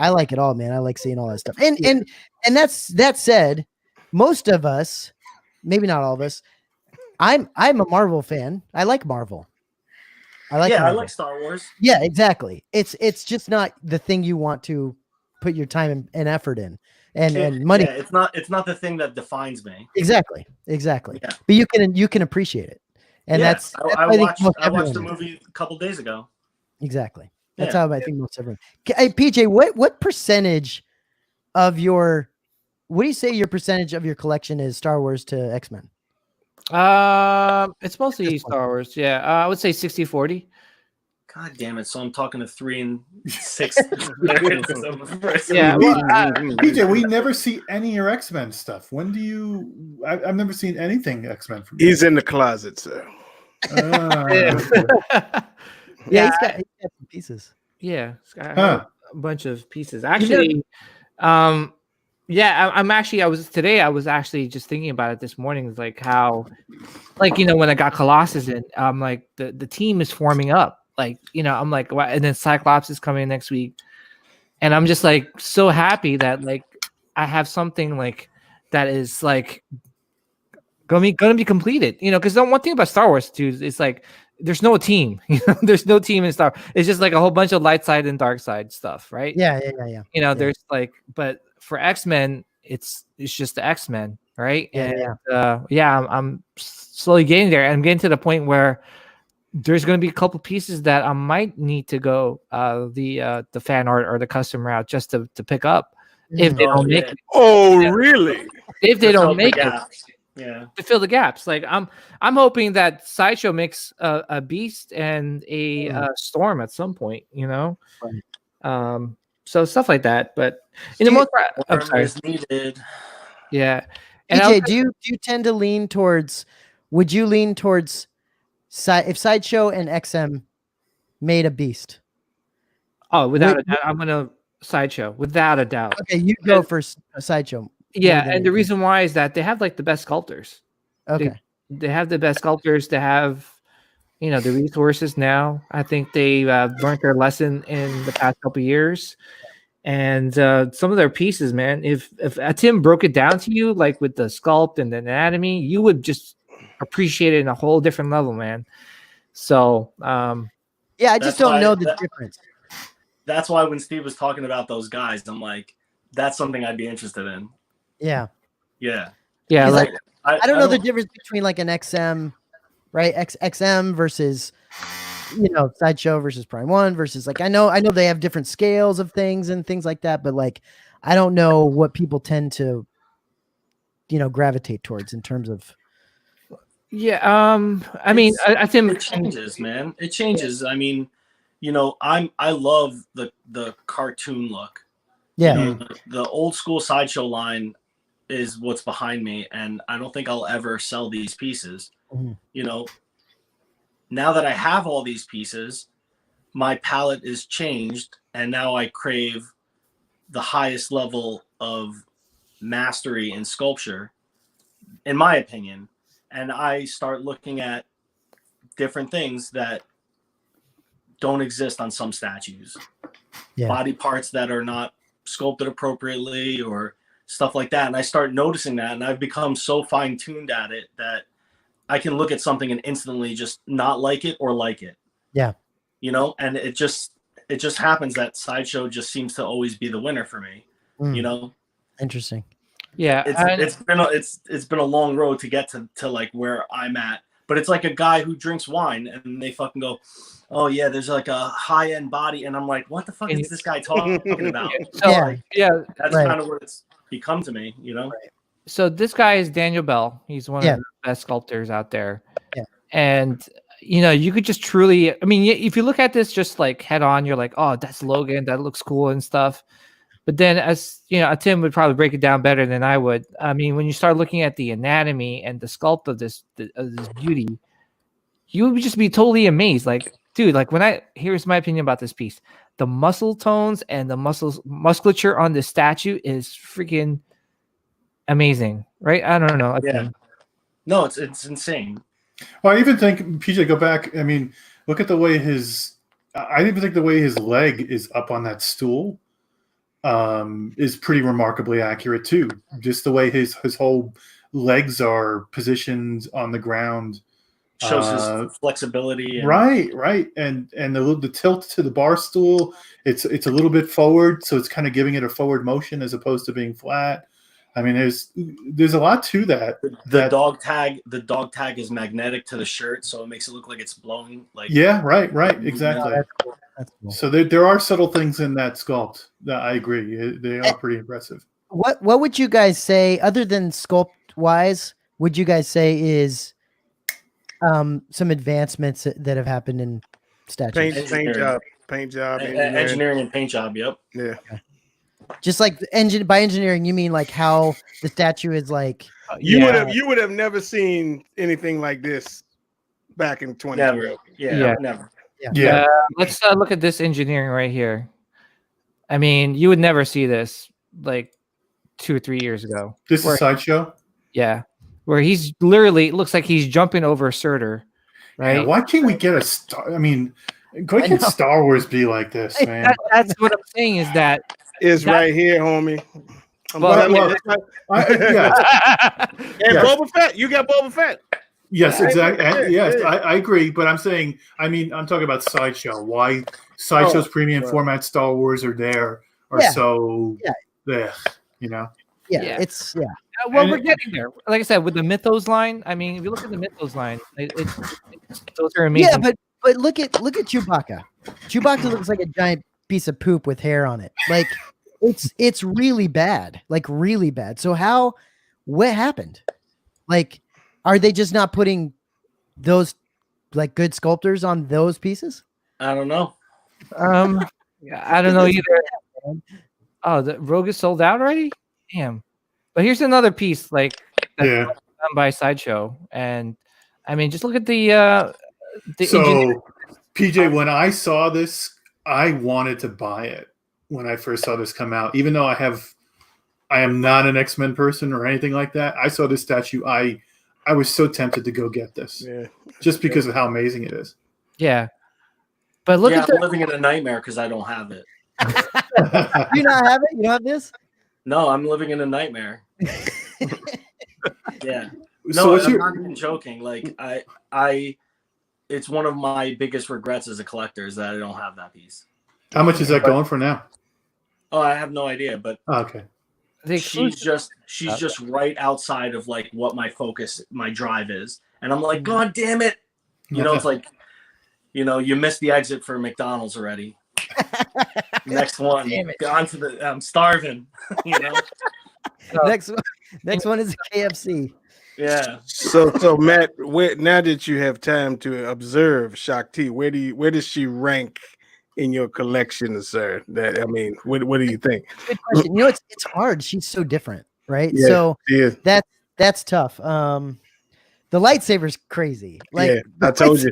like it all, man. I like seeing all that stuff. And that said, most of us, maybe not all of us, I'm a Marvel fan. I like Marvel. I like Star Wars. Yeah, exactly. It's just not the thing you want to put your time and effort in and money. Yeah, it's not the thing that defines me. Exactly. Yeah. But you can appreciate it. And that's I watched the movie a couple days ago. Exactly. That's how I think most everyone. Hey, PJ, what percentage of what do you say your percentage of your collection is Star Wars to X-Men? It's mostly Star Wars. Yeah, I would say 60-40. God damn it! So I'm talking to 3 and 6. PJ, we never see any of your X-Men stuff. When do you? I've never seen anything X-Men from you. He's in the closet, sir. He's got some pieces. Yeah, a bunch of pieces. Actually, I'm actually. I was actually just thinking about it this morning. It's like how, like, you know, when I got Colossus in, I'm like the team is forming up. Like, you know, I'm like, wow. And then Cyclops is coming next week, and I'm just like so happy that like I have something like that is like gonna be completed. Because the one thing about Star Wars too is like there's no team. There's no team in Star. It's just like a whole bunch of light side and dark side stuff, right? Yeah. There's like, but for X-Men, it's just the X-Men, right? Yeah, And I'm slowly getting there. I'm getting to the point where there's going to be a couple pieces that I might need to go the fan art or the custom route just to pick up if they don't make it. Oh, really? If they don't make it, to fill the gaps. Like I'm hoping that Sideshow makes a Beast and a Storm at some point. Right. So stuff like that. But in the most part, I'm sorry. Is needed. Yeah. And DJ, do you tend to lean towards? Would you lean towards if Sideshow and XM made a Beast? Oh, without a doubt, I'm gonna Sideshow without a doubt. Okay, you go for Sideshow. Yeah, and the reason why is that they have like the best sculptors. Okay, they have the best sculptors. They have, the resources now. I think they learned their lesson in the past couple of years. And some of their pieces, man, if Tim broke it down to you, like with the sculpt and the anatomy, you would just appreciate it in a whole different level, man. So, yeah, I just don't know the difference. That's why when Steve was talking about those guys, I'm like, that's something I'd be interested in. Yeah. Yeah. Yeah. Like, I don't know the difference between like an XM, right? XM versus, Sideshow versus Prime 1 versus like I know they have different scales of things and things like that, but like I don't know what people tend to gravitate towards in terms of. Yeah, I mean, I think it changes, man. It changes. I mean, I love the cartoon look. Yeah. The old school Sideshow line is what's behind me, and I don't think I'll ever sell these pieces. Mm-hmm. Now that I have all these pieces, my palette is changed, and now I crave the highest level of mastery in sculpture, in my opinion. And I start looking at different things that don't exist on some statues. Yeah. Body parts that are not sculpted appropriately or stuff like that. And I start noticing that, and I've become so fine-tuned at it that I can look at something and instantly just not like it or like it. Yeah. And it just happens that Sideshow just seems to always be the winner for me. Interesting. Yeah. It's been a long road to get to like where I'm at. But it's like a guy who drinks wine and they fucking go, oh yeah, there's like a high-end body, and I'm like, what the fuck is this guy talking about? So, that's kind of where it's become to me, Right. So this guy is Daniel Bell. He's one of the best sculptors out there. Yeah. And you could just truly, I mean, if you look at this just like head on, you're like, oh, that's Logan, that looks cool and stuff. But then as Tim would probably break it down better than I would. I mean, when you start looking at the anatomy and the sculpt of this beauty, you would just be totally amazed. Like, dude, like here's my opinion about this piece. The muscle tones and the musculature on the statue is freaking amazing, right? I don't know. Yeah. No, it's insane. Well, I even think, PJ, go back. I mean, look at the way I even think the way his leg is up on that stool is pretty remarkably accurate too. Just the way his whole legs are positioned on the ground shows his flexibility. Right, and the tilt to the bar stool. It's a little bit forward, so it's kind of giving it a forward motion as opposed to being flat. I mean, there's a lot to that. The dog tag is magnetic to the shirt, so it makes it look like it's blowing. Like right, exactly. That's cool. That's cool. So there are subtle things in that sculpt that I agree. They are pretty impressive. What would you guys say, other than sculpt wise, would you guys say is some advancements that have happened in statues? Paint job, engineering and paint job. Yep. Yeah. Okay. Just like by engineering, you mean like how the statue is like. You would have never seen anything like this back in 2012. Never. Yeah. Let's look at this engineering right here. I mean, you would never see this like 2 or 3 years ago. This is Sideshow? Yeah. Where he's literally, it looks like he's jumping over a Surtur, right? Yeah, why can't we get a star? I mean, why can't Star Wars be like this, man? That's what I'm saying is that it's right here, homie. Well, yes. And Boba Fett, you got Boba Fett. Yes, exactly. Yes, I agree. But I'm saying, I'm talking about Sideshow. Why Sideshow's premium format Star Wars are so there, you know? Yeah. Well, we're getting there. Like I said, with the Mythos line, I mean, if you look at the Mythos line, those are amazing. Yeah, but look at Chewbacca. Chewbacca looks like a giant piece of poop with hair on it. Like it's really bad. Like really bad. So what happened? Like, are they just not putting those like good sculptors on those pieces? I don't know. I don't know either. Oh, the Rogue is sold out already? Damn. But here's another piece that's done by Sideshow. And I mean, just look at the so PJ, when I saw this, I wanted to buy it when I first saw this come out. Even though I am not an X-Men person or anything like that. I saw this statue. I was so tempted to go get this. Yeah. Just because of how amazing it is. Yeah. But look at I'm living in a nightmare because I don't have it. Do you not have it? You don't have this? No, I'm living in a nightmare. Yeah. So No, I'm not even joking. Like it's one of my biggest regrets as a collector is that I don't have that piece. How much is that going for now? Oh, I have no idea, but okay. She's just right outside of like what my drive is. And I'm like, God damn it. You know, it's like, you missed the exit for McDonald's already. Next one. I'm starving. You know. Next one is KFC. Yeah. So Matt, now that you have time to observe Shaak T, where does she rank in your collection, sir? What do you think? Good question. You know, it's hard. She's so different, right? Yeah, so yeah. that's tough. The lightsaber's crazy. Like I told you.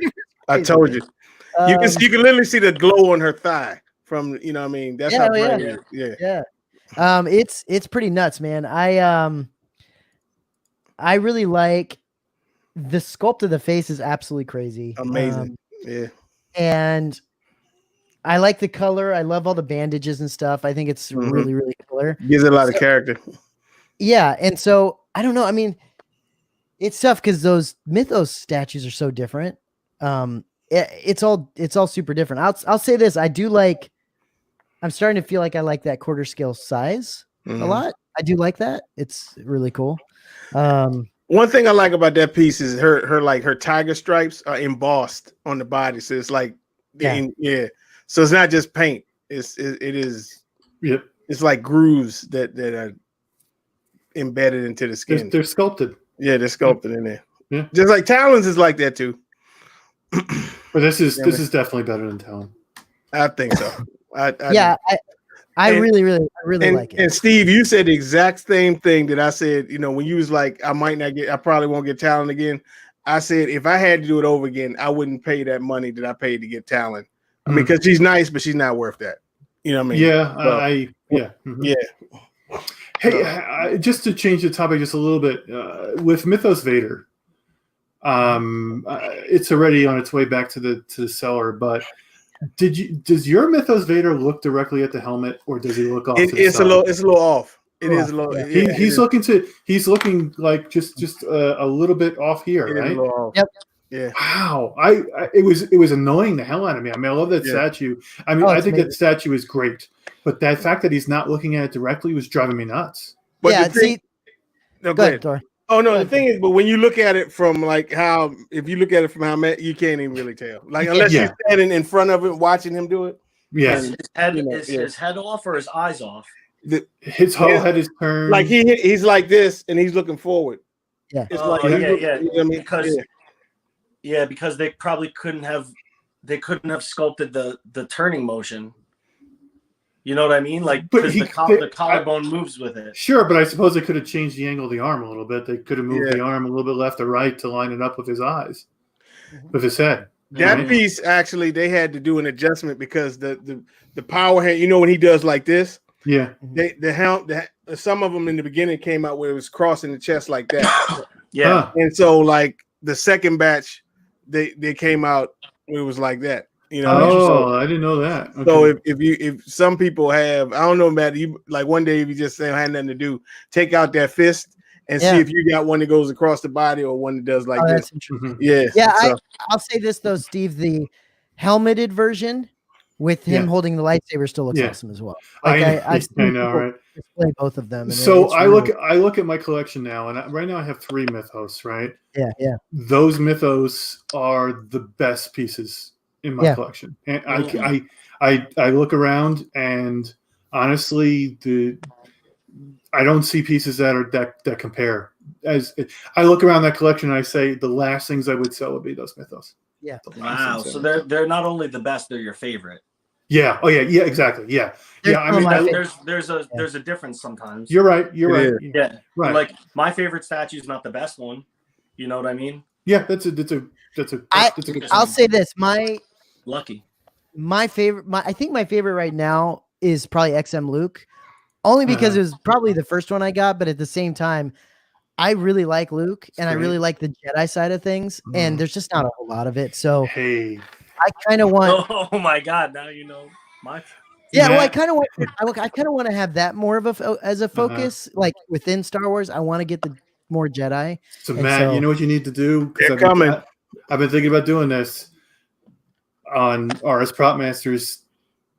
You can literally see the glow on her thigh from That's how bright it is. Yeah. It's pretty nuts, man. I really like the sculpt of the face is absolutely crazy. Amazing. And I like the color. I love all the bandages and stuff. I think it's really, really clear. Gives it a lot of character. Yeah. And so I don't know. I mean, it's tough because those Mythos statues are so different. It's all super different. I'll say this. I'm starting to feel like I like that quarter scale size a lot. I do like that. It's really cool. One thing I like about that piece is her tiger stripes are embossed on the body. So it's like, So it's not just paint. It is. Yep. It's like grooves that are embedded into the skin. They're sculpted. Yeah, they're sculpted in there. Yeah. Just like Talons is like that too. But this is definitely better than Talon. I think so. I really like it. And Steve, you said the exact same thing that I said. When you was like, I probably won't get Talon again. I said if I had to do it over again, I wouldn't pay that money that I paid to get Talon. I mean, because she's nice, but she's not worth that. You know what I mean? Yeah. Yeah. Hey, just to change the topic just a little bit, with Mythos Vader, it's already on its way back to the seller. But does your Mythos Vader look directly at the helmet, or does he look off? It's a little off. It is a little. Yeah. He's looking like just a little bit off here, right? Yep. Yeah. Wow. It was annoying the hell out of me. I mean, I love that statue. I mean, I think that statue is great, but that fact that he's not looking at it directly was driving me nuts. But go ahead, Thor. Oh no, the thing is, but when you look at it from if you look at it from how you can't even really tell. Like unless you're standing in front of it watching him do it. Yeah. Is his head off or his eyes off? His whole head is turned. Like he's like this and he's looking forward. Yeah. It's because they probably couldn't have sculpted the turning motion. You know what I mean? Like, because the collarbone moves with it. Sure, but I suppose they could have changed the angle of the arm a little bit. They could have moved the arm a little bit left or right to line it up with his eyes, with his head. That piece, actually, they had to do an adjustment because the power hand, when he does like this, some of them in the beginning came out where it was crossing the chest like that. Yeah. And so, like, the second batch, they came out where it was like that. You know, I didn't know that. Okay. So if some people have, I don't know about you, like one day if you just say I had nothing to do, take out that fist and see if you got one that goes across the body or one that does like this. Yeah. I'll say this though, Steve, the helmeted version with him holding the lightsaber still looks awesome as well. Like I've seen people display both of them. And so I look at my collection now, and right now I have 3 mythos, right? Yeah. Those mythos are the best pieces in my collection, and I look around, and honestly, I don't see pieces that compare. As I look around that collection, and I say the last things I would sell would be those mythos. Yeah. Wow. So they're not only the best, they're your favorite. Yeah. Oh yeah. Exactly. Yeah. I mean, there's a difference sometimes. You're right. Right. Yeah. Right. Like my favorite statue is not the best one. You know what I mean? Yeah. That's a good. I'll say this. My favorite. I think my favorite right now is probably XM Luke, only because it was probably the first one I got. But at the same time, I really like Luke, and I really like the Jedi side of things. And there's just not a whole lot of it. So I kind of want. Oh my God! Now you know my. Yeah, well, I kind of want to have that more of a focus, like within Star Wars. I want to get the more Jedi. So Matt, you know what you need to do? They're coming. I've been thinking about doing this on RS Prop Masters.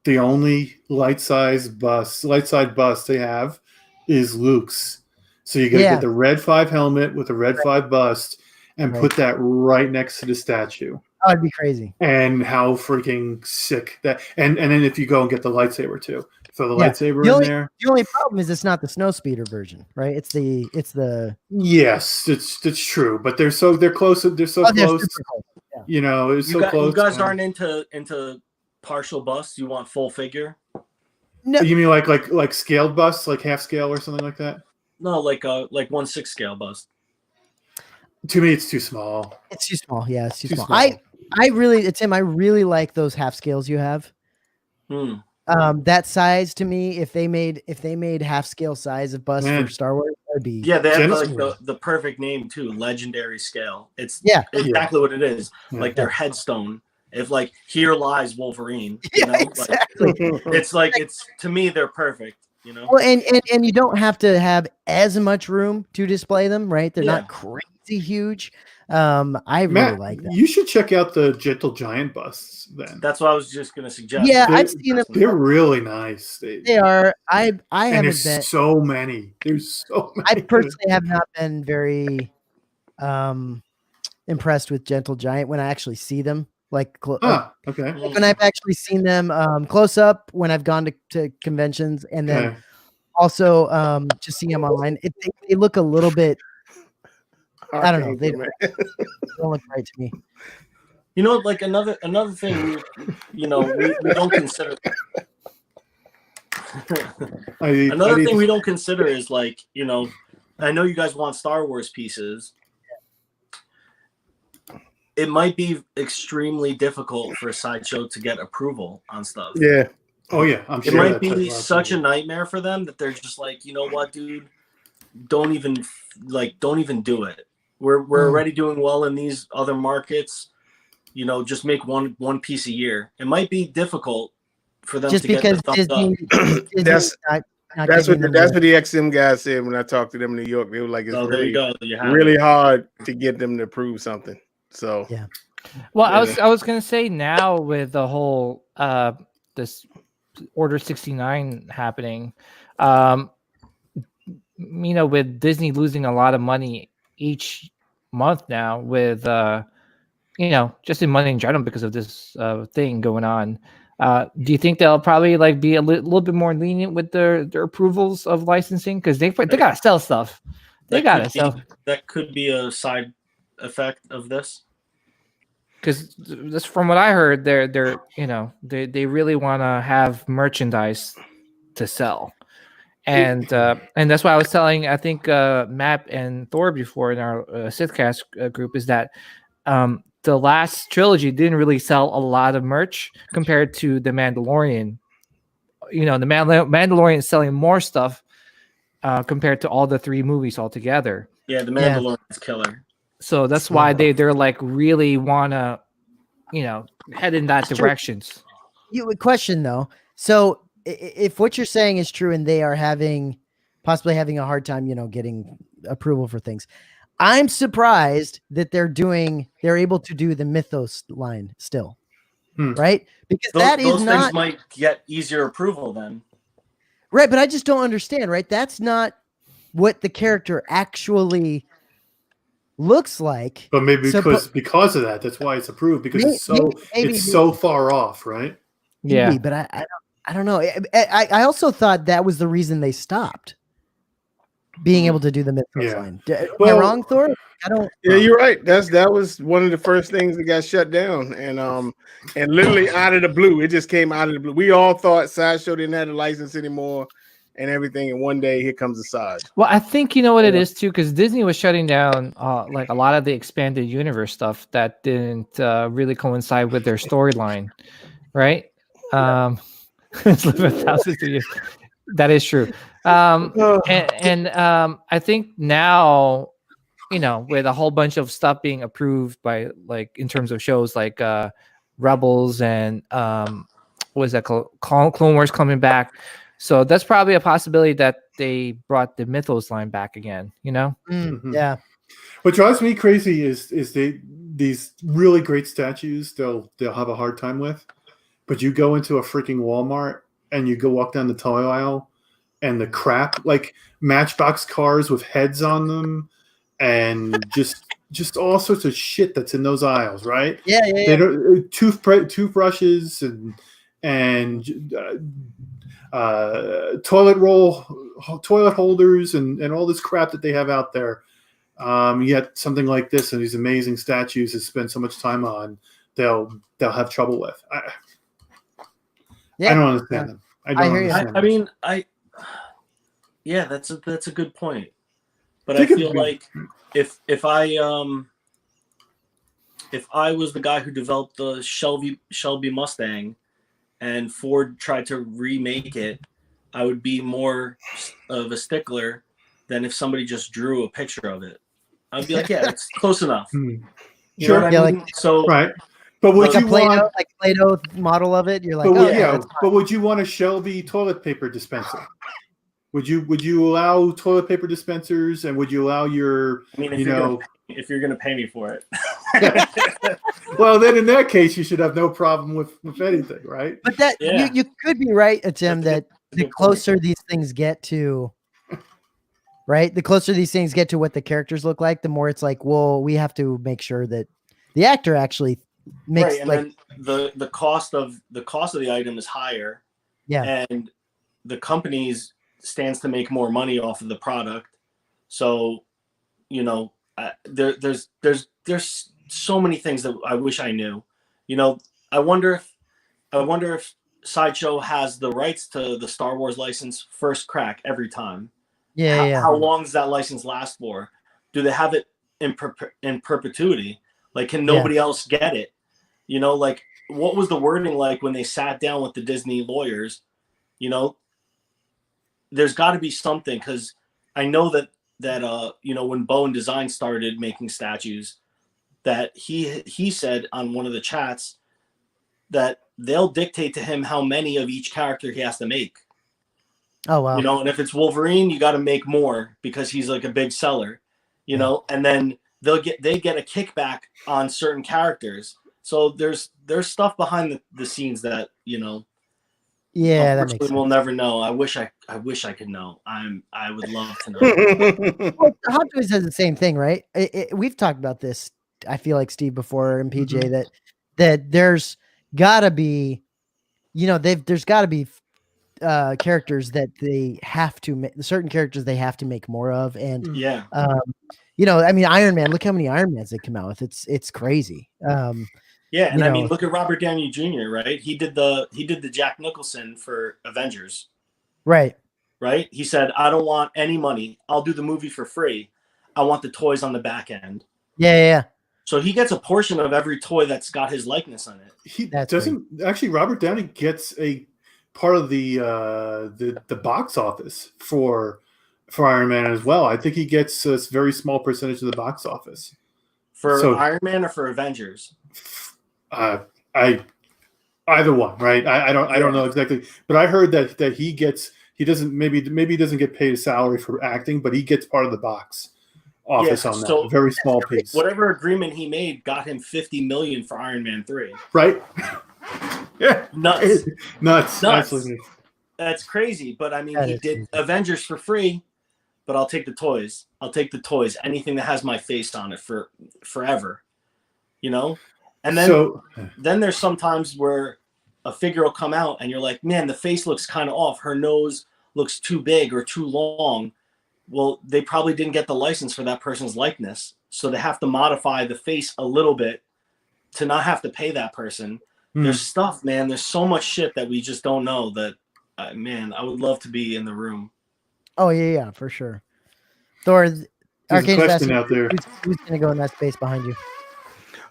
The only light side bust they have is Luke's. So you got to get the red 5 helmet with the red 5 bust and put that right next to the statue. Oh, it'd be crazy. And how freaking sick that and then if you go and get the lightsaber too. Throw the lightsaber in there. The only problem is it's not the snow speeder version, right? It's the Yes, it's true. But they're close. They're so close. Yeah. You know, it's so close. You guys aren't into partial busts. You want full figure? No. You mean like scaled busts, like half scale or something like that? No, like 1/6 scale bust. To me, it's too small. It's too small. Yeah, it's too small. I really like those half scales you have. That size to me, if they made half scale size of bust for Star Wars, that'd be they have like the perfect name too, legendary scale. It's exactly what it is. Like their headstone. If like here lies Wolverine, you know, exactly. it's to me they're perfect. You know, well, and you don't have to have as much room to display them, right? They're not crazy huge. I really like that. You should check out the Gentle Giant busts then. That's what I was just gonna suggest. Yeah, I've seen them. They're really nice. They are. I haven't been so many. There's so many. I personally have not been very impressed with Gentle Giant when I actually see them. Okay. When I've actually seen them close up, when I've gone to conventions, and then also just seeing them online, they look a little bit. I don't know. They don't look right to me. You know, like another thing, we don't consider. Another thing we don't consider is like, I know you guys want Star Wars pieces. It might be extremely difficult for a sideshow to get approval on stuff. Yeah. Oh yeah. I'm sure it might be such a nightmare for them that they're just like, you know what, dude, don't even do it. We're already doing well in these other markets. Just make one piece a year. It might be difficult for them to get the thumbs up. That's what the XM guys said when I talked to them in New York. They were like, it's really hard to get them to approve something. So yeah. Well, I was gonna say now with the whole this Order 69 happening, with Disney losing a lot of money each month now with just in money in general because of this thing going on. Do you think they'll probably be a little bit more lenient with their approvals of licensing because they gotta sell stuff? That could be a side effect of this. Because this, from what I heard, they really want to have merchandise to sell, and that's why I was telling I think Matt and Thor before in our Sithcast group is that the last trilogy didn't really sell a lot of merch compared to the Mandalorian. The Mandalorian is selling more stuff compared to all the 3 movies altogether. Yeah, the Mandalorian is killer. So that's why they're like really wanna, head in that It's direction. You would question though. So if what you're saying is true, and they are possibly having a hard time, getting approval for things, I'm surprised that they're able to do the Mythos line still, right? Because those things might get easier approval then. Right, but I just don't understand, right? That's not what the character actually looks like. But maybe because of that, that's why it's approved, because it's so far off, right? Yeah, maybe, but I don't know. I also thought that was the reason they stopped being able to do the Mythos line. Am I wrong, Thor? I don't. Yeah, you're right. That was one of the first things that got shut down, and literally out of the blue, it just came out of the blue. We all thought Sideshow didn't have a license anymore, and everything. And one day, here comes the Side. Well, I think you know what it is too, because Disney was shutting down like a lot of the expanded universe stuff that didn't really coincide with their storyline, right? It's lived 1,000 years. That is true. And I think now, with a whole bunch of stuff being approved by, like, in terms of shows like Rebels and what is that called? Clone Wars coming back. So that's probably a possibility that they brought the Mythos line back again, Yeah. What drives me crazy is these really great statues they'll have a hard time with. But you go into a freaking Walmart and you go walk down the toy aisle, and the crap, like Matchbox cars with heads on them, and just all sorts of shit that's in those aisles, right? Yeah. They don't toothbrushes and toilet holders and all this crap that they have out there. Yet something like this and these amazing statues they spend so much time on, they'll have trouble with. I don't understand them. I don't understand them. I mean, that's a good point. But I feel like if I was the guy who developed the Shelby Mustang and Ford tried to remake it, I would be more of a stickler than if somebody just drew a picture of it. I'd be like, yeah, it's close enough. You know what I mean? Right. But would you want like Play-Doh model of it? You're like, but would you want a Shelby toilet paper dispenser? Would you allow toilet paper dispensers, and would you allow your? I mean, if you're gonna pay me for it. Well, then in that case, you should have no problem with anything, right? But you could be right, Tim. That the closer these things get to, right, the closer these things get to what the characters look like, the more it's like, well, we have to make sure that the actor actually makes and then the cost of the item is higher. Yeah, and the companies stands to make more money off of the product. So, there's so many things that I wish I knew. I wonder if Sideshow has the rights to the Star Wars license first crack every time. Yeah. How long does that license last for? Do they have it in perpetuity? Like, can nobody else get it? Like, what was the wording like when they sat down with the Disney lawyers? There's got to be something, because I know that when Bowen Design started making statues, that he said on one of the chats that they'll dictate to him how many of each character he has to make. Oh wow. And if it's Wolverine, you got to make more because he's like a big seller, and then they get a kickback on certain characters. So there's stuff behind the scenes that Yeah, that makes sense. We'll never know. I wish I could know. I would love to know. Well, Hot Toys does the same thing, right? We've talked about this. I feel like Steve before and PJ that there's gotta be, there's gotta be characters that they have to make, certain characters they have to make more of, and I mean, Iron Man. Look how many Iron Mans they come out with. It's crazy. Yeah, and I mean, look at Robert Downey Jr., right? He did the Jack Nicholson for Avengers. Right. He said, I don't want any money. I'll do the movie for free. I want the toys on the back end. Yeah. So he gets a portion of every toy that's got his likeness on it. He doesn't actually. Robert Downey gets a part of the box office for Iron Man as well. I think he gets a very small percentage of the box office for Iron Man or for Avengers. I Either one, right? I don't know exactly, but I heard that he doesn't maybe he doesn't get paid a salary for acting, but he gets part of the box office on that, a very small piece. Whatever agreement he made got him $50 million for Iron Man 3. Right? Yeah, nuts. Absolutely. That's crazy. But I mean, he did Avengers for free. But I'll take the toys. Anything that has my face on it for forever, you know. And then there's sometimes where a figure will come out and you're like, man, the face looks kind of off. Her nose looks too big or too long. Well, they probably didn't get the license for that person's likeness. So they have to modify the face a little bit to not have to pay that person. There's stuff, man. There's so much shit that we just don't know that, man, I would love to be in the room. Oh, yeah, for sure. Thor, there's a question out there. Who's going to go in that space behind you?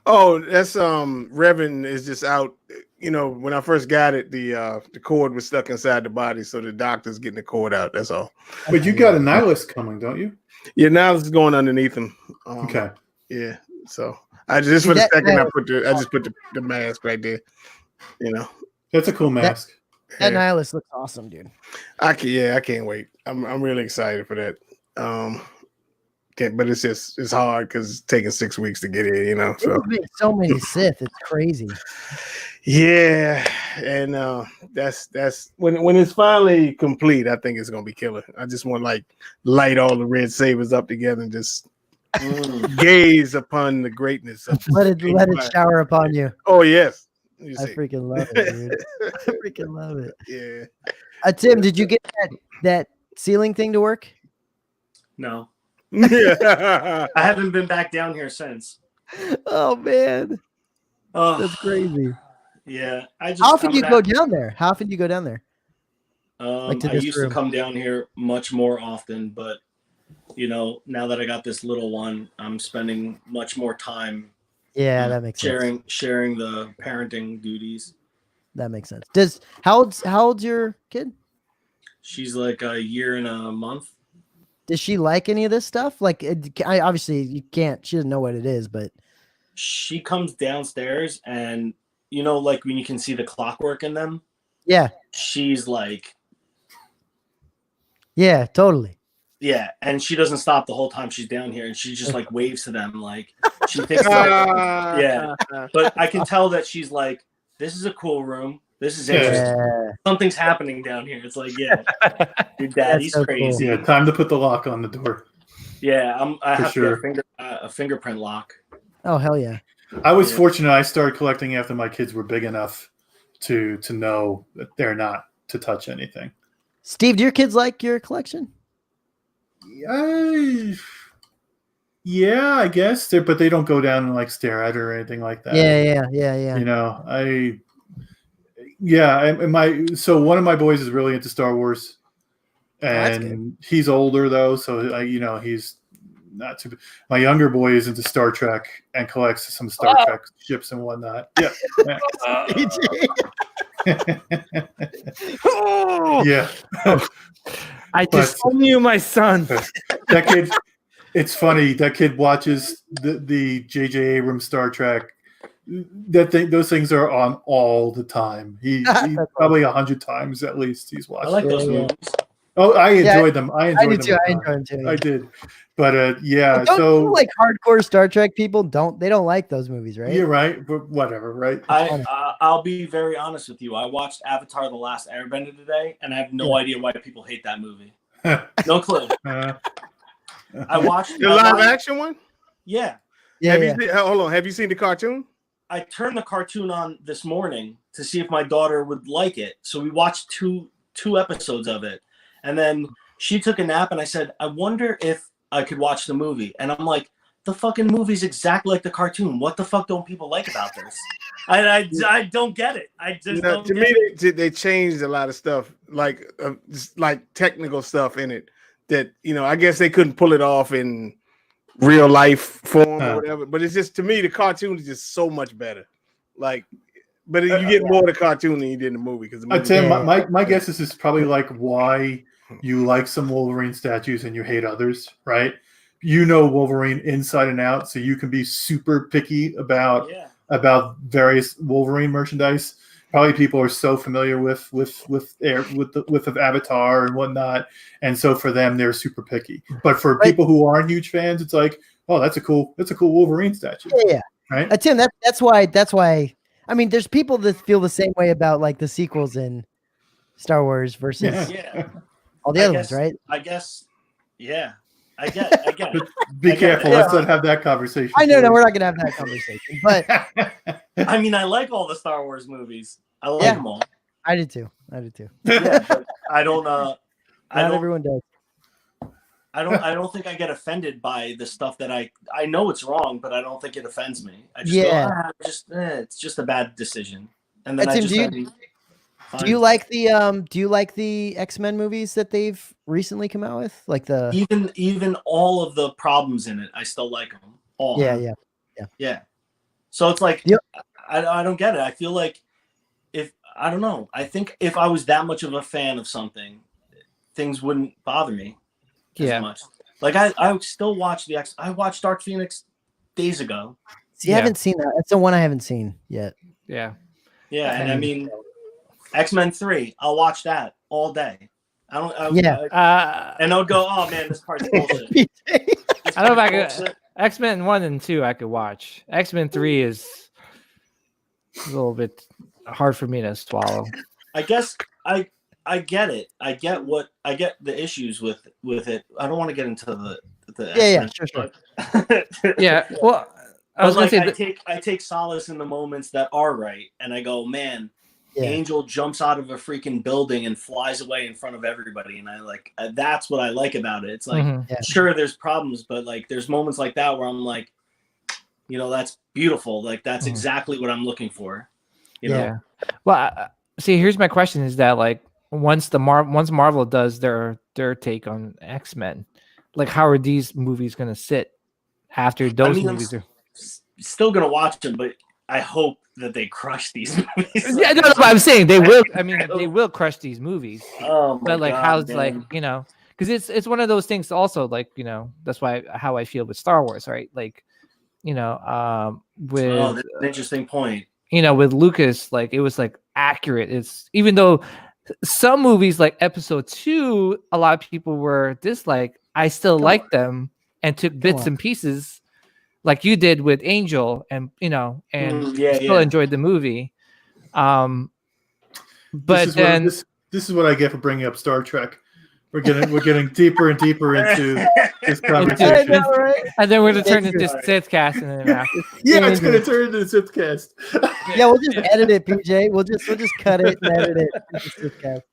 Oh, that's Revan is just out. You know, when I first got it, the cord was stuck inside the body, so the doctor's getting the cord out. That's all. But you got a nihilist coming, don't you? Yeah, nihilist is going underneath him. Okay. Yeah. So I just for the second I just put the mask right there. You know, that's a cool mask. That nihilist looks awesome, dude. I can't wait. I'm really excited for that. But it's hard because it's taking 6 weeks to get in, you know. So many Sith, it's crazy. Yeah, and that's when it's finally complete. I think it's gonna be killer. I just want to light all the red sabers up together and just gaze upon the greatness of let it shower upon you. Oh yes, I freaking love it, dude. I freaking love it. Yeah. Tim, did you get that ceiling thing to work? No. I haven't been back down here since. Oh man, that's crazy. Yeah, How often do you go down there? I used to come down here much more often, but you know, now that I got this little one, I'm spending much more time. Yeah, that makes sense. Sharing the parenting duties. That makes sense. How old's your kid? She's like a year and a month. Does she like any of this stuff? Obviously you can't. She doesn't know what it is, but she comes downstairs and you know, like when you can see the clockwork in them. Yeah. She's like. Yeah, totally. Yeah, and she doesn't stop the whole time she's down here, and she just like waves to them, like she thinks, yeah. But I can tell that she's like, "This is a cool room. This is interesting. Something's happening down here." It's like, yeah, your daddy's so crazy. Cool. Yeah, time to put the lock on the door. Yeah, I have to get a fingerprint lock. Oh hell yeah! I was fortunate. I started collecting after my kids were big enough to know that they're not to touch anything. Steve, do your kids like your collection? Yeah, I guess. But they don't go down and stare at it or anything like that. Yeah. You know, so one of my boys is really into Star Wars, and he's older though, so he's not too. My younger boy is into Star Trek and collects some Star Trek ships and whatnot. Yeah. Yeah. I just knew my son. That kid, it's funny. That kid watches the J.J. Abrams Star Trek. Those things are on all the time. He probably 100 times at least he's watched. I like those movies. Oh, I enjoyed them. I enjoyed them. I enjoyed them too. Yeah. I did. But yeah, so like hardcore Star Trek people don't like those movies, right? Yeah, right. But whatever, right? I'll be very honest with you. I watched Avatar: The Last Airbender today, and I have no idea why people hate that movie. No clue. I watched the live action one. Yeah. Hold on. Have you seen the cartoon? I turned the cartoon on this morning to see if my daughter would like it. So we watched two episodes of it, and then she took a nap, and I said, "I wonder if I could watch the movie." And I'm like, the fucking movie's exactly like the cartoon. What the fuck don't people like about this? I don't get it. I just don't. To me, they changed a lot of stuff, like technical stuff in it that I guess they couldn't pull it off in real life form or whatever. But it's just, to me, the cartoon is just so much better. But you get more of the cartoon than you did in the movie. Because Tim, my guess is probably why you like some Wolverine statues and you hate others, right? Wolverine inside and out, so you can be super picky about about various Wolverine merchandise. Probably people are so familiar with Avatar and whatnot, and so for them they're super picky. But for people who aren't huge fans, it's like, oh, that's a cool Wolverine statue. Yeah. Right. Tim, that's why. I mean, there's people that feel the same way about like the sequels in Star Wars versus all the other ones, right? I guess. Yeah. I get. Be careful. Let's not have that conversation. I know. No, we're not gonna have that conversation. But I mean, I like all the Star Wars movies. I like them all. I did too. Yeah, but I don't. Not everyone does. I don't think I get offended by the stuff that I know it's wrong, but I don't think it offends me. I just go, it's just a bad decision. And then do you like the X-Men movies that they've recently come out with? Like even all of the problems in it, I still like them all. Yeah. So it's like I don't get it. I feel like I don't know. I think if I was that much of a fan of something, things wouldn't bother me as much. Like I still watch I watched Dark Phoenix days ago. See, I haven't seen that. That's the one I haven't seen yet. Yeah, and I mean, X-Men 3, I'll watch that all day. And I would go, oh man, this part's bullshit. I don't know if I could. X-Men 1 and 2 I could watch. X-Men 3 is a little bit hard for me to swallow. I guess I get it. I get the issues with it. I don't want to get into the sure. Yeah. Well, I was like, gonna say I take solace in the moments that are right, and I go, man, Angel jumps out of a freaking building and flies away in front of everybody, and I like that's what I like about it. It's like sure, there's problems, but like there's moments like that where I'm like, that's beautiful. Like that's exactly what I'm looking for. You know? Well, see, here's my question: is that like once Marvel does their take on X-Men, like how are these movies going to sit after those movies? I'm still going to watch them, but I hope that they crush these movies. Yeah, no, but I'm saying they will. I mean, they will crush these movies. Oh my but like, God, how's man. like because it's one of those things. Also, like that's how I feel with Star Wars, right? Like, with that's an interesting point. With Lucas, like it was like accurate. It's even though some movies like Episode 2, a lot of people were disliked. I still liked them and took bits and pieces, like you did with Angel, and still enjoyed the movie. But this is what I get for bringing up Star Trek. We're getting deeper and deeper into this conversation. And then we're going to turn into Sithcast and then after. It's going to turn into Sithcast. We'll just edit it, PJ. We'll just cut it and edit it into Sithcast.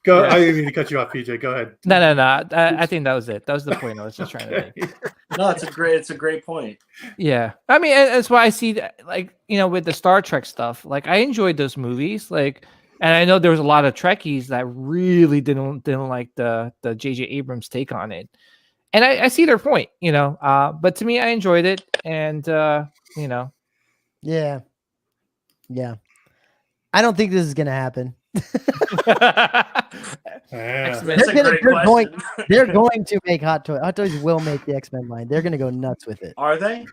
Go. I didn't mean to cut you off, PJ. Go ahead. No. I think that was it. That was the point I was just trying to make. No, it's a great point. Yeah, I mean, that's why I see that, like with the Star Trek stuff. Like I enjoyed those movies, like. And I know there was a lot of Trekkies that really didn't like the J.J. Abrams take on it, and I see their point, But to me, I enjoyed it, and Yeah. I don't think this is gonna happen. They're going to make Hot Toys. Hot Toys will make the X-Men line. They're gonna go nuts with it. Are they?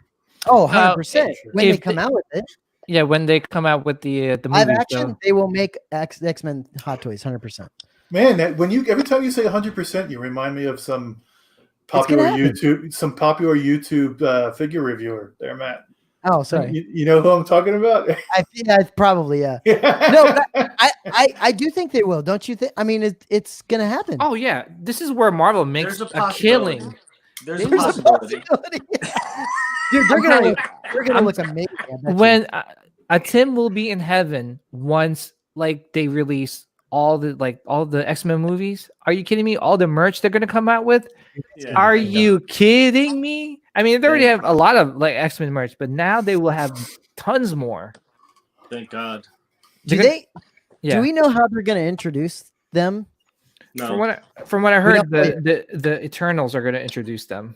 Oh, 100%. When they come out with it. Yeah, when they come out with the live action, they will make X-Men Hot Toys 100%. Man, every time you say 100%, you remind me of some popular YouTube figure reviewer there, Matt. Oh, sorry. You know who I'm talking about? I think that's probably No, but I do think they will. Don't you think? I mean, it's gonna happen. Oh yeah, this is where Marvel makes a killing. There's a possibility. Dude, they're gonna look amazing. When Tim will be in heaven once, like they release all the X-Men movies. Are you kidding me? All the merch they're gonna come out with. Are you kidding me? I mean, they already have a lot of like X-Men merch, but now they will have tons more. Thank God. Do we know how they're gonna introduce them? No. From what I heard, the Eternals are gonna introduce them.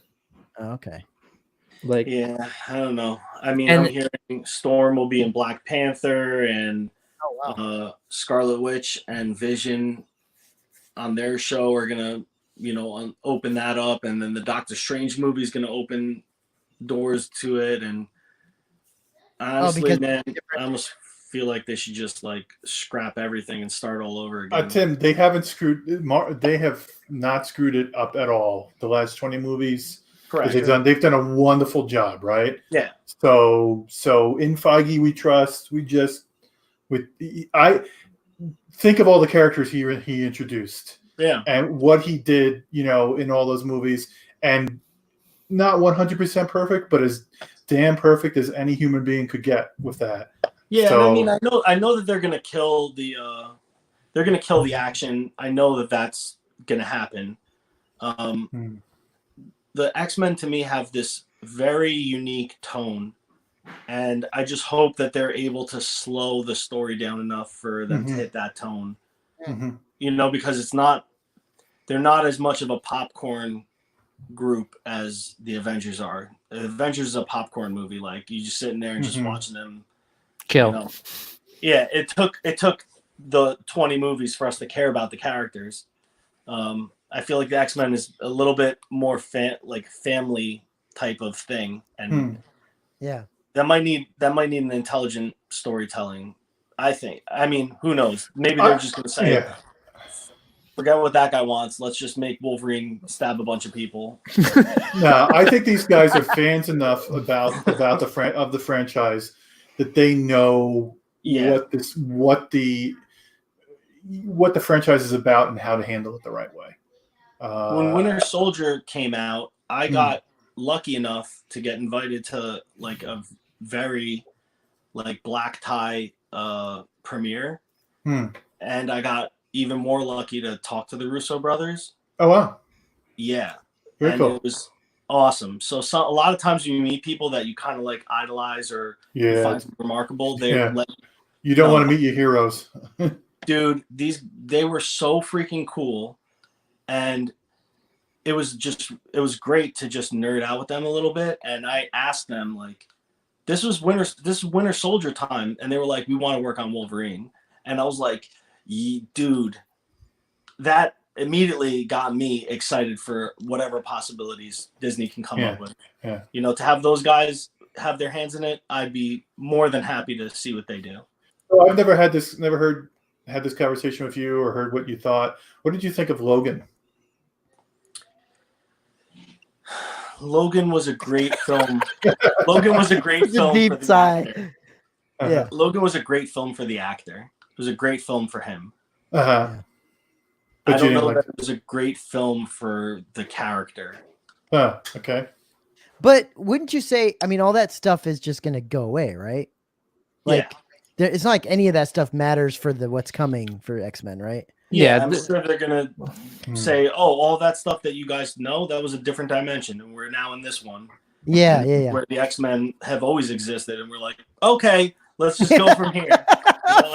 Oh, okay. I don't know. I mean, I'm hearing Storm will be in Black Panther and Scarlet Witch and Vision on their show are gonna, open that up, and then the Doctor Strange movie is gonna open doors to it, and Honestly, man, I almost feel like they should just like scrap everything and start all over again. Tim, they haven't they have not screwed it up at all. The last 20 movies, Correct. they've done a wonderful job, right? Yeah. So in Feige we trust. I think of all the characters he introduced. Yeah. And what he did, in all those movies, and not 100% perfect, but as damn perfect as any human being could get with that. Yeah, so, and I know that they're gonna kill the action. I know that that's gonna happen. The X-Men to me have this very unique tone, and I just hope that they're able to slow the story down enough for them to hit that tone. Because they're not as much of a popcorn group as the Avengers are. The Avengers is a popcorn movie. Like you just sitting there and just watching them kill. Yeah, it took the 20 movies for us to care about the characters. I feel like the X-Men is a little bit more family type of thing, and yeah, that might need an intelligent storytelling. I think. I mean, who knows? Maybe they're just gonna say, forget what that guy wants. Let's just make Wolverine stab a bunch of people. No, I think these guys are fans enough about the franchise that they know what the franchise is about and how to handle it the right way. When Winter Soldier came out, I got lucky enough to get invited to like a very black tie premiere, and I got even more lucky to talk to the Russo brothers. Oh wow! Yeah, very cool. It was awesome. So a lot of times you meet people that you kind of idolize or you find remarkable. You don't want to meet your heroes, dude. They were so freaking cool, and it was great to just nerd out with them a little bit. And I asked them this is Winter Soldier time, and they were like, we want to work on Wolverine, and I was like, dude, that immediately got me excited for whatever possibilities Disney can come up with. Yeah. To have those guys have their hands in it, I'd be more than happy to see what they do. So I've never had this conversation with you or heard what you thought. What did you think of Logan? Logan was a great film. Logan was a great film deep for the sigh. actor. Logan was a great film for the actor. It was a great film for him. But I don't know that it was a great film for the character. Okay. But wouldn't you say, I mean, all that stuff is just going to go away, right? It's not like any of that stuff matters for what's coming for X-Men, right? Yeah, I'm sure they're going to say, all that stuff that you guys know, that was a different dimension, and we're now in this one. Yeah. Where the X-Men have always existed, and we're like, okay, let's just go from here.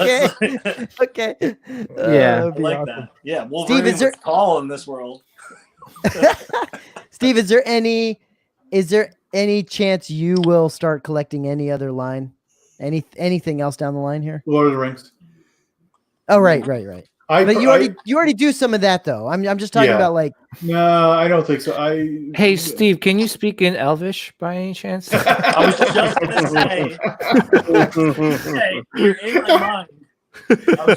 Okay. I like awesome. That. Yeah, Wolverine is tall in this world. Steve, is there any chance you will start collecting any other line? Anything else down the line here? Lord of the Rings. Oh, right. But you already do some of that though. I'm just talking about No, I don't think so. Hey Steve, can you speak in Elvish by any chance? I was just gonna say, you're in my mind.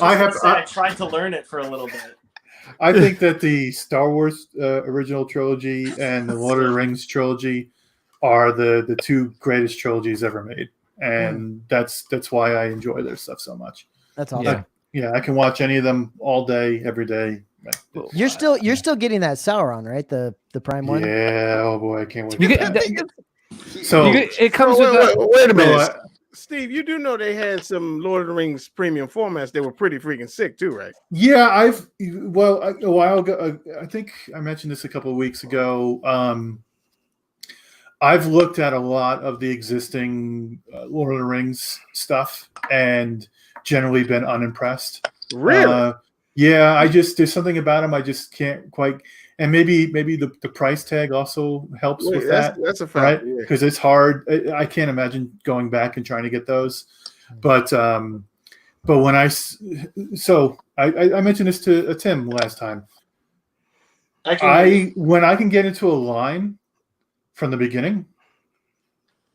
I tried to learn it for a little bit. I think that the Star Wars original trilogy and the Lord of the Rings trilogy are the two greatest trilogies ever made, and that's why I enjoy their stuff so much. That's awesome. Yeah, I can watch any of them all day, every day. You're still getting that Sauron, right? The Prime one. Yeah. Oh boy, I can't wait. It comes with. Wait a minute, Steve. You do know they had some Lord of the Rings premium formats. They were pretty freaking sick too, right? Yeah, a while ago. I think I mentioned this a couple of weeks ago. I've looked at a lot of the existing Lord of the Rings stuff and generally been unimpressed. Really? Yeah, there's something about them I just can't quite. And maybe the price tag also helps with that. That's a fact, right? Because it's hard. I can't imagine going back and trying to get those. But when I mentioned this to Tim last time. When I can get into a line from the beginning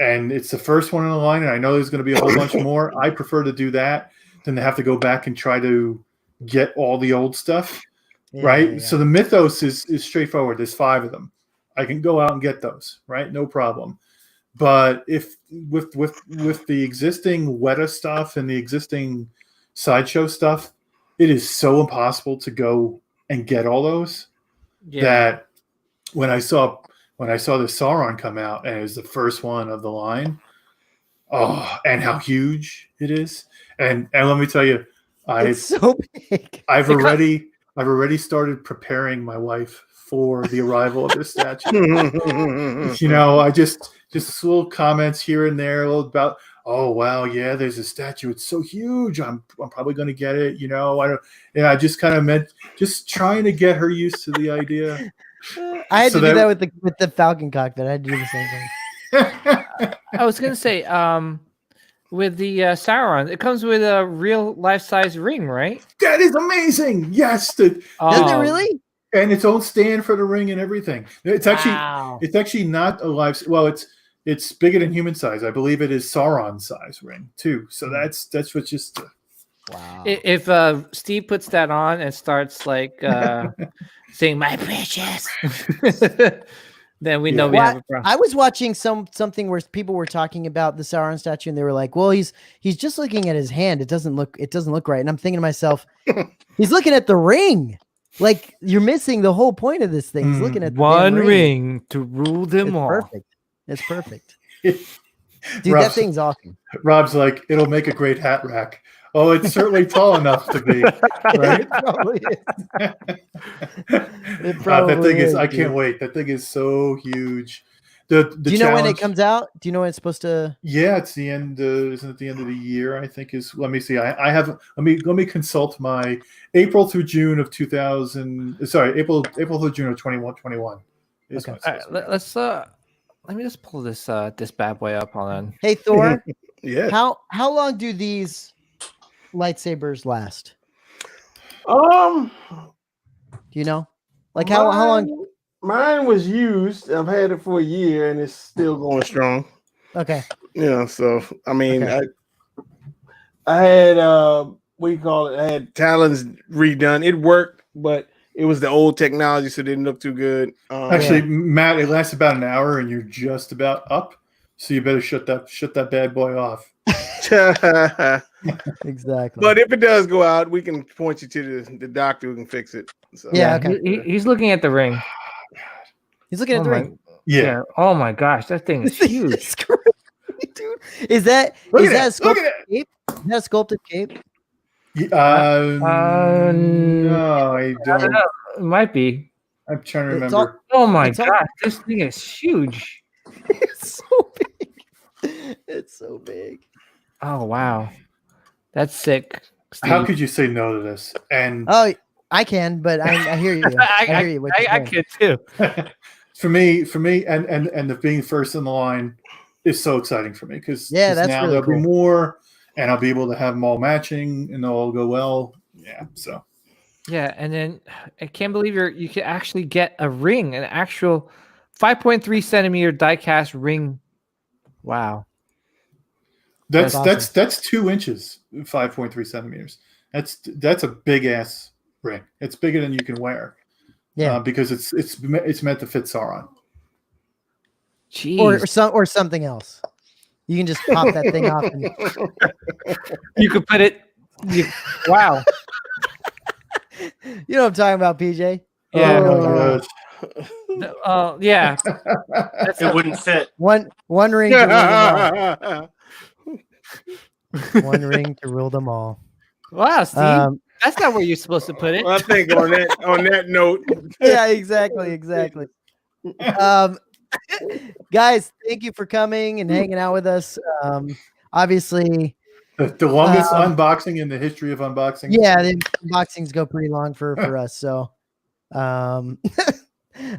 and it's the first one in the line, and I know there's going to be a whole bunch more. I prefer to do that than to have to go back and try to get all the old stuff, right? Yeah. So the Mythos is straightforward. There's 5 of them. I can go out and get those, right? No problem. But if with the existing Weta stuff and the existing Sideshow stuff, it is so impossible to go and get all those that when I saw the Sauron come out and it was the first one of the line, and how huge it is, and let me tell you, It's so big. I've already started preparing my wife for the arrival of this statue. You know, I just little comments here and there about, oh wow, yeah, there's a statue. It's so huge. I'm probably going to get it. You know, I just kind of meant just trying to get her used to the idea. I had to do that with the Falcon cockpit. I had to do the same thing. I was gonna say, with the Sauron, it comes with a real life-size ring, right? That is amazing. Yes, Does it really? And its own stand for the ring and everything. It's actually not a live. Well, it's bigger than human size. I believe it is Sauron size ring too. So that's what's just. Wow. If Steve puts that on and starts like saying "my precious," then we know we have a problem. I was watching something where people were talking about the Sauron statue, and they were like, "Well, he's just looking at his hand. It doesn't look right." And I'm thinking to myself, he's looking at the ring. Like, you're missing the whole point of this thing. He's looking at the one ring to rule them all. Perfect. It's perfect. Dude, that thing's awesome. Rob's like, it'll make a great hat rack. Oh, it's certainly tall enough to be, right? It probably is. That thing is, I can't wait. That thing is so huge. Do you know when it comes out? Do you know when it's supposed to? Yeah, it's the end. Isn't it the end of the year? I think is. Let me see. I have. Let me consult my April through June of 2000. Sorry, April through June of 2021. Okay. All right, let's let me just pull this this bad boy up. Hold on. Hey Thor. Yeah. How long do these lightsabers last? Do you know? Like how long? Mine was used. I've had it for a year and it's still going strong. Okay. Yeah, so I mean, okay. I had I had Talons redone. It worked, but it was the old technology, so it didn't look too good. Actually, Matt, it lasts about an hour and you're just about up. So you better shut that bad boy off. Exactly. But if it does go out, we can point you to the doctor who can fix it. So. Yeah, okay. He's looking at the ring. He's looking at the ring. Yeah. Oh my gosh, that thing is huge. Dude, is that a sculpted cape? Is that a sculpted cape? No, I don't know. It might be. I'm trying to remember. Oh my gosh, this thing is huge. It's so big. It's so big. Oh wow, that's sick. Steve. How could you say no to this? And I can, but I hear you. I hear you. I could too. For me, and the being first in the line is so exciting for me because that's now really there'll cool. be more, and I'll be able to have them all matching, and they'll all go well. Yeah, so. Yeah, and then I can't believe you can actually get a ring, an actual 5.3 centimeter die-cast ring. Wow. That's 2 inches, 5.3 centimeters. That's a big ass ring. It's bigger than you can wear. Yeah, because it's meant to fit Sauron. Jeez. Or something else. You can just pop that thing off. And... You could put it. Wow. You know what I'm talking about, PJ? Yeah. Yeah. It wouldn't fit. One ring to rule them all. One ring to rule them all. Wow, Steve. That's not where you're supposed to put it. Well, I think on that note. Yeah, exactly. Guys, thank you for coming and hanging out with us. Obviously, the longest unboxing in the history of unboxing. Yeah, the unboxings go pretty long for us. So I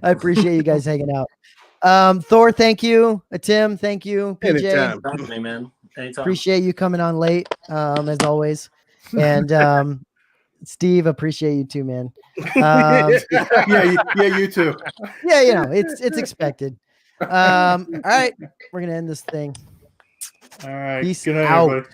appreciate you guys hanging out. Thor, thank you. Tim, thank you. PJ, anytime, man. Anytime. Appreciate you coming on late, as always. And Steve, appreciate you too, man. Yeah, you too. Yeah, it's expected. All right, We're gonna end this thing. All right. Peace Good night, out. everybody.